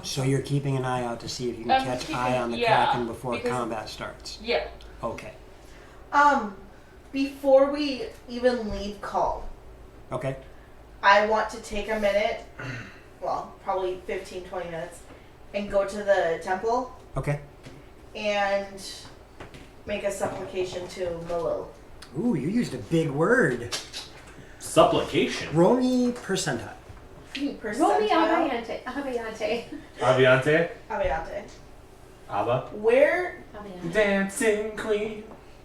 So you're keeping an eye out to see if you can I'm catch keeping- eye on the yeah, Kraken before because- combat starts. Yeah. Okay. Before we even leave call, Okay. I want to take a minute, well, probably 15-20 minutes, and go to the temple Okay. and make a supplication to Malil. Ooh, you used a big word. Supplication. Roll me percentile. Roll me Percentile. Aviante. Aviante. Aviante. Aviate. Abba. Where? Aviante. Dancing queen.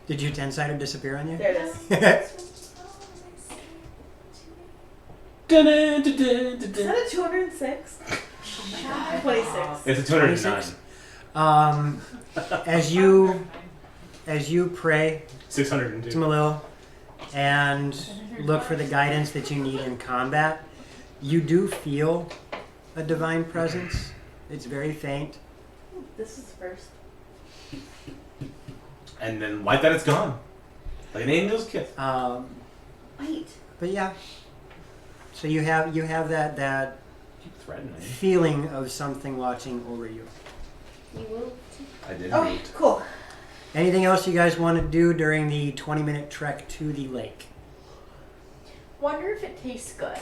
Did your 10-sided disappear on you? There it is. Is that a 206? 26. It's a 209. As you pray to 602. Malil and look for the guidance that you need in combat, you do feel a divine presence. It's very faint. This is first. And then like that, it's gone. Like an angel's kiss. Wait. But yeah. So you have that Keep threatening. feeling of something watching over you. You will. I did. Okay, cool. Anything else you guys want to do during the 20-minute trek to the lake? Wonder if it tastes good.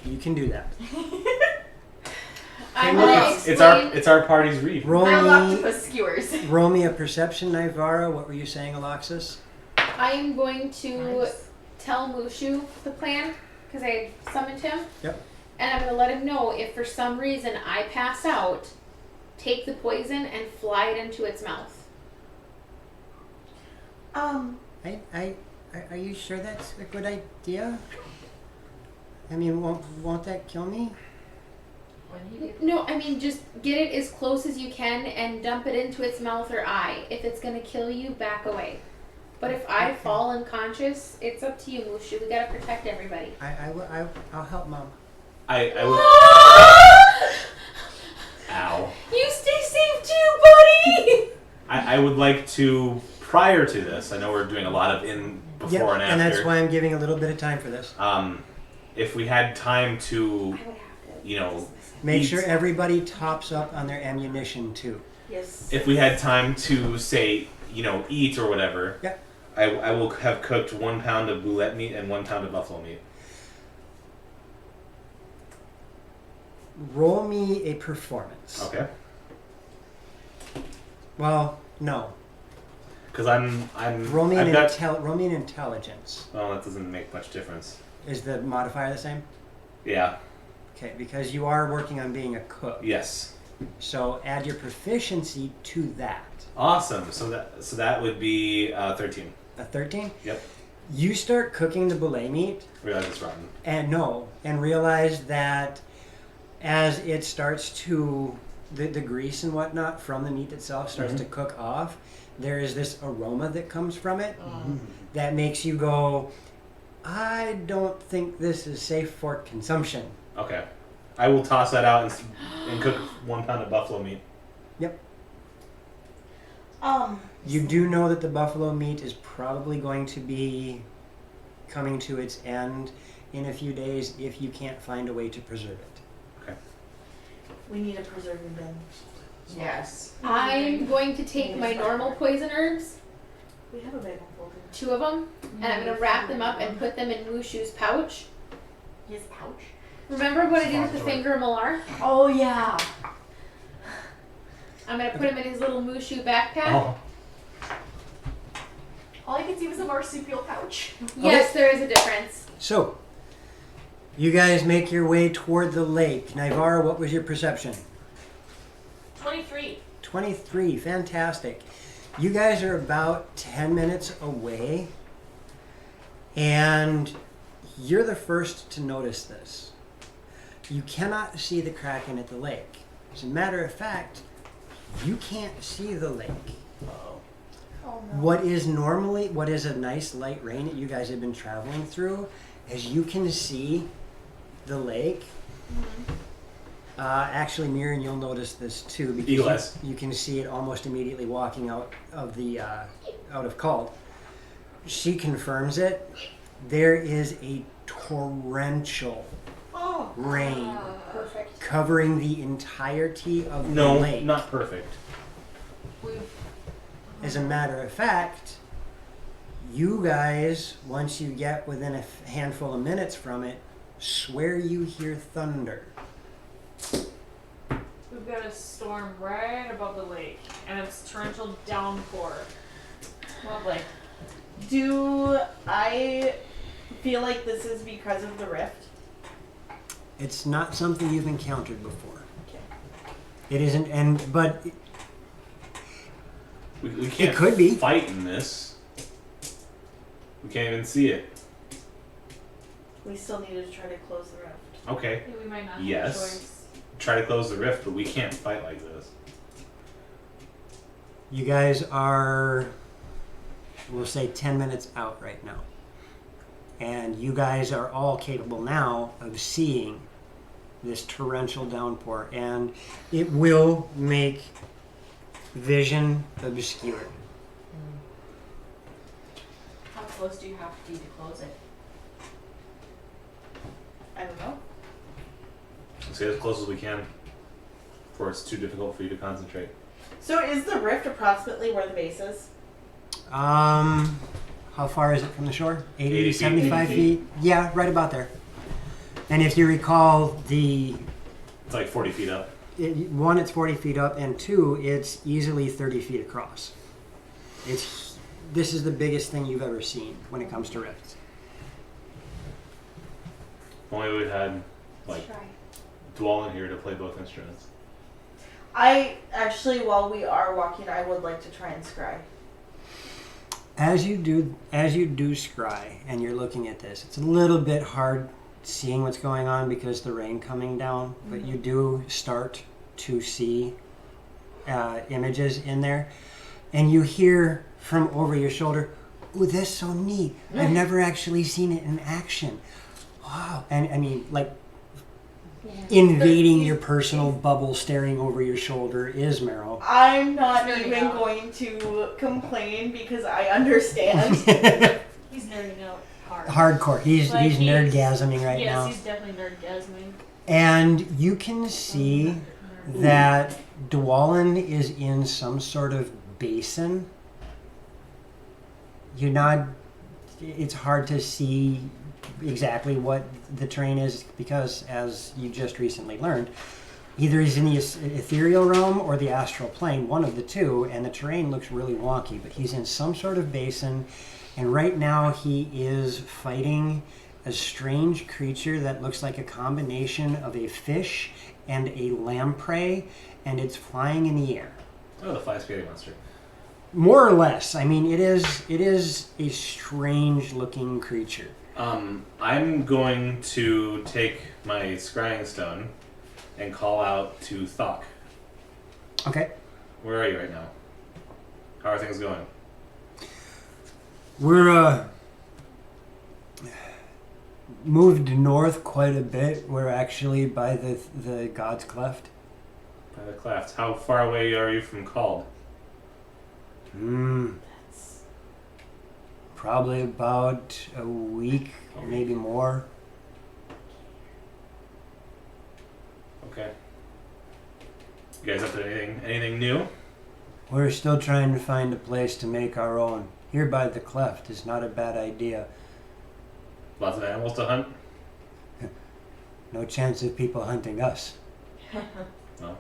You can do that. I'm Look, gonna explain. it's our party's reef. Roll I love me, octopus skewers. roll me a perception, Nivara. What were you saying, Alexis? I am going to Nice. tell Mushu the plan because I summoned him. Yep. And I'm gonna let him know if for some reason I pass out, take the poison and fly it into its mouth. Are you sure that's a good idea? I mean, won't that kill me? When he did. No, I mean just get it as close as you can and dump it into its mouth or eye. If it's gonna kill you, back away. But if I fall unconscious, it's up to you, Mushu. We gotta protect everybody. I'll help Mom. I would. Ow. You stay safe too, buddy! I would like to, prior to this, I know we're doing a lot of before and after. And that's why I'm giving a little bit of time for this. If we had time to, Make eat- sure everybody tops up on their ammunition too. Yes. if we had time to say, eat or whatever, Yeah. I will have cooked 1 pound of boulette meat and 1 pound of buffalo meat. Roll me a performance. Okay. Well, no. Because I'm Roll me I've an got. roll me an intelligence. Well, that doesn't make much difference. Is the modifier the same? Yeah. Okay, because you are working on being a cook. Yes. So add your proficiency to that. Awesome. So that would be 13. A 13? Yep. You start cooking the boulet meat Realize it's rotten. and realize that as it starts to the grease and whatnot from the meat itself starts to cook off, there is this aroma that comes from it that makes you go, I don't think this is safe for consumption. Okay. I will toss that out and cook 1 pound of buffalo meat. Yep. Um, You do know that the buffalo meat is probably going to be coming to its end in a few days if you can't find a way to preserve it. we need a preserving bin. Yes. I'm going to take my normal poison herbs, We have a big one folder. 2 of them, and I'm going to wrap them up and put them in Mushu's pouch. His pouch. Remember what I did with the finger malar? Oh yeah. I'm going to put him in his little Mushu backpack. Oh. All I could see was a marsupial pouch. Yes, there is a difference. So, you guys make your way toward the lake. Naivara, what was your perception? 23. 23, fantastic. You guys are about 10 minutes away, and you're the first to notice this. You cannot see the kraken at the lake. As a matter of fact, you can't see the lake. Oh no. What is a nice light rain that you guys have been traveling through, as you can see the lake. Actually, Mirren, you'll notice this too because you can see it almost immediately walking out of Cult. She confirms it. There is a torrential rain Perfect. covering the entirety of the No, lake. not perfect. As a matter of fact, you guys, once you get within a handful of minutes from it, swear you hear thunder. We've got a storm right above the lake, and it's torrential downpour. Lovely. Do I feel like this is because of the rift? It's not something you've encountered before. Okay. It isn't, but We can't could be. fight in this. We can't even see it. We still need to try to close the rift. Okay. We might not have a Yes. choice. Try to close the rift, but we can't fight like this. you guys are, we'll say 10 minutes out right now. And you guys are all capable now of seeing this torrential downpour, and it will make vision obscured. How close do you have to be to close it? I don't know. Let's get as close as we can before it's too difficult for you to concentrate. So is the rift approximately where the base is? How far is it from the shore? 80 80 to feet. 75 80 feet? Yeah, right about there. And if you recall, It's like 40 feet up. one, it's 40 feet up, and two, it's easily 30 feet across. This is the biggest thing you've ever seen when it comes to rifts. If only we had like Try. Dwall in here to play both instruments. I actually, while we are walking, I would like to try and scry. As you do scry, and you're looking at this, it's a little bit hard seeing what's going on because the rain coming down, but you do start to see images in there, and you hear from over your shoulder, "Ooh, that's so neat! I've never actually seen it in action. Wow!" And I mean, like invading your personal bubble, staring over your shoulder is Meryl. I'm not Nerding even out. going to complain because I understand. He's nerding out hard. Hardcore. He's Like, nerdgasming right yes, now. he's definitely nerdgasming. And you can see that Dwalin is in some sort of basin. It's hard to see exactly what the terrain is because, as you just recently learned, either he's in the ethereal realm or the astral plane, one of the two, and the terrain looks really wonky, but he's in some sort of basin, and right now he is fighting a strange creature that looks like a combination of a fish and a lamprey, and it's flying in the air. Oh, the fly spaghetti monster. More or less. I mean, it is a strange looking creature. I'm going to take my scrying stone and call out to Thok. Okay. Where are you right now? How are things going? We're moved north quite a bit. We're actually by the God's Cleft. By the cleft. How far away are you from Called? Probably about a week, maybe more. Okay. You guys up to anything new? We're still trying to find a place to make our own. Here by the Cleft is not a bad idea. Lots of animals to hunt? No chance of people hunting us. No.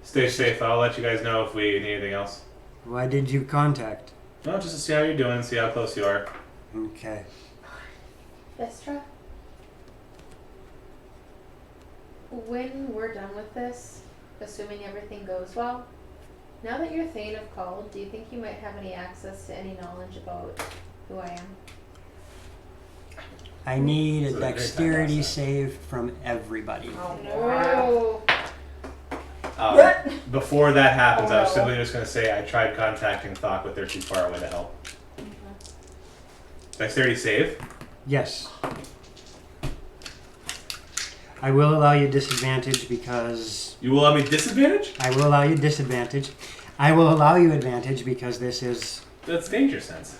Stay safe. I'll let you guys know if we need anything else. Why did you contact? No, just to see how you're doing, see how close you are. Okay. Vestra, when we're done with this, assuming everything goes well, now that you're Thane of Called, do you think you might have any access to any knowledge about who I am? I need a So they're very dexterity fantastic. save from everybody. No. Before that happens, I was simply just going to say I tried contacting Thok, but they're too far away to help. Dexterity save? Yes. I will allow you disadvantage because You will allow me disadvantage? I will allow you disadvantage. I will allow you advantage because this is That's danger sense.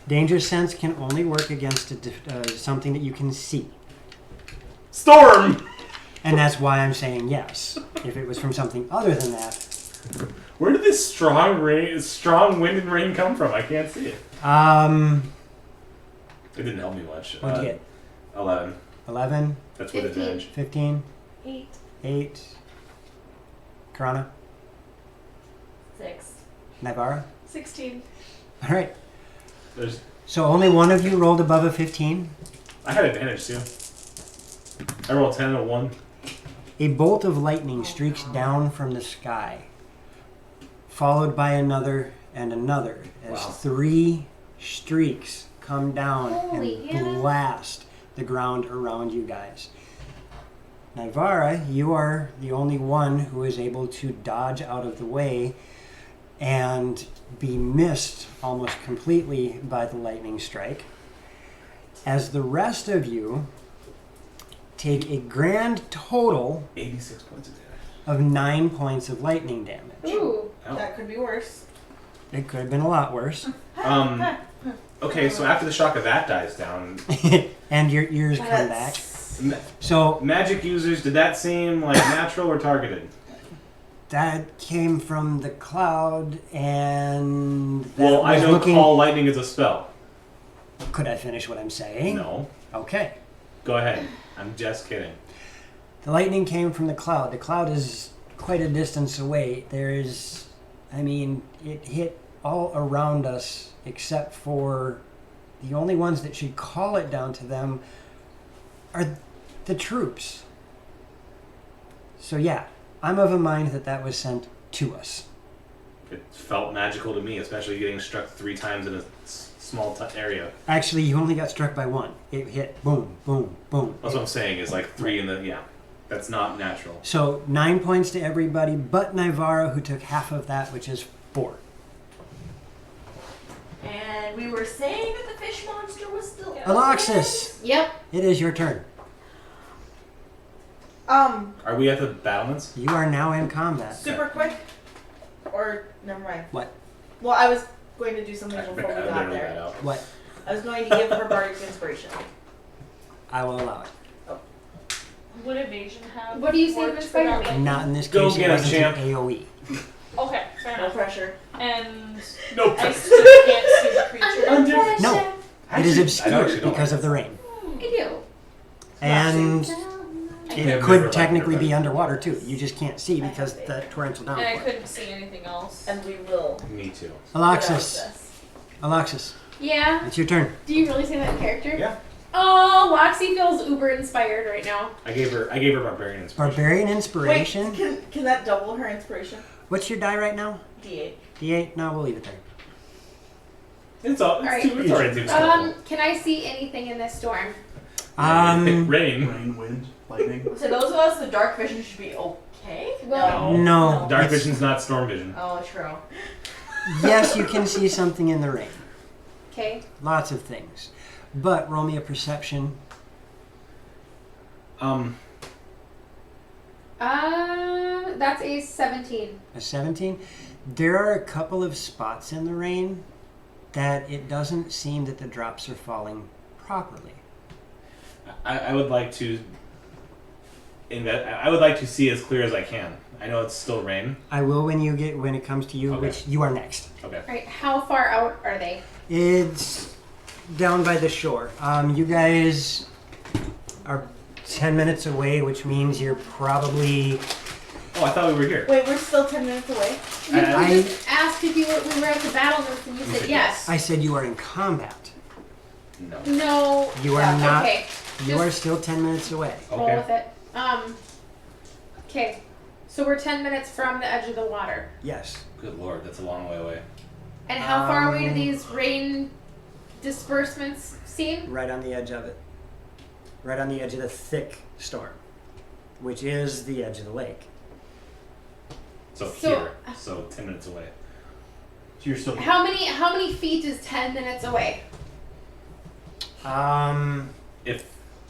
danger sense can only work against something that you can see, Storm! and that's why I'm saying yes. If it was from something other than that, Where did this strong wind and rain come from? I can't see it. It didn't help me much. what'd you get? 11. 11, That's with 15. advantage. 15, 8, 8. Karana, 6, Navarra. 16. All right. There's, So only one of you rolled above a 15. I had advantage too. I rolled 10 and a 1. A bolt of lightning streaks down from the sky, followed by another and another, as Wow. 3 streaks come down Holy and Hannah. blast the ground around you guys. Naivara, you are the only one who is able to dodge out of the way and be missed almost completely by the lightning strike. As the rest of you take a grand total 86 points of damage. of 9 points of lightning damage. Ooh. Oh. That could be worse. It could have been a lot worse. Okay, so after the shock of that dies down, And your ears come back. So magic users, did that seem like natural or targeted? that came from the cloud, and that Well, I was know looking. call lightning is a spell. Could I finish what I'm saying? No. Okay. Go ahead. I'm just kidding. The lightning came from the cloud. The cloud is quite a distance away. It hit all around us except for the only ones that should call it down to them are the troops. So yeah, I'm of a mind that was sent to us. It felt magical to me, especially getting struck 3 times in a small area. Actually, you only got struck by one. It hit boom, boom, boom. That's what I'm saying is like 3 in the That's not natural. So 9 points to everybody but Naivara, who took half of that, which is 4. And we were saying that the fish monster was still. Aloxis, Yep. it is your turn. Are we at the battlements? You are now in combat. Super quick, or never mind. What? Well, I was going to do something I before we got literally there. that out. What? I was going to give her bardic inspiration. I will allow it. Would evasion have? What do you say to worked for that inspire me? one? Not in this Go case. get it him, wasn't champ. an AOE. Okay, fair No enough. pressure. And No. I still can't see the creature. No, it is I obscured actually don't because like of the rain, I do. and I've it never could liked technically it. be underwater too. You just can't see because the torrential And I downpour. couldn't see anything else. And we will. Me too. Aloxis, this. Aloxis, Yeah. it's your turn. Do you really say that in character? Yeah. Oh, Loxy feels uber inspired right now. I gave her barbarian inspiration. Barbarian Wait, inspiration. can that double her inspiration? What's your die right now? D8. D8. No, we'll leave it there. It's Alright. already too Can I see anything in this storm? rain. Rain, wind, lightning. So those of us with dark vision should be okay. Well, No. Dark it's- vision's not storm vision. Oh, true. Yes, you can see something in the rain. okay. Lots of things. But roll me a perception. That's a 17. A 17. There are a couple of spots in the rain that it doesn't seem that the drops are falling properly. I would like to. I would like to see as clear as I can. I know it's still rain. I will when it comes to you, Okay. which you are next. Okay. Alright, how far out are they? It's down by the shore. You guys are 10 minutes away, which means you're probably... Oh, I thought we were here. Wait, we're still 10 minutes away? You I- just asked if we were at the battlements and you said yes. I said you are in combat. No. No. You are not... Okay. You are still 10 minutes away. Roll Okay. with it. Okay. So we're 10 minutes from the edge of the water. Yes. Good lord, that's a long way away. And how far away do these rain disbursements seem? Right on the edge of it. Right on the edge of the thick storm, which is the edge of the lake. So So- here. So 10 minutes away. So you're still. How many feet is 10 minutes away? If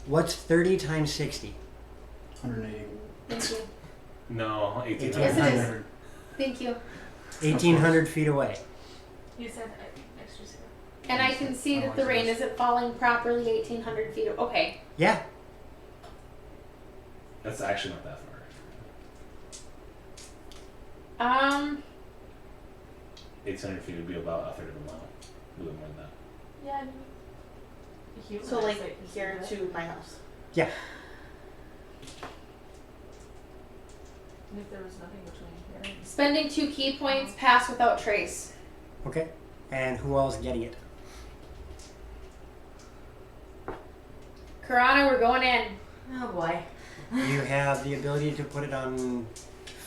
What's 30 times 60? 180. Thank you. no, 18. Yes, it is. Thank you. 1,800 feet away. You said extra 0. And I can see that the rain isn't falling properly 1,800 feet. Okay. Yeah. That's actually not that far. 800 feet would be about a third of a mile. A little more than that. Yeah, I mean, human So, like, eyesight is here good. to my house. Yeah. And if there was nothing between here and Spending 2 key points, pass without trace. Okay. And who else is getting it? Karana, we're going in. Oh boy. You have the ability to put it on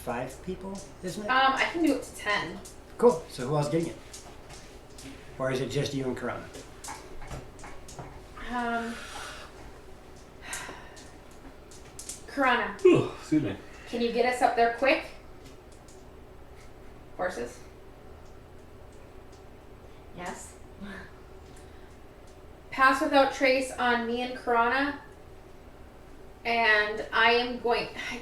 5 people, isn't it? I can do up to 10. Cool. So who else is getting it? Or is it just you and Karana? Karana, Excuse me. can you get us up there quick? Horses. Yes. Pass without trace on me and Karana. And I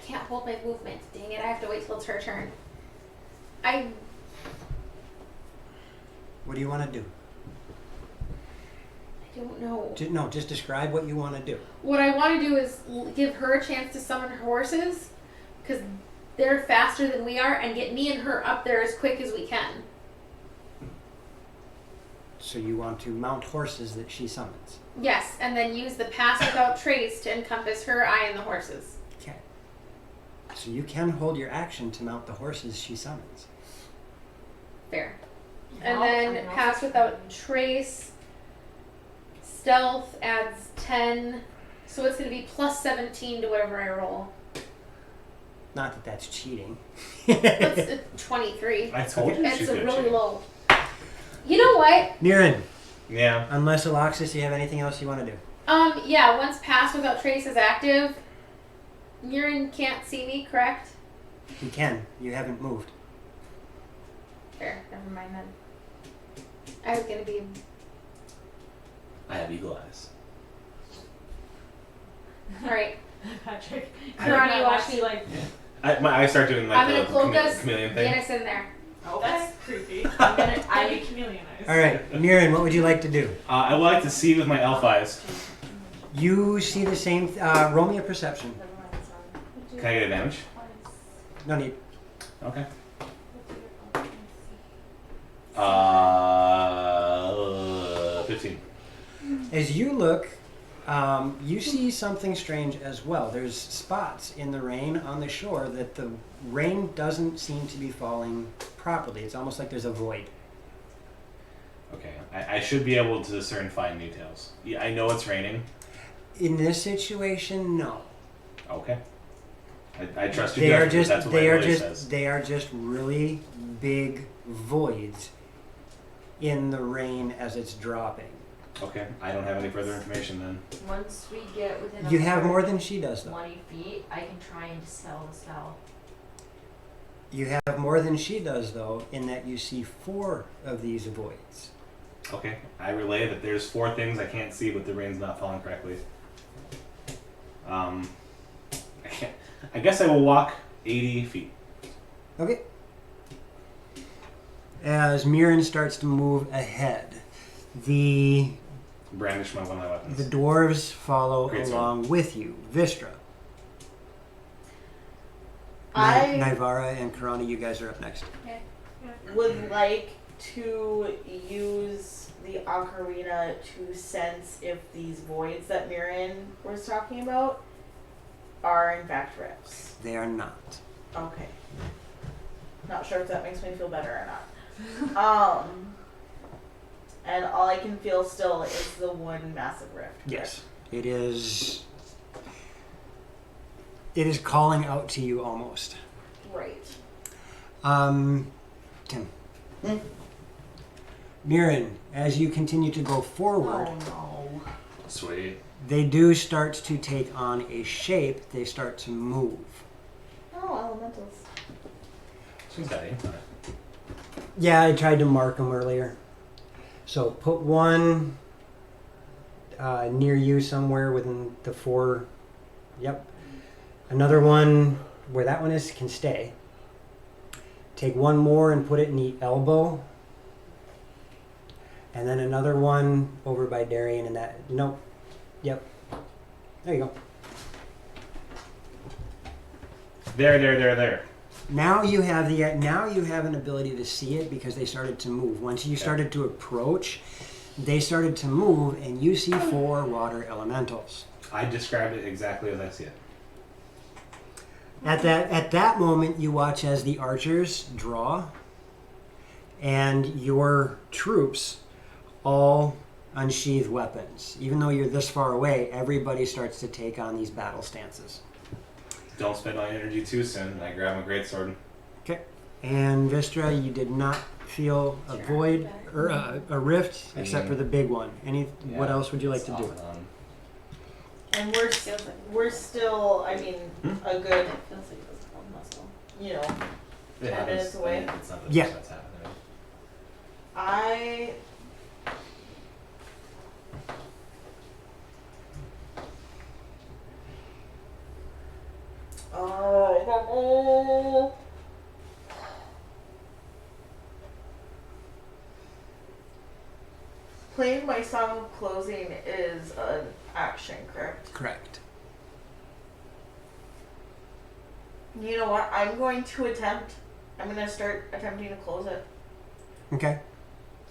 can't hold my movement. Dang it, I have to wait till it's her turn. I What do you want to do? don't know. No, just describe what you want to do. What I want to do is give her a chance to summon her horses, because they're faster than we are, and get me and her up there as quick as we can. So you want to mount horses that she summons. Yes, and then use the pass without trace to encompass her, I, and the horses. Okay. So you can hold your action to mount the horses she summons. Fair. And then pass without trace. Stealth adds 10. So it's going to be plus 17 to whatever I roll. Not that that's cheating. That's a 23. I told you That's she's a gonna really cheat. low. You know what? Mirren, Yeah. Unless Alexis, you have anything else you want to do? Yeah, once Pass Without Trace is active, Urine can't see me, correct? You can. You haven't moved. Fair, never mind then. I was gonna be. I have eagle eyes. Alright, Patrick. Karani, you watch me. like. I start doing like I'm the gonna cloak us, chameleon get thing. us in there. Okay. That's creepy. I'd be chameleon eyes. All right, Mirren, what would you like to do? I would like to see with my elf eyes. You see the same. Roll me a perception. Can I get advantage? No need. Okay. 15. As you look, you see something strange as well. There's spots in the rain on the shore that the rain doesn't seem to be falling properly. It's almost like there's a void. Okay. I should be able to discern fine details. Yeah, I know it's raining. In this situation, no. Okay. I trust your They are judgment. just That's what they my are voice just says. they are just really big voids in the rain as it's dropping. Okay. I don't have any further information then. Once we get within You have more than she does, though. 20 feet, I can try and dispel the spell. You have more than she does, though, in that you see 4 of these voids. Okay. I relay that there's 4 things I can't see, but the rain's not falling correctly. I guess I will walk 80 feet. Okay. As Mirren starts to move ahead, the Brandish one of my weapons. dwarves follow Great sword. along with you. Vistra. I Nivara and Karani, you guys are up next. would like to use the ocarina to sense if these voids that Mirren was talking about are in fact rifts. They are not. Okay. Not sure if that makes me feel better or not. And all I can feel still is the one massive rift. Yes. It is. It is calling out to you almost. Right. Tim. Hmm? Mirren, as you continue to go forward, Oh no. Sweet. they do start to take on a shape. They start to move. Oh, elementals. She's got aim on it. Yeah, I tried to mark them earlier. So put one near you somewhere within the 4. Yep. Another one where that one is can stay. Take one more and put it in the elbow. And then another one over by Darian and that. Nope. Yep. There you go. There. Now you have an ability to see it because they started to move. Once you started to approach, they started to move, and you see 4 water elementals. I described it exactly as I see it. At that moment, you watch as the archers draw, and your troops all unsheath weapons. Even though you're this far away, everybody starts to take on these battle stances. Don't spend my energy too soon. And I grab my greatsword. Okay. And Vistra, you did not feel a void or a rift except for the big one. What else would you like to do? And we're still, I mean, a good, It feels like it was a muscle. you know, It 10 minutes away. It's not Yeah. that's happening. I oh. Playing my song of closing is an action, correct? Correct. You know what? I'm going to start attempting to close it. Okay.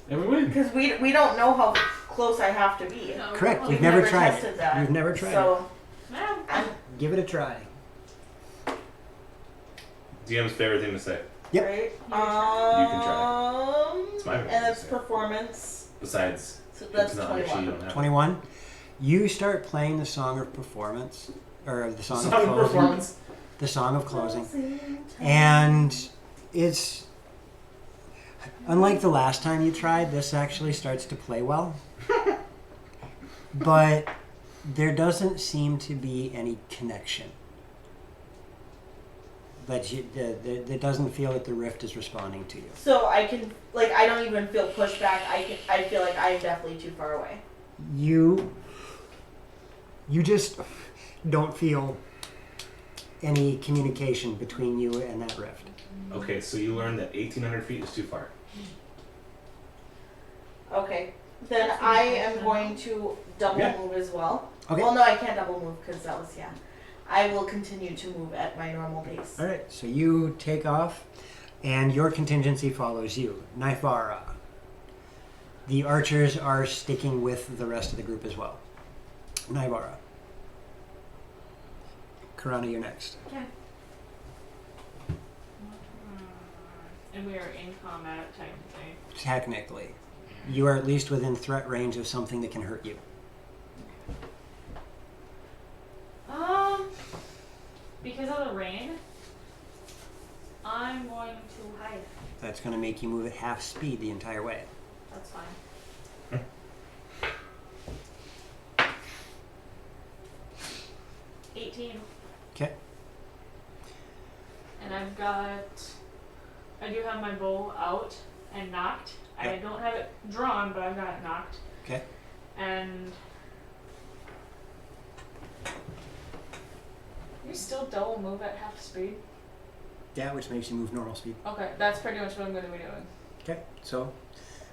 And we win. Because we don't know how close I have to be. No, Correct. well, You've never tried tested it. that. You've never tried So yeah. I'm Give it a try. DM's favorite thing to say. Yep. right. You can try. It's my And it's favorite. performance. Besides, So that's it's not your sheet. You 21. don't have 21. You start playing the song of performance, or the song, Song of of closing. performance. The song of closing. And it's Unlike the last time you tried, this actually starts to play well. But there doesn't seem to be any connection. It doesn't feel that the rift is responding to you. So I can, like, I don't even feel pushback. I feel like I'm definitely too far away. You just don't feel any communication between you and that rift. Okay, so you learned that 1,800 feet is too far. Okay. Then I am going to double Yeah. move as well. Okay. Well, no, I can't double move because that was, yeah. I will continue to move at my normal pace. All right, so you take off, and your contingency follows you. Naivara. The archers are sticking with the rest of the group as well. Naivara. Karana, you're next. Okay. And we are in combat, technically. Technically, you are at least within threat range of something that can hurt you. Because of the rain, I'm going to hide. That's going to make you move at half speed the entire way. That's fine. 18. Okay. And I do have my bow out and knocked. I Yep. don't have it drawn, but I've got it knocked. Okay. And you still double move at half speed? Yeah, which makes you move normal speed. Okay, that's pretty much what I'm going to be doing. Okay, so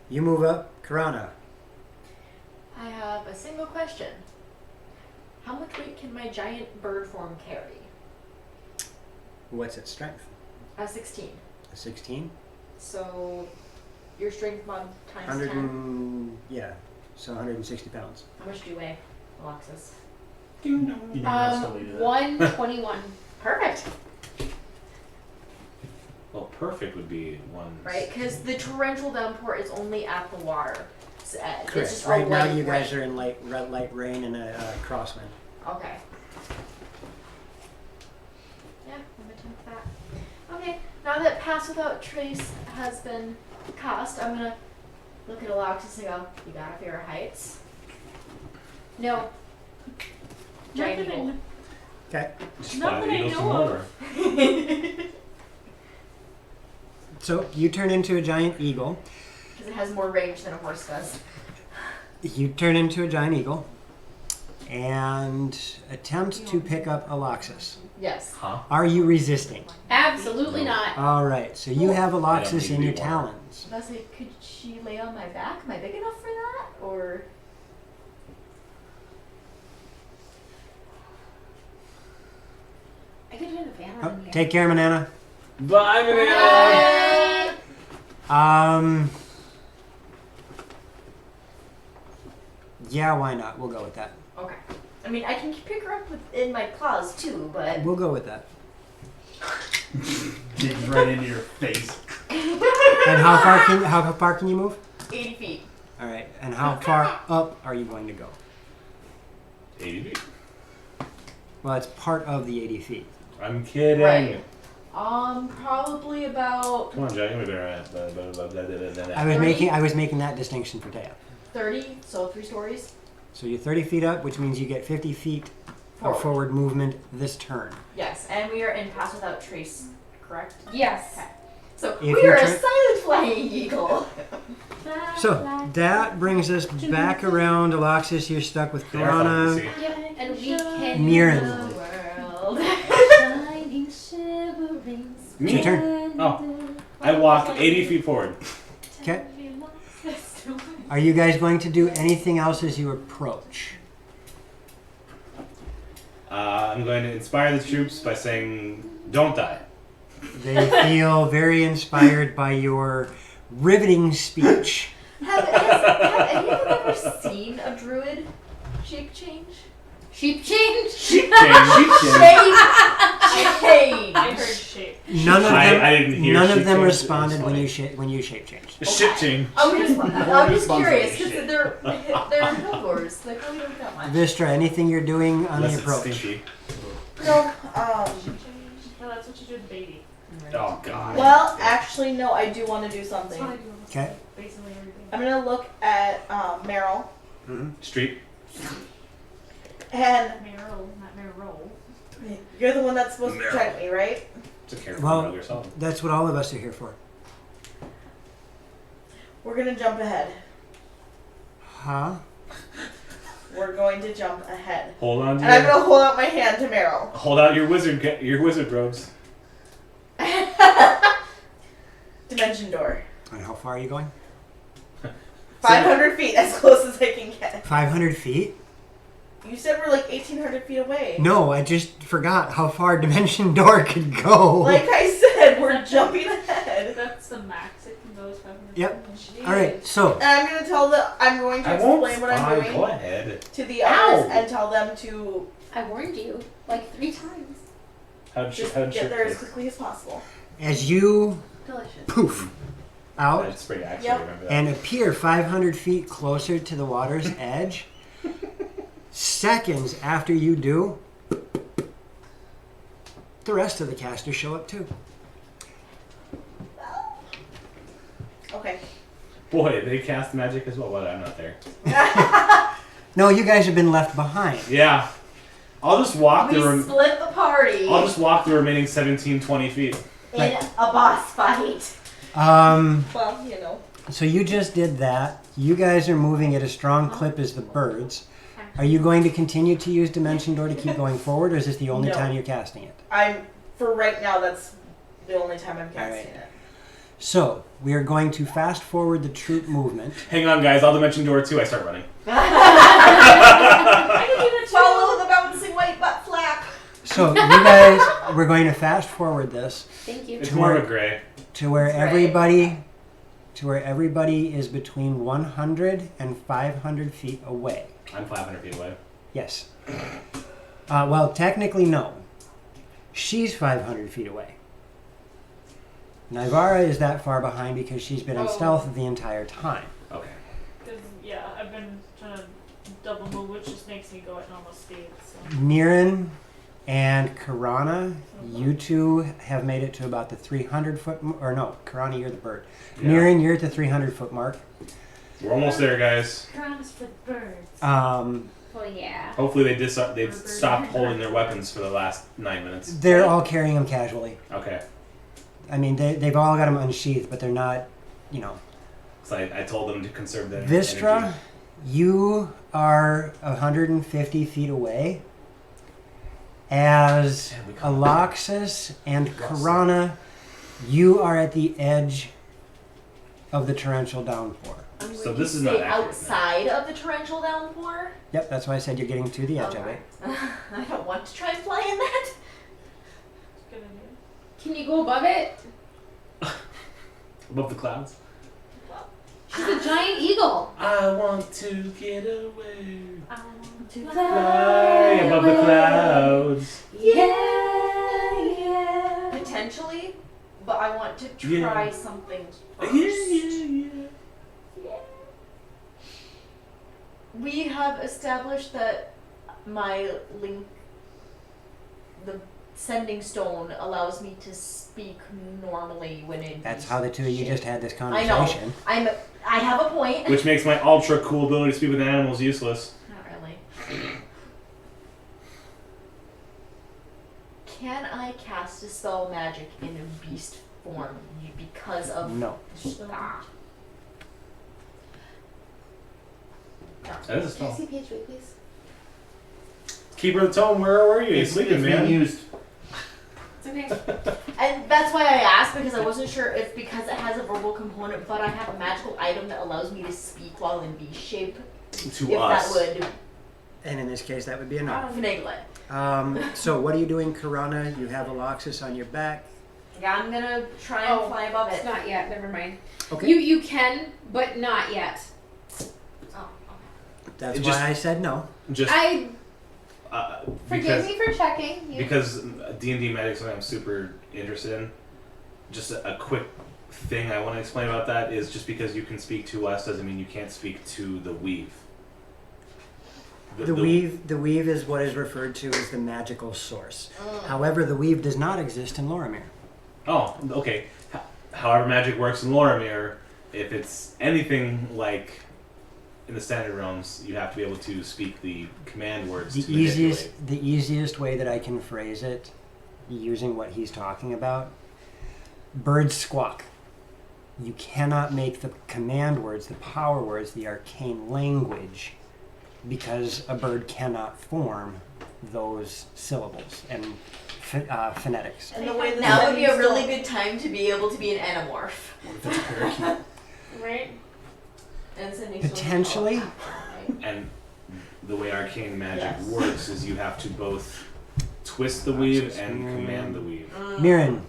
you move up. Karana. I have a single question. How much weight can my giant bird form carry? What's its strength? 16. 16? So your strength mod times 100 10. and, yeah, so 160 pounds. How much do you weigh, Alexis? You never asked Ellie to do that. 121. Perfect. Well, perfect would be one. Right? Because the torrential downpour is only at the water's edge. It's Correct. just Right a now light you guys rain. are in light rain and a crosswind. Okay. Yeah, I'm gonna attempt that. Okay, now that Pass Without Trace has been cast, I'm gonna look at Alexis and go, you got a fear of heights? No. Giant Nothing I eagle. know- Okay, Just Not fly that the I eagles know some of. more. so you turn into a giant eagle. Because it has more range than a horse does. You turn into a giant eagle and attempt to pick up Aloxis. Yes. Huh? Are you resisting? Absolutely not. All right, so you have I don't Aloxis need to in be your warm. talons. I was like, could she lay on my back? Am I big enough for that? Or I could turn the fan Oh, on here. take care, Manana. Bye, Manila! Yeah, why not? We'll go with that. okay. I mean, I can pick her up in my claws too, but We'll go with that. Digs right into your face. And how far can you move? 80 feet. All right, and how far up are you going to go? 80 feet. Well, it's part of the 80 feet. I'm kidding. Right. Probably about Come on, Jack. Give me better. I was making that distinction for Taya. 30, so 3 stories. So you're 30 feet up, which means you get 50 feet of forward movement this turn. Yes, and we are in Pass Without Trace, correct? Yes. Okay. So If we you are a turn- silent flying eagle. So that brings us back around. Aloxis, you're stuck with They are fun to Karana. see. Yep, and we can. Mirren. World. Shining, shivering, It's your turn. Oh. I walk 80 feet forward. Okay. Are you guys going to do anything else as you approach? I'm going to inspire the troops by saying, "Don't die." They feel very inspired by your riveting speech. Have any of them ever seen a druid shape change? Sheep change. Sheep change. Change. I heard shape. None of them. I didn't hear none sheep of them change. responded It when was you shape changed. Shit change. I'm just curious Shit. because they're herbivores. They probably don't that much. Vistra, anything you're doing on Unless the it's approach? stinky. No, No, that's what you do with the baby. Oh god. Well, actually, no. I do want to do That's something. what I do almost Okay. basically everything. I'm gonna look at Meryl Street. and Meryl, not Meryl. you're the one that's supposed to protect me, right? It's a character Well- of yourself. That's what all of us are here for. We're gonna jump ahead. Huh? We're going to jump ahead, Hold on to and I'm your, gonna hold out my hand to Meryl. hold out your wizard robes. Dimension door. And how far are you going? 500 feet, as close as I can get. 500 feet? You said we're like 1,800 feet away. No, I just forgot how far Dimension Door could go. Like I said, we're jumping ahead. That's the max it can go is 500. Yep. Jeez. All right, so And I'm gonna I'm going to explain what I'm Go doing ahead. to the others Ow. and tell them to I warned you like 3 times. How'd just how'd get shit there as taste? quickly as possible. as you Delicious. poof out That's pretty accurate. Yep. Remember that. and appear 500 feet closer to the water's edge, seconds after you do, the rest of the casters show up too. Okay. Boy, they cast magic as well. Well, I'm not there. No, you guys have been left behind. Yeah. I'll just walk We the split the party I'll just walk the remaining 17, 20 feet. in a boss fight. Well, you know. So you just did that. You guys are moving at a strong clip as the birds. Are you going to continue to use Dimension Door to keep going forward, or is this the only No. time you're casting it? For right now, that's the only time I'm casting Alright. it. So we are going to fast forward the troop movement. Hang on, guys. I'll dimension door 2. I start running. I can do that too. Follow the bouncing white butt flap. So you guys, we're going to fast forward this Thank you. It's more of a gray. to where everybody is between 100 and 500 feet away. I'm 500 feet away. Yes. Well, technically, no. She's 500 feet away. Nivara is that far behind because she's been on stealth the entire time. Okay. Because, yeah, I've been trying to double move, which just makes me go at normal speed. So. Niran and Karana, you two have made it to about the 300 foot, or no, Karana, you're the bird. Yeah. Niran, you're at the 300 foot mark. We're almost there, guys. Crowns for birds. Oh yeah. Hopefully they stopped holding their weapons for the last 9 minutes. They're all carrying them casually. Okay. I mean, they've all got them unsheathed, but they're not, you know. So I told them to conserve their Vistra, energy. you are 150 feet away. As Alaxis and Karana, you are at the edge of the torrential downpour. I'm So going this to is not stay accurate, outside of the torrential downpour. Yep, that's why I said you're getting to the edge of it. I don't want to try and fly in that. Good idea. Can you go above it? Above the clouds. She's a giant eagle. I want to get away. I want To Fly above the clouds. Yeah. Potentially, but I want to try Yeah. something Yeah, first. yeah. We have established that my link, the sending stone, allows me to speak normally when in. That's how the two of you just had this I know. conversation. I have a point. Which makes my ultra cool ability to speak with animals useless. Not really. Can I cast dispel magic in a beast form because of No. Ah. That is a Can I spell. see page weight, please? Keeper of the tome, where were you? You sleeping, it's man? being used. It's okay. And that's why I asked, because I wasn't sure if because it has a verbal component, but I have a magical item that allows me to speak while in beast shape. To if us. that would And in this case, that would be a no. finagle it. So what are you doing, Karana? You have Alaxis on your back. Yeah, I'm gonna try and Oh, fly above It's it. not yet. Never mind. Okay. You can, but not yet. Oh, That's It why just- I said no. Just Forgive because me for checking. because D&D magic is something I'm super interested in. Just a quick thing I want to explain about that is just because you can speak to us doesn't mean you can't speak to the weave. The weave is what is referred to as the magical source. However, the weave does not exist in Loromir. Oh, okay. However magic works in Loromir, if it's anything like in the standard realms, you have to be able to speak the command words to manipulate. The easiest way that I can phrase it, using what he's talking about, birds squawk. You cannot make the command words, the power words, the arcane language, because a bird cannot form those syllables and phonetics. And the way that Now would be a settings really don't- good time to be able to be an anamorph. What if it's a parakeet? Right? And sending someone Potentially. to call. And the way arcane magic Yes. works is you have to both twist the weave and command the weave. Mirren,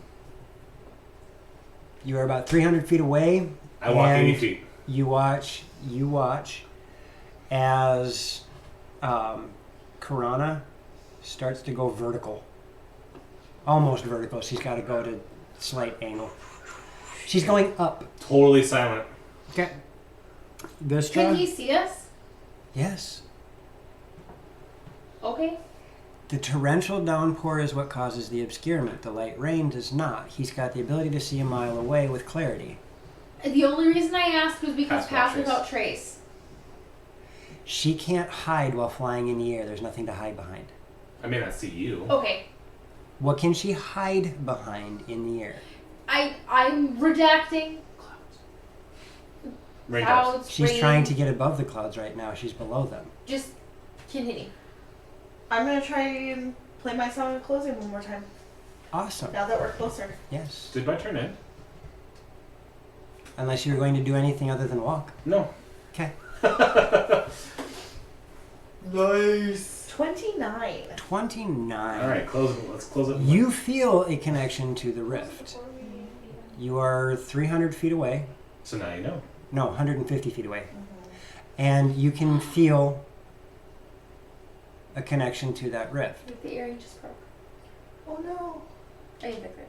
you are about 300 feet away. I walk 80 And feet. You watch as Karana starts to go vertical. Almost vertical. She's got to go to slight angle. She's going up. Totally silent. Okay. Vistra? Can he see us? Yes. Okay. The torrential downpour is what causes the obscurement. The light rain does not. He's got the ability to see a mile away with clarity. The only reason I asked was because Pass pass without without trace. She can't hide while flying in the air. There's nothing to hide behind. I may not see you. Okay. What can she hide behind in the air? I'm redacting Raindrops. clouds. She's rain. trying to get above the clouds right now. She's below them. Just continue. I'm gonna try and play my song of closing one more time. Awesome. Now that we're closer. Yes. Did my turn end? Unless you're going to do anything other than walk. No. Okay. Nice. 29. 29. All right, close. Let's close it. You feel a connection to the rift. You are 300 feet away. So now you know. No, 150 feet away. And you can feel a connection to that rift. Like the earring just broke. Oh no. I can fix it.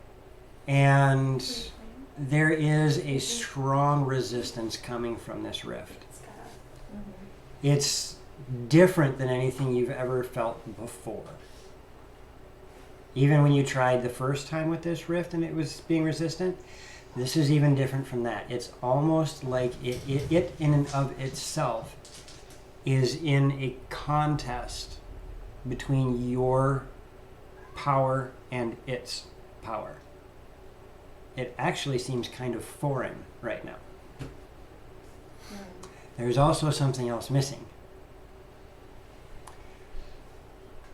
And there is a strong resistance coming from this rift. It's got It's different than anything you've ever felt before. Even when you tried the first time with this rift and it was being resistant, this is even different from that. It's almost like it in and of itself is in a contest between your power and its power. It actually seems kind of foreign right now. There's also something else missing.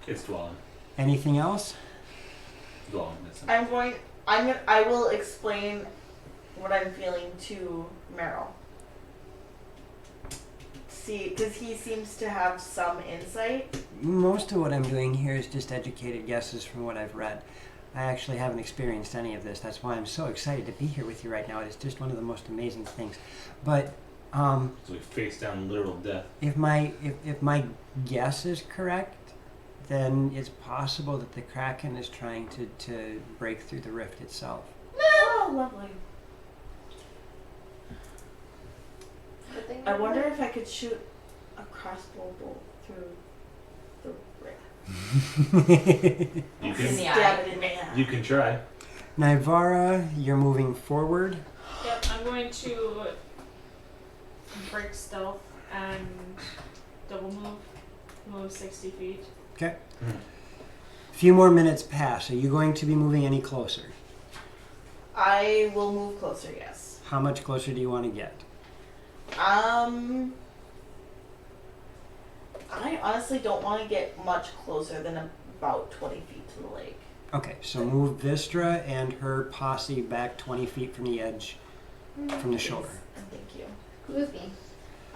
It's dwelling. Anything else? Dwelling. That's it. I will explain what I'm feeling to Meryl. See, because he seems to have some insight. Most of what I'm doing here is just educated guesses from what I've read. I actually haven't experienced any of this. That's why I'm so excited to be here with you right now. It's just one of the most amazing things. But So we face down literal death. if my guess is correct, then it's possible that the Kraken is trying to break through the rift itself. Oh, lovely. Good thing I we're wonder here. if I could shoot a crossbow bolt through the rift. You In can. the Stab eye. it in the eye. You can try. Naivara, you're moving forward. Yep, I'm going to break stealth and double move 60 feet. Okay. A few more minutes pass. Are you going to be moving any closer? I will move closer, yes. How much closer do you want to get? I honestly don't want to get much closer than about 20 feet to the lake. Okay, so move Vistra and her posse back 20 feet from the edge, from the shoulder. Thank you. Who's me?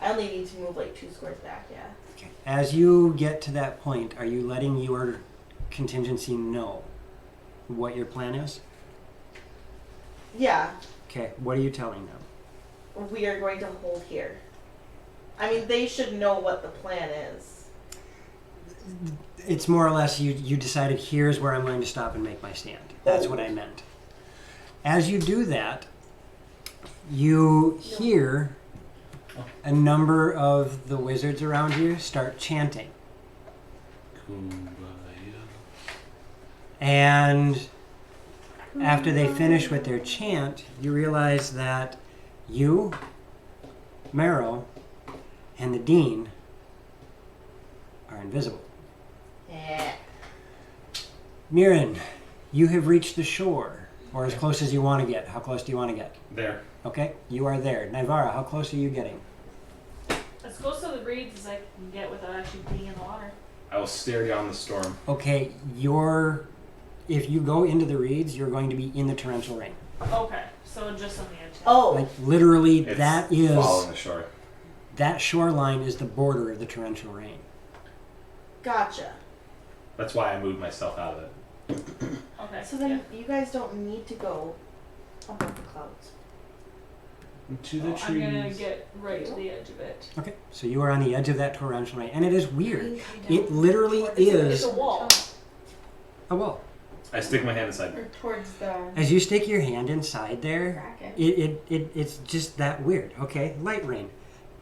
I only need to move like 2 squares back, yeah. Okay. As you get to that point, are you letting your contingency know what your plan is? Yeah, Okay, what are you telling them? we are going to hold here. I mean, they should know what the plan is. It's more or less you decided here's where I'm going to stop and make my stand. That's what I meant. As you do that, you hear a number of the wizards around you start chanting. Kumbaya. And after they finish with their chant, you realize that you, Marrow, and the Dean are invisible. Yeah. Mirren, you have reached the shore, or as close as you want to get. How close do you want to get? There. Okay, you are there. Nivara, how close are you getting? As close to the reeds as I can get without actually being in the water. I will stare down the storm. Okay, if you go into the reeds, you're going to be in the torrential rain. Okay, so just on the edge. Oh, Like literally, It's that is following the shore. that shoreline is the border of the torrential rain. gotcha. That's why I moved myself out of it. Okay. So then you guys don't need to go above the clouds. To yeah. I'm gonna get right to the edge of it. Okay, so you are on the edge of that torrential rain, and it is weird. It literally It's is a wall. a wall. I stick my hand inside. Or towards the As you stick your hand inside there, bracket. it's just that weird. Okay, light rain,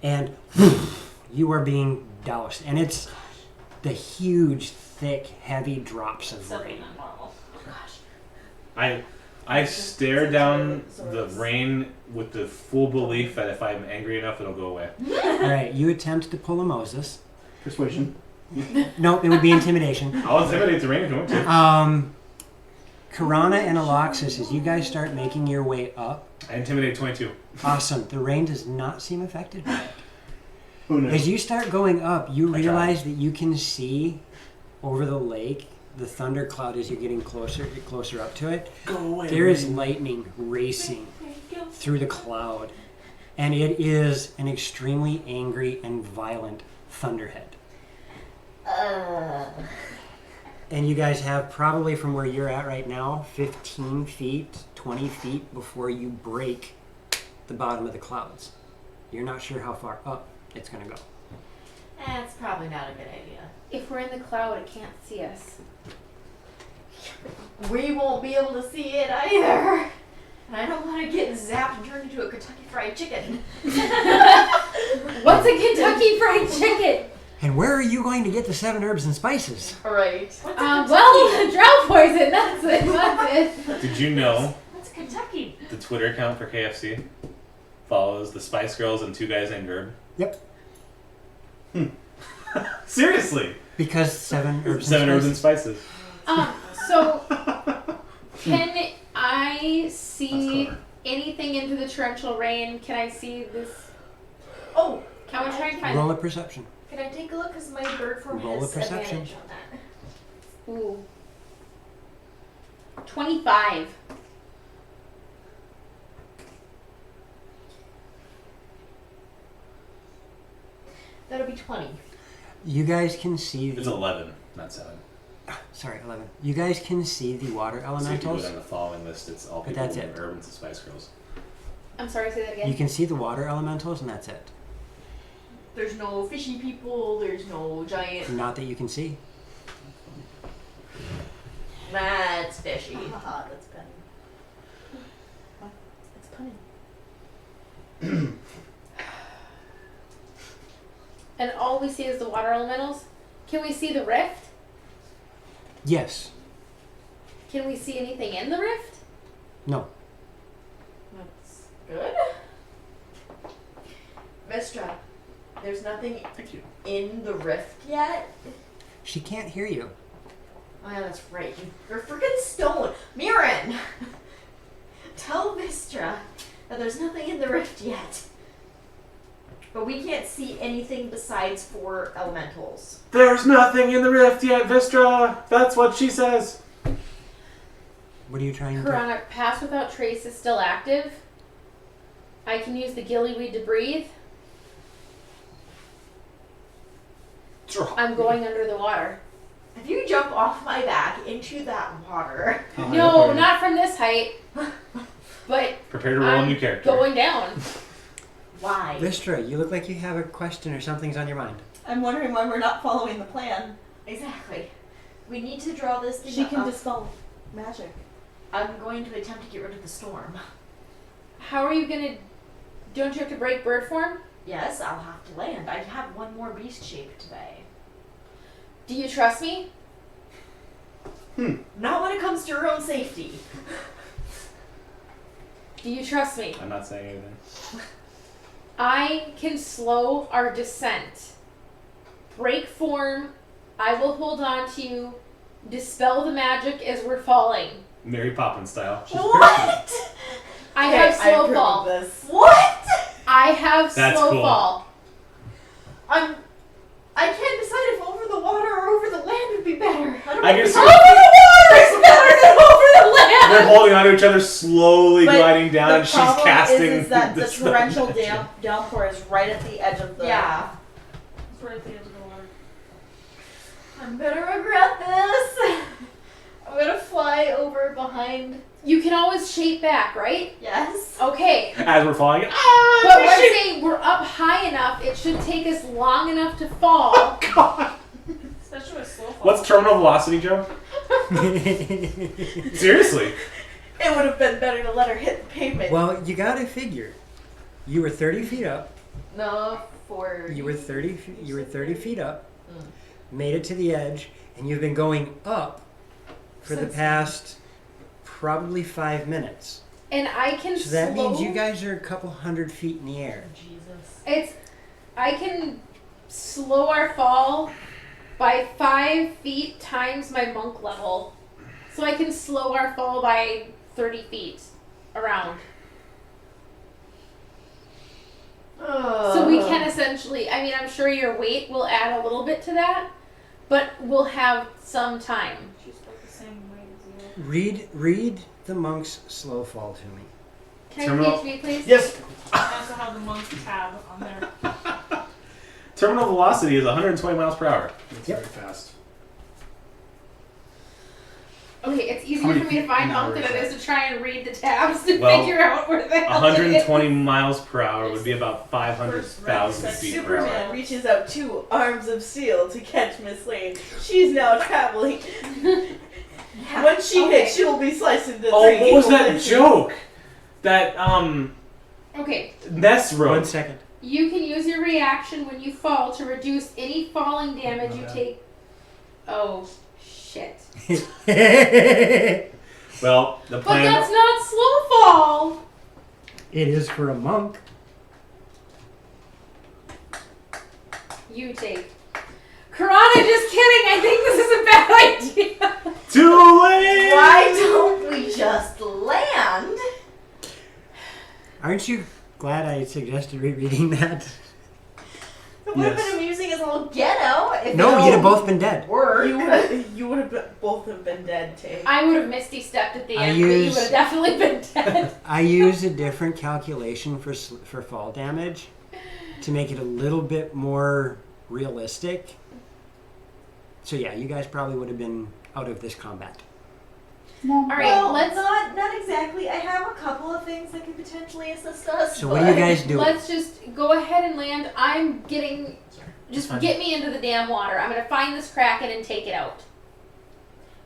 and you are being doused, and it's the huge, thick, heavy drops of Something rain. not normal. I stare down the rain with the full belief that if I'm angry enough, it'll go away. All right, you attempt to pull a Moses. Persuasion. No, it would be intimidation. I'll intimidate the rain if you want to. Karana and Aloxis, as you guys start making your way up, I intimidate 22. awesome. The rain does not seem affected by it. Who knows? As you start going up, you I tried. realize that you can see over the lake the thundercloud as you're getting closer up to it. Go away. There is lightning racing through the cloud, and it is an extremely angry and violent thunderhead. And you guys have probably from where you're at right now 15 feet, 20 feet before you break the bottom of the clouds. You're not sure how far up it's going to go. That's probably not a good idea. If we're in the cloud, it can't see us. We won't be able to see it either. And I don't want to get zapped and turned into a Kentucky Fried Chicken. What's a Kentucky Fried Chicken? And where are you going to get the 7 herbs and spices? Right. Well, drought poison. That's it. That's it. Did you know That's Kentucky. the Twitter account for KFC follows the Spice Girls and 2 guys named Herb? Yep. Seriously! Because 7 herbs 7 and herbs and spices. spices. So can I That's see clever. anything into the torrential rain? Can I see this? Oh, Can we try and find Roll a perception. can I take a look? Because my bird form Roll a has perception. advantage on that. Ooh. 25. That'll be 20. You guys can see It's the 11, not 7. sorry, 11. You guys can see the water So if you go elementals. down the following list, it's all But people that's named it. Herb and Spice Girls. I'm sorry, say that again. You can see the water elementals, and that's it. There's no fishy people. There's no giant. Not that you can see. That's fishy. Haha, that's punny. What? It's punny. And all we see is the water elementals? Can we see the rift? Yes. Can we see anything in the rift? No. That's good. Vistra, there's nothing Thank you. in the rift yet. She can't hear you. Oh yeah, that's right. You're freaking stone. Mirren! Tell Vistra that there's nothing in the rift yet. But we can't see anything besides 4 elementals. There's nothing in the rift yet, Vistra! That's what she says! What are you trying to do? Corona, Pass Without Trace is still active. I can use the gillyweed to breathe. I'm going under the water. If you jump off my back into that water, No, not from this height. But Prepare to roll a I'm new character. going down. why? Vistra, you look like you have a question or something's on your mind. I'm wondering why we're not following the plan. Exactly. We need to draw this thing She up. can dispel magic. I'm going to attempt to get rid of the storm. How are you gonna... Don't you have to break bird form? Yes, I'll have to land. I have 1 more beast shape today. Do you trust me? Not when it comes to your own safety. Do you trust me? I'm not saying anything. I can slow our descent. Break form. I will hold on to you. Dispel the magic as we're falling. Mary Poppins style. What? I Okay, have slow approve of fall. this. What? I have That's slow cool. fall. I can't decide if over the water or over the land would be better. I can see Over the water is better than over the land. they're holding onto each other, slowly But gliding down, the and she's problem casting is that the spell torrential magic. downpour is right at the edge of the. Yeah. It's right at the edge of the water. I'm gonna regret this. I'm gonna fly over behind. You can always shape back, right? Yes. Okay. As we're falling, But we're saying we're up high enough, it should take us long enough to fall. God. Especially with slow fall. What's terminal velocity, Joe? Seriously. It would have been better to let her hit the pavement. Well, you gotta figure. You were 30 feet up. No, for You were 30 feet up. Made it to the edge, and you've been going up for the past probably 5 minutes. And I can So that slow. means you guys are a couple 100 feet in the air. Jesus. I can slow our fall by 5 feet times my monk level. So I can slow our fall by 30 feet around. So we can essentially, I mean, I'm sure your weight will add a little bit to that, but we'll have some time. She's about the same weight as you. Read the monk's slow fall to me. Can Terminal- I PHP, please? Yes. I also have the monk tab on there. Terminal velocity is 120 miles per hour. That's Yep. very fast. Okay, it's How easier many for me to feet find an hour monk than is it that? is to try and read the tabs to Well, figure out where the hell 120 miles per hour would be about 500,000 First, feet per hour. Superman reaches out 2 arms of steel to catch Miss Lane. She's now traveling. When she Okay. hits, she'll be sliced into Oh, 3 what was equal that pieces. joke? That Okay, Ness 1 wrote. second. you can use your reaction when you fall to reduce any falling damage you take. Oh, shit. Well, the But plan. that's not slow fall. It is for a monk. You take. Karana, just kidding. I think this is a bad idea. Too late. Why don't we just land? Aren't you glad I suggested rereading that? It would have Yes. been amusing as all get out. If No, it you'd have all both been dead. worked. You would have both have been dead, Tay. I would have misty stepped at the I end, but you use- would have definitely been dead. I used a different calculation for fall damage to make it a little bit more realistic. So yeah, you guys probably would have been out of this combat. All right, Well, let's not exactly. I have a couple of things that could potentially assist us. So what do you guys do? let's just go ahead and land. I'm getting. Just fine. get me into the damn water. I'm gonna find this kraken and take it out.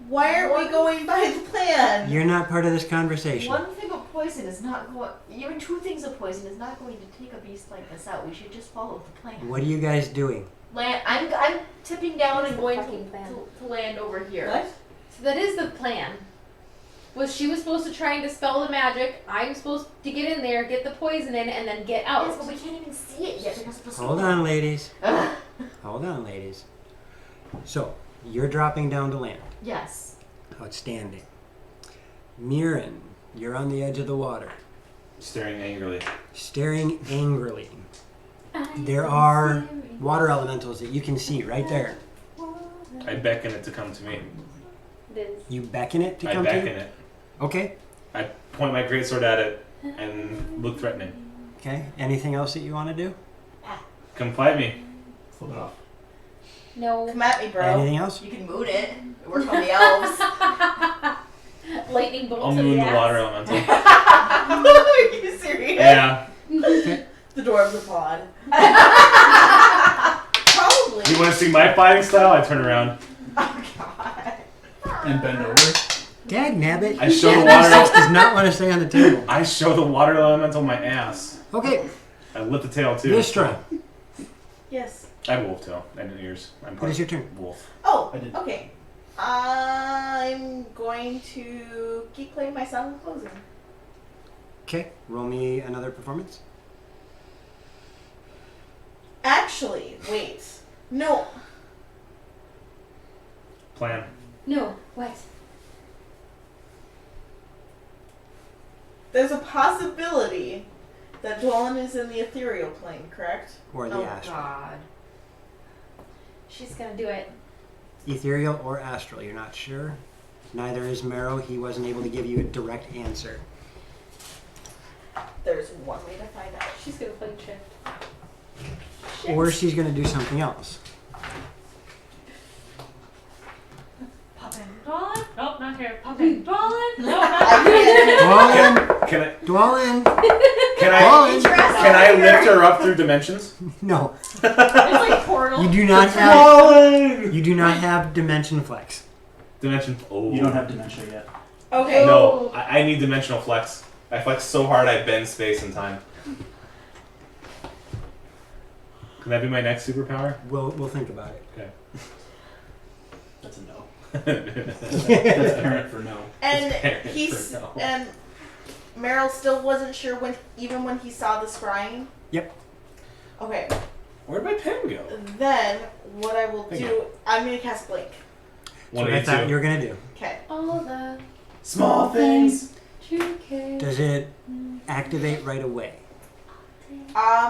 Why aren't we going by the plan? You're not part of this conversation. One thing of poison is not going. Even 2 things of poison is not going to take a beast like this out. We should just follow the plan. What are you guys doing? Land. I'm tipping down and going Fucking plan. to land over here. What? So that is the plan. She was supposed to try and dispel the magic. I'm supposed to get in there, get the poison in, and then get out. Yes, but we can't even see it yet because of the Hold storm. on, ladies. Ugh. Hold on, ladies. So, you're dropping down to land. Yes. Outstanding. Mirren, you're on the edge of the water, Staring angrily. staring angrily. There are water elementals that you can see right there. I beckon it to come to me. You beckon it to I come beckon to you? it. Okay. I point my greatsword at it and look threatening. Okay. Anything else that you want to do? Come fight me. Flip it off. No. Come at me, bro. Anything else? You can moon it. It works on the elves. Lightning bolt I'll to moon the the ass. water elemental. Are you serious? Yeah. The door of the pod. Probably. You want to see my fighting style? I turn around. Oh god. And bend over. Dag nabbit. I show the Cat water. does not want to stay on the table. I show the water elemental my ass. Okay. I lift the tail too. Vistra, Yes. I have a wolf tail and ears. I'm it part is your turn. wolf. Oh, I did. okay. I'm going to keep playing my song of closing. Okay, roll me another performance. Actually, wait. No. Plan. No, what? There's a possibility that Dwellin is in the ethereal plane, correct? Or the Oh astral. God. She's gonna do it. Ethereal or astral, you're not sure? Neither is Marrow. He wasn't able to give you a direct answer. There's one way to find out. She's gonna play shift. Or she's going to do something else. Pop in, Dwellin. Nope, not here. Pop in, Dwellin. Nope, not I here. can't. Can I? Dwellin! Can I? Dwellin! Can I lift her up through dimensions? No. It's like Portal. You do not have Falling. you do not have dimension flex. Dimension. Oh. You don't have dementia yet. Okay. No, I need dimensional flex. I flex so hard I bend space and time. Can that be my next superpower? We'll think about it. Okay. That's a no. That's That's parent for no. And parent he's for no. and Meryl still wasn't sure when he saw the scrying. Yep. Okay. Where'd my pen go? Then what I will Hang do, I'm gonna cast blink. So I thought you 182. were going to do. Okay. All the Small things. true care. Does it activate right away?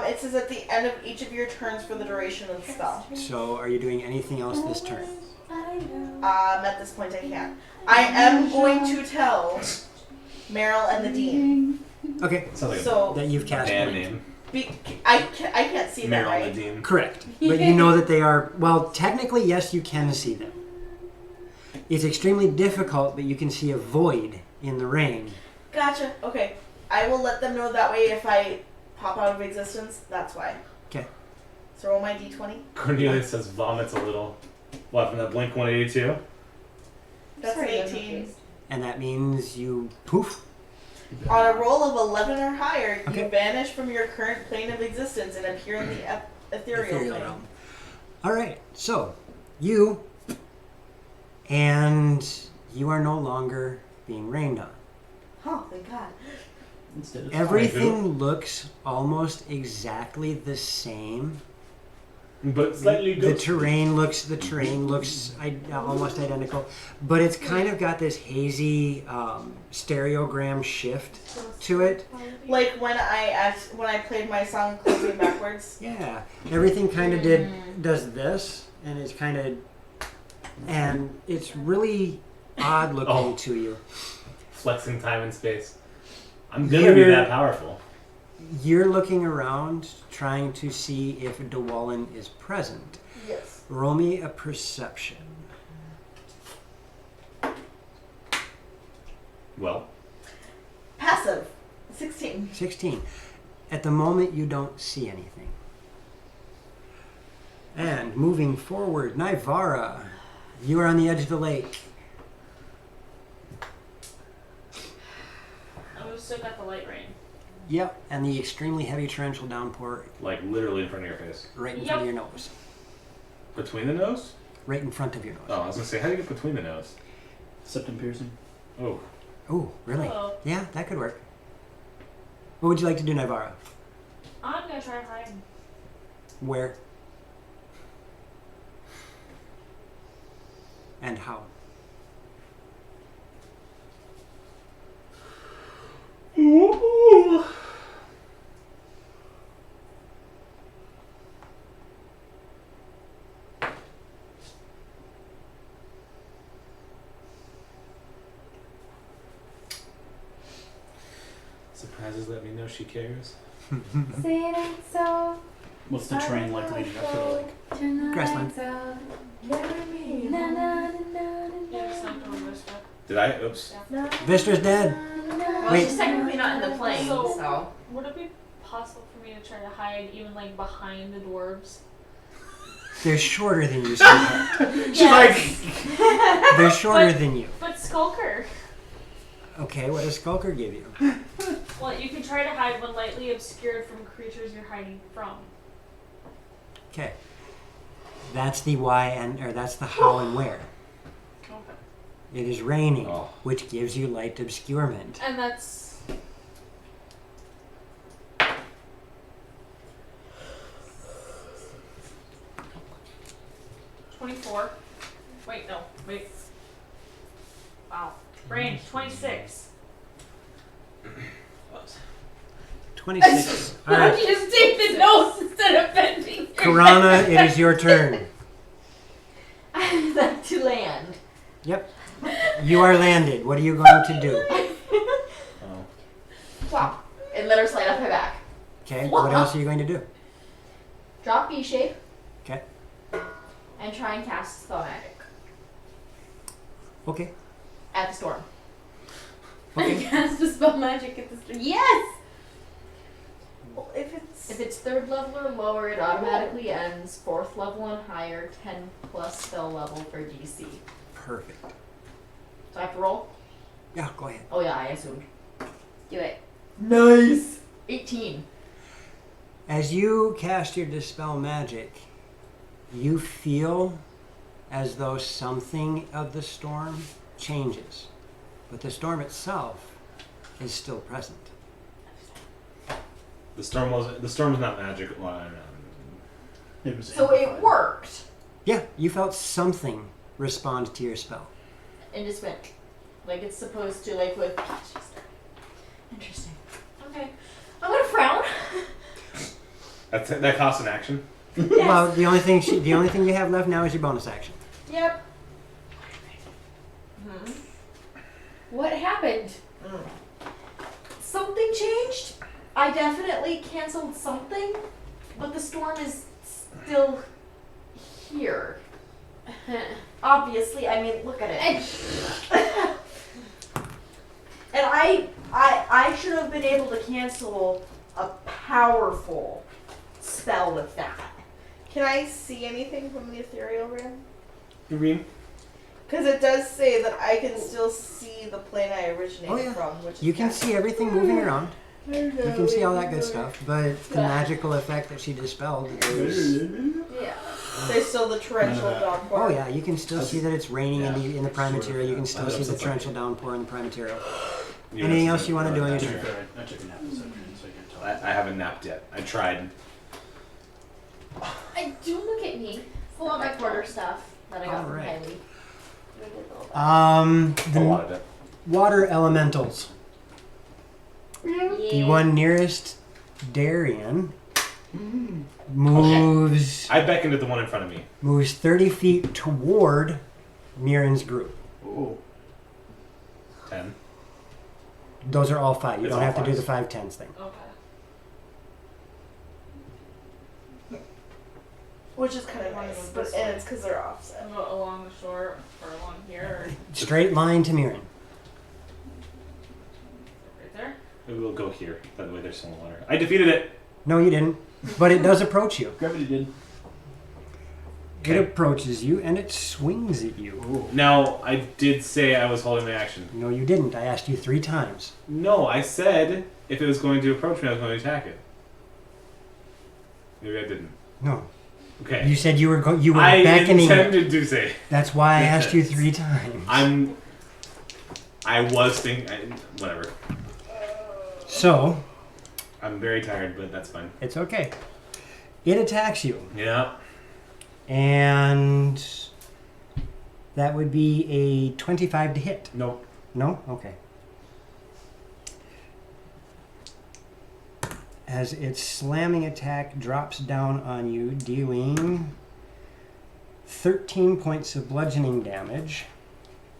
It says at the end of each of your turns for the duration of the spell. So are you doing anything else this turn? I know. At this point I can't. I am going to tell Meryl and the Dean. Okay. Sounds like So That you've a cast band blink. name. I can't see that, Meryl right? Nadine. Correct. But you know that they are, well, technically, yes, you can see them. It's extremely difficult, but you can see a void in the rain. Gotcha. Okay. I will let them know that way if I pop out of existence. That's why. Okay. So roll my d20. Cornelia says vomits a little. What, from that Blink 182? That's an Sorry, 18. And that means you poof. On a roll of 11 or higher, Okay. you vanish from your current plane of existence and appear in the ethereal plane. realm. All right. So you are no longer being rained on. Oh, thank God. Instead of Everything looks almost exactly the same. But slightly The good. terrain looks almost identical, but it's kind of got this hazy stereogram shift to it. Like when I played my song closing backwards. Yeah, everything kind of does this, and it's really odd looking Oh. to you. Flexing time and space. I'm gonna be that powerful. You're looking around, trying to see if Dwellin is present. Yes. Roll me a perception. Well, Passive. 16. 16. At the moment, you don't see anything. And moving forward, Naivara, you are on the edge of the lake. I'm still got the light rain. Yep, and the extremely heavy torrential downpour like literally in front of your face. right in Yep. front of your nose. Between the nose? Right in front of your nose. Oh, I was gonna say, how do you get between the nose? septum piercing. Oh. Oh, really? Oh. Yeah, that could work. What would you like to do, Naivara? I'm gonna try and hide. Where? And how? Ooh. Surprises let me know she cares. Say it ain't so. What's the train like leading up to the lake? Turn the Grassland. lights out. Never me. Na, na, na, na, Yeah, just not doing this stuff. Did I? Oops. Vistra's dead. Well, Wait. she's technically not in the plane, So- so. Would it be possible for me to try to hide even like behind the dwarves? They're shorter than you, sweetheart. She's They're shorter than you. But Skulker. Okay, what does Skulker give you? Well, you can try to hide when lightly obscured from creatures you're hiding from. Okay. That's the why or that's the how and where. Okay. It is raining, Oh. which gives you light obscurement. And that's 24. Wait, no. Wait. Wow. Range 26. 26. All Why don't right. you just take the notes instead of bending? Karana, it is your turn. I'd like to land. Yep. You are landed. What are you going to do? Oh. Flop. And let her slide off my back. Okay. What else are you going to do? Drop B shape. Okay. And try and cast spell magic Okay. at the storm. Okay. Cast a spell magic at the store. Yes! Well, If it's 3rd level or lower, it automatically ends. 4th level and higher, 10 plus spell level for DC. Perfect. So I have to roll? Yeah, go ahead. Oh yeah, I assumed. Do it. Nice! 18. As you cast your Dispel Magic, you feel as though something of the storm changes, but the storm itself is still present. The storm was not magic. Well, I don't know. It was So it amplified. worked. Yeah, you felt something respond to your spell. And just went like it's supposed to, like with. Interesting. Okay. I'm gonna frown. That costs an action. Well, the only thing you have left now is your bonus action. Yep. Hmm. What happened? Something changed. I definitely canceled something, but the storm is still here. Obviously, I mean, look at it. And I should have been able to cancel a powerful spell with that. Can I see anything from the ethereal realm? You mean? Because it does say that I can still see the plane I originated Oh, yeah. from, which is You can Castle. see everything moving around. You can see all that good stuff, but the magical effect that she dispelled is... Yeah. There's still the torrential None of that. downpour. Oh yeah, you can still see that it's raining Yeah. in the prime Sure. material. You can still see the That's torrential downpour in the prime material. You Anything know, else you want to do on your I took turn? I took a nap this afternoon, so I can't tell. I haven't napped yet. I tried. Don't look at me. Full of my quarter stuff that I got from Alright. Kylie. A lot The of it. water elementals. The one nearest Darien moves I beckoned at the one in front of me. moves 30 feet toward Mirren's group. Oh, 10. Those are all 5. You It's don't all have to do fives. the 5/10s thing. Okay. Which is kind of Wanna nice, go but this and way? it's because they're offset. I'll go along the shore or along here or Straight line to Mirren. right there. Maybe we'll go here. By the way, there's some water. I defeated it. No, you didn't. But it does approach you. gravity did. It Okay. approaches you and it swings at you. Oh, Now, I did say I was holding my action. No, you didn't. I asked you 3 times. No, I said if it was going to approach me, I was going to attack it. Maybe I didn't. No. Okay. You said you were you were I beckoning. intended to say. That's why I asked you 3 times. I was thinking. Whatever. So, I'm very tired, but that's fine. it's okay. It attacks you. Yeah. And that would be a 25 to hit. Nope. No? Okay. As its slamming attack drops down on you, dealing 13 points of bludgeoning damage,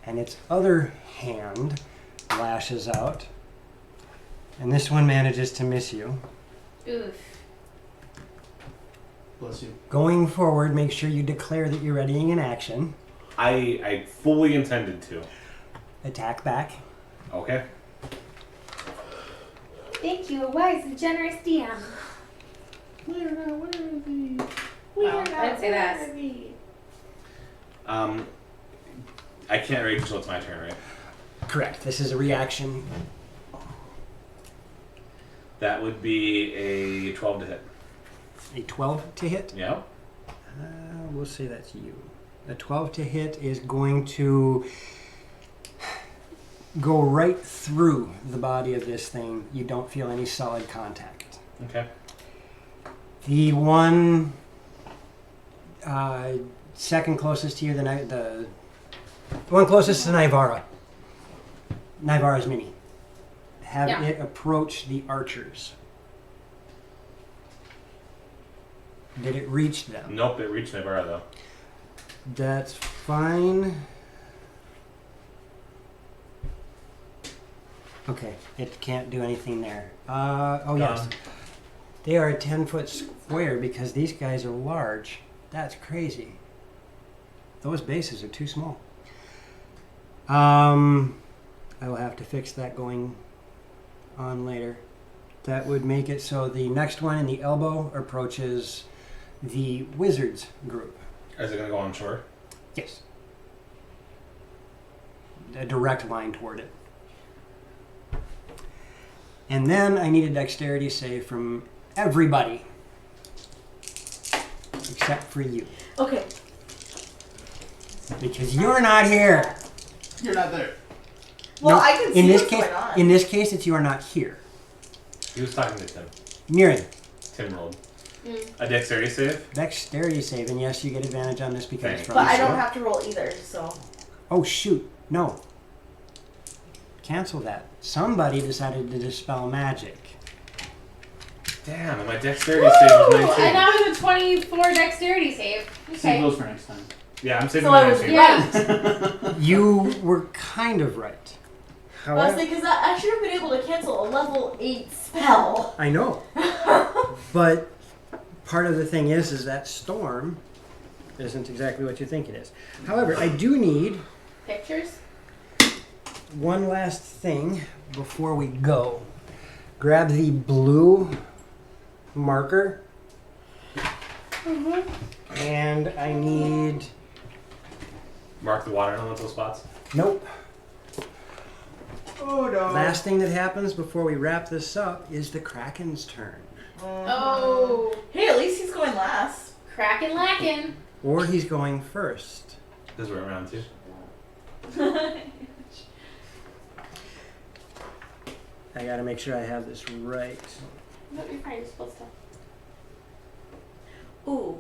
and its other hand lashes out, and this one manages to miss you. Oof. bless you. Going forward, make sure you declare that you're readying an action. I fully intended to. Attack back. Okay. Thank you, a wise and generous DM. We're not worthy. Well, I didn't say that. worthy. I can't rage until it's my turn, right? Correct. This is a reaction. That would be a 12 to hit. A 12 to hit. Yeah. We'll say that's you. A 12 to hit is going to go right through the body of this thing. You don't feel any solid contact. Okay. The one second closest to you, the one closest to Nivara. Nivara's mini. Have Yeah. it approach the archers. Did it reach them? Nope, it reached Nivara though. That's fine. Okay, it can't do anything there. Oh yes. They are a 10-foot square because these guys are large. That's crazy. Those bases are too small. I will have to fix that going on later. That would make it so the next one in the elbow approaches the wizards group. Is it gonna go on shore? Yes. A direct line toward it. And then I need a dexterity save from everybody. Except for you. Okay. Because you're not here. You're not there. Well, No, I can see in this what's case, going on. in this case, it's you are not here. He was talking to Tim. Mirren, Tim rolled. Mm. A dexterity save? dexterity save, and yes, you get advantage on this because it's from But I the don't sword. have to roll either, so. Oh shoot, no. Cancel that. Somebody decided to dispel magic. Damn, and my dexterity save was Ooh, 19. and now it's a 24 dexterity save. Save Okay. those for next time. Yeah, I'm saving So my I was 19. Yeah. You were kind of right. However, Honestly, because I should have been able to cancel a level 8 spell. I know. But part of the thing is that storm isn't exactly what you think it is. However, I do need Pictures? one last thing before we go. Grab the blue marker. And I need... Mark the water elemental spots. Nope. Oh no. Last thing that happens before we wrap this up is the Kraken's turn. Oh. Hey, at least he's going last. Crackin' lackin'. Or he's going first. Because we're around two. I gotta make sure I have this right. No, you're fine. You're supposed to. Ooh.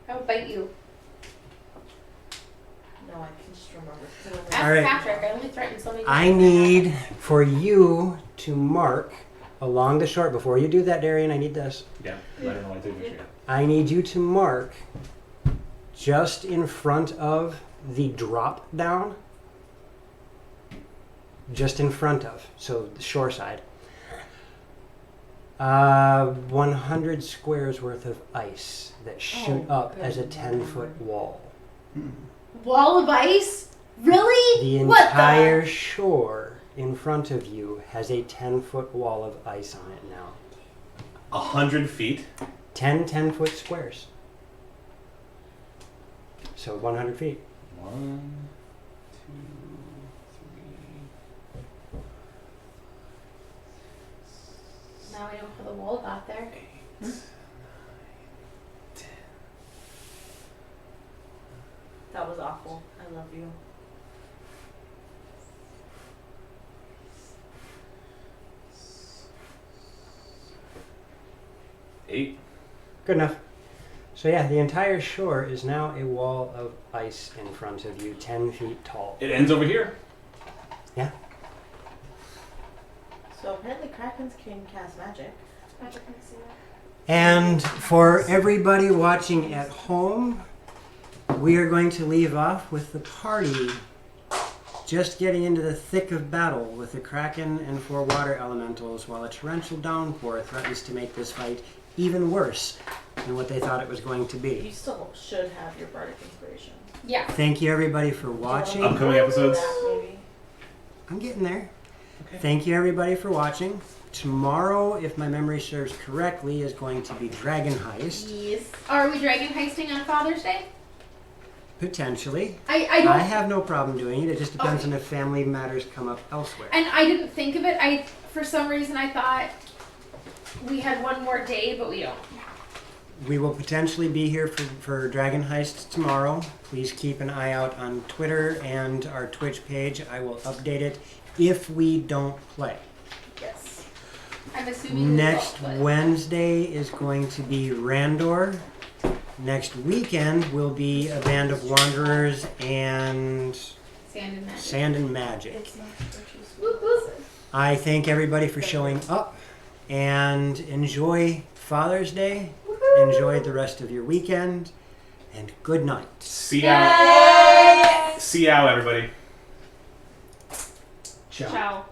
I would bite you. No, I can just remember. Ask All right. Patrick. I only threatened so many I times. need for you to mark along the shore. Before you do that, Darian, I need this. Yeah, I don't know why I took it. I need you to mark just in front of the drop down. Just in front of, so the shore side. 100 squares worth of ice that shoot up as a 10-foot wall. Wall of ice? Really? The What entire shore in front of you has a 10-foot wall of ice on it now. 100 feet? 10-foot squares. So 100 feet. 1, 2, 3. Now we know how the wall got there. That was awful. I love you. Eight. Good enough. So yeah, the entire shore is now a wall of ice in front of you, 10 feet tall. It ends over here. So apparently Krakens can cast magic. Patrick can see that. And for everybody watching at home, we are going to leave off with the party just getting into the thick of battle with the Kraken and 4 water elementals while a torrential downpour threatens to make this fight even worse than what they thought it was going to You be. still should have your bardic inspiration. Yeah. Thank you everybody for watching. Upcoming episodes. Maybe. I'm getting there. Thank you everybody for watching. Tomorrow, if my memory serves correctly, is going to be Dragon Heist. Yes. Are we dragon heisting on Father's Day? Potentially. I don't. I have no problem doing it. It just depends on if family matters come up elsewhere. And I didn't think of it. For some reason, I thought we had one more day, but we don't. We will potentially be here for Dragon Heist tomorrow. Please keep an eye out on Twitter and our Twitch page. I will update it if we don't play. Yes. I'm assuming we Next will, but- Wednesday is going to be Randor Next weekend will be a Band of Wanderers and Sand and magic. Sand and Magic. It's not virtuous. Woo-hoo. I thank everybody for showing up and enjoy Father's Day. Enjoy the rest of your weekend and good night. See ya. See ya, everybody. Ciao. Ciao.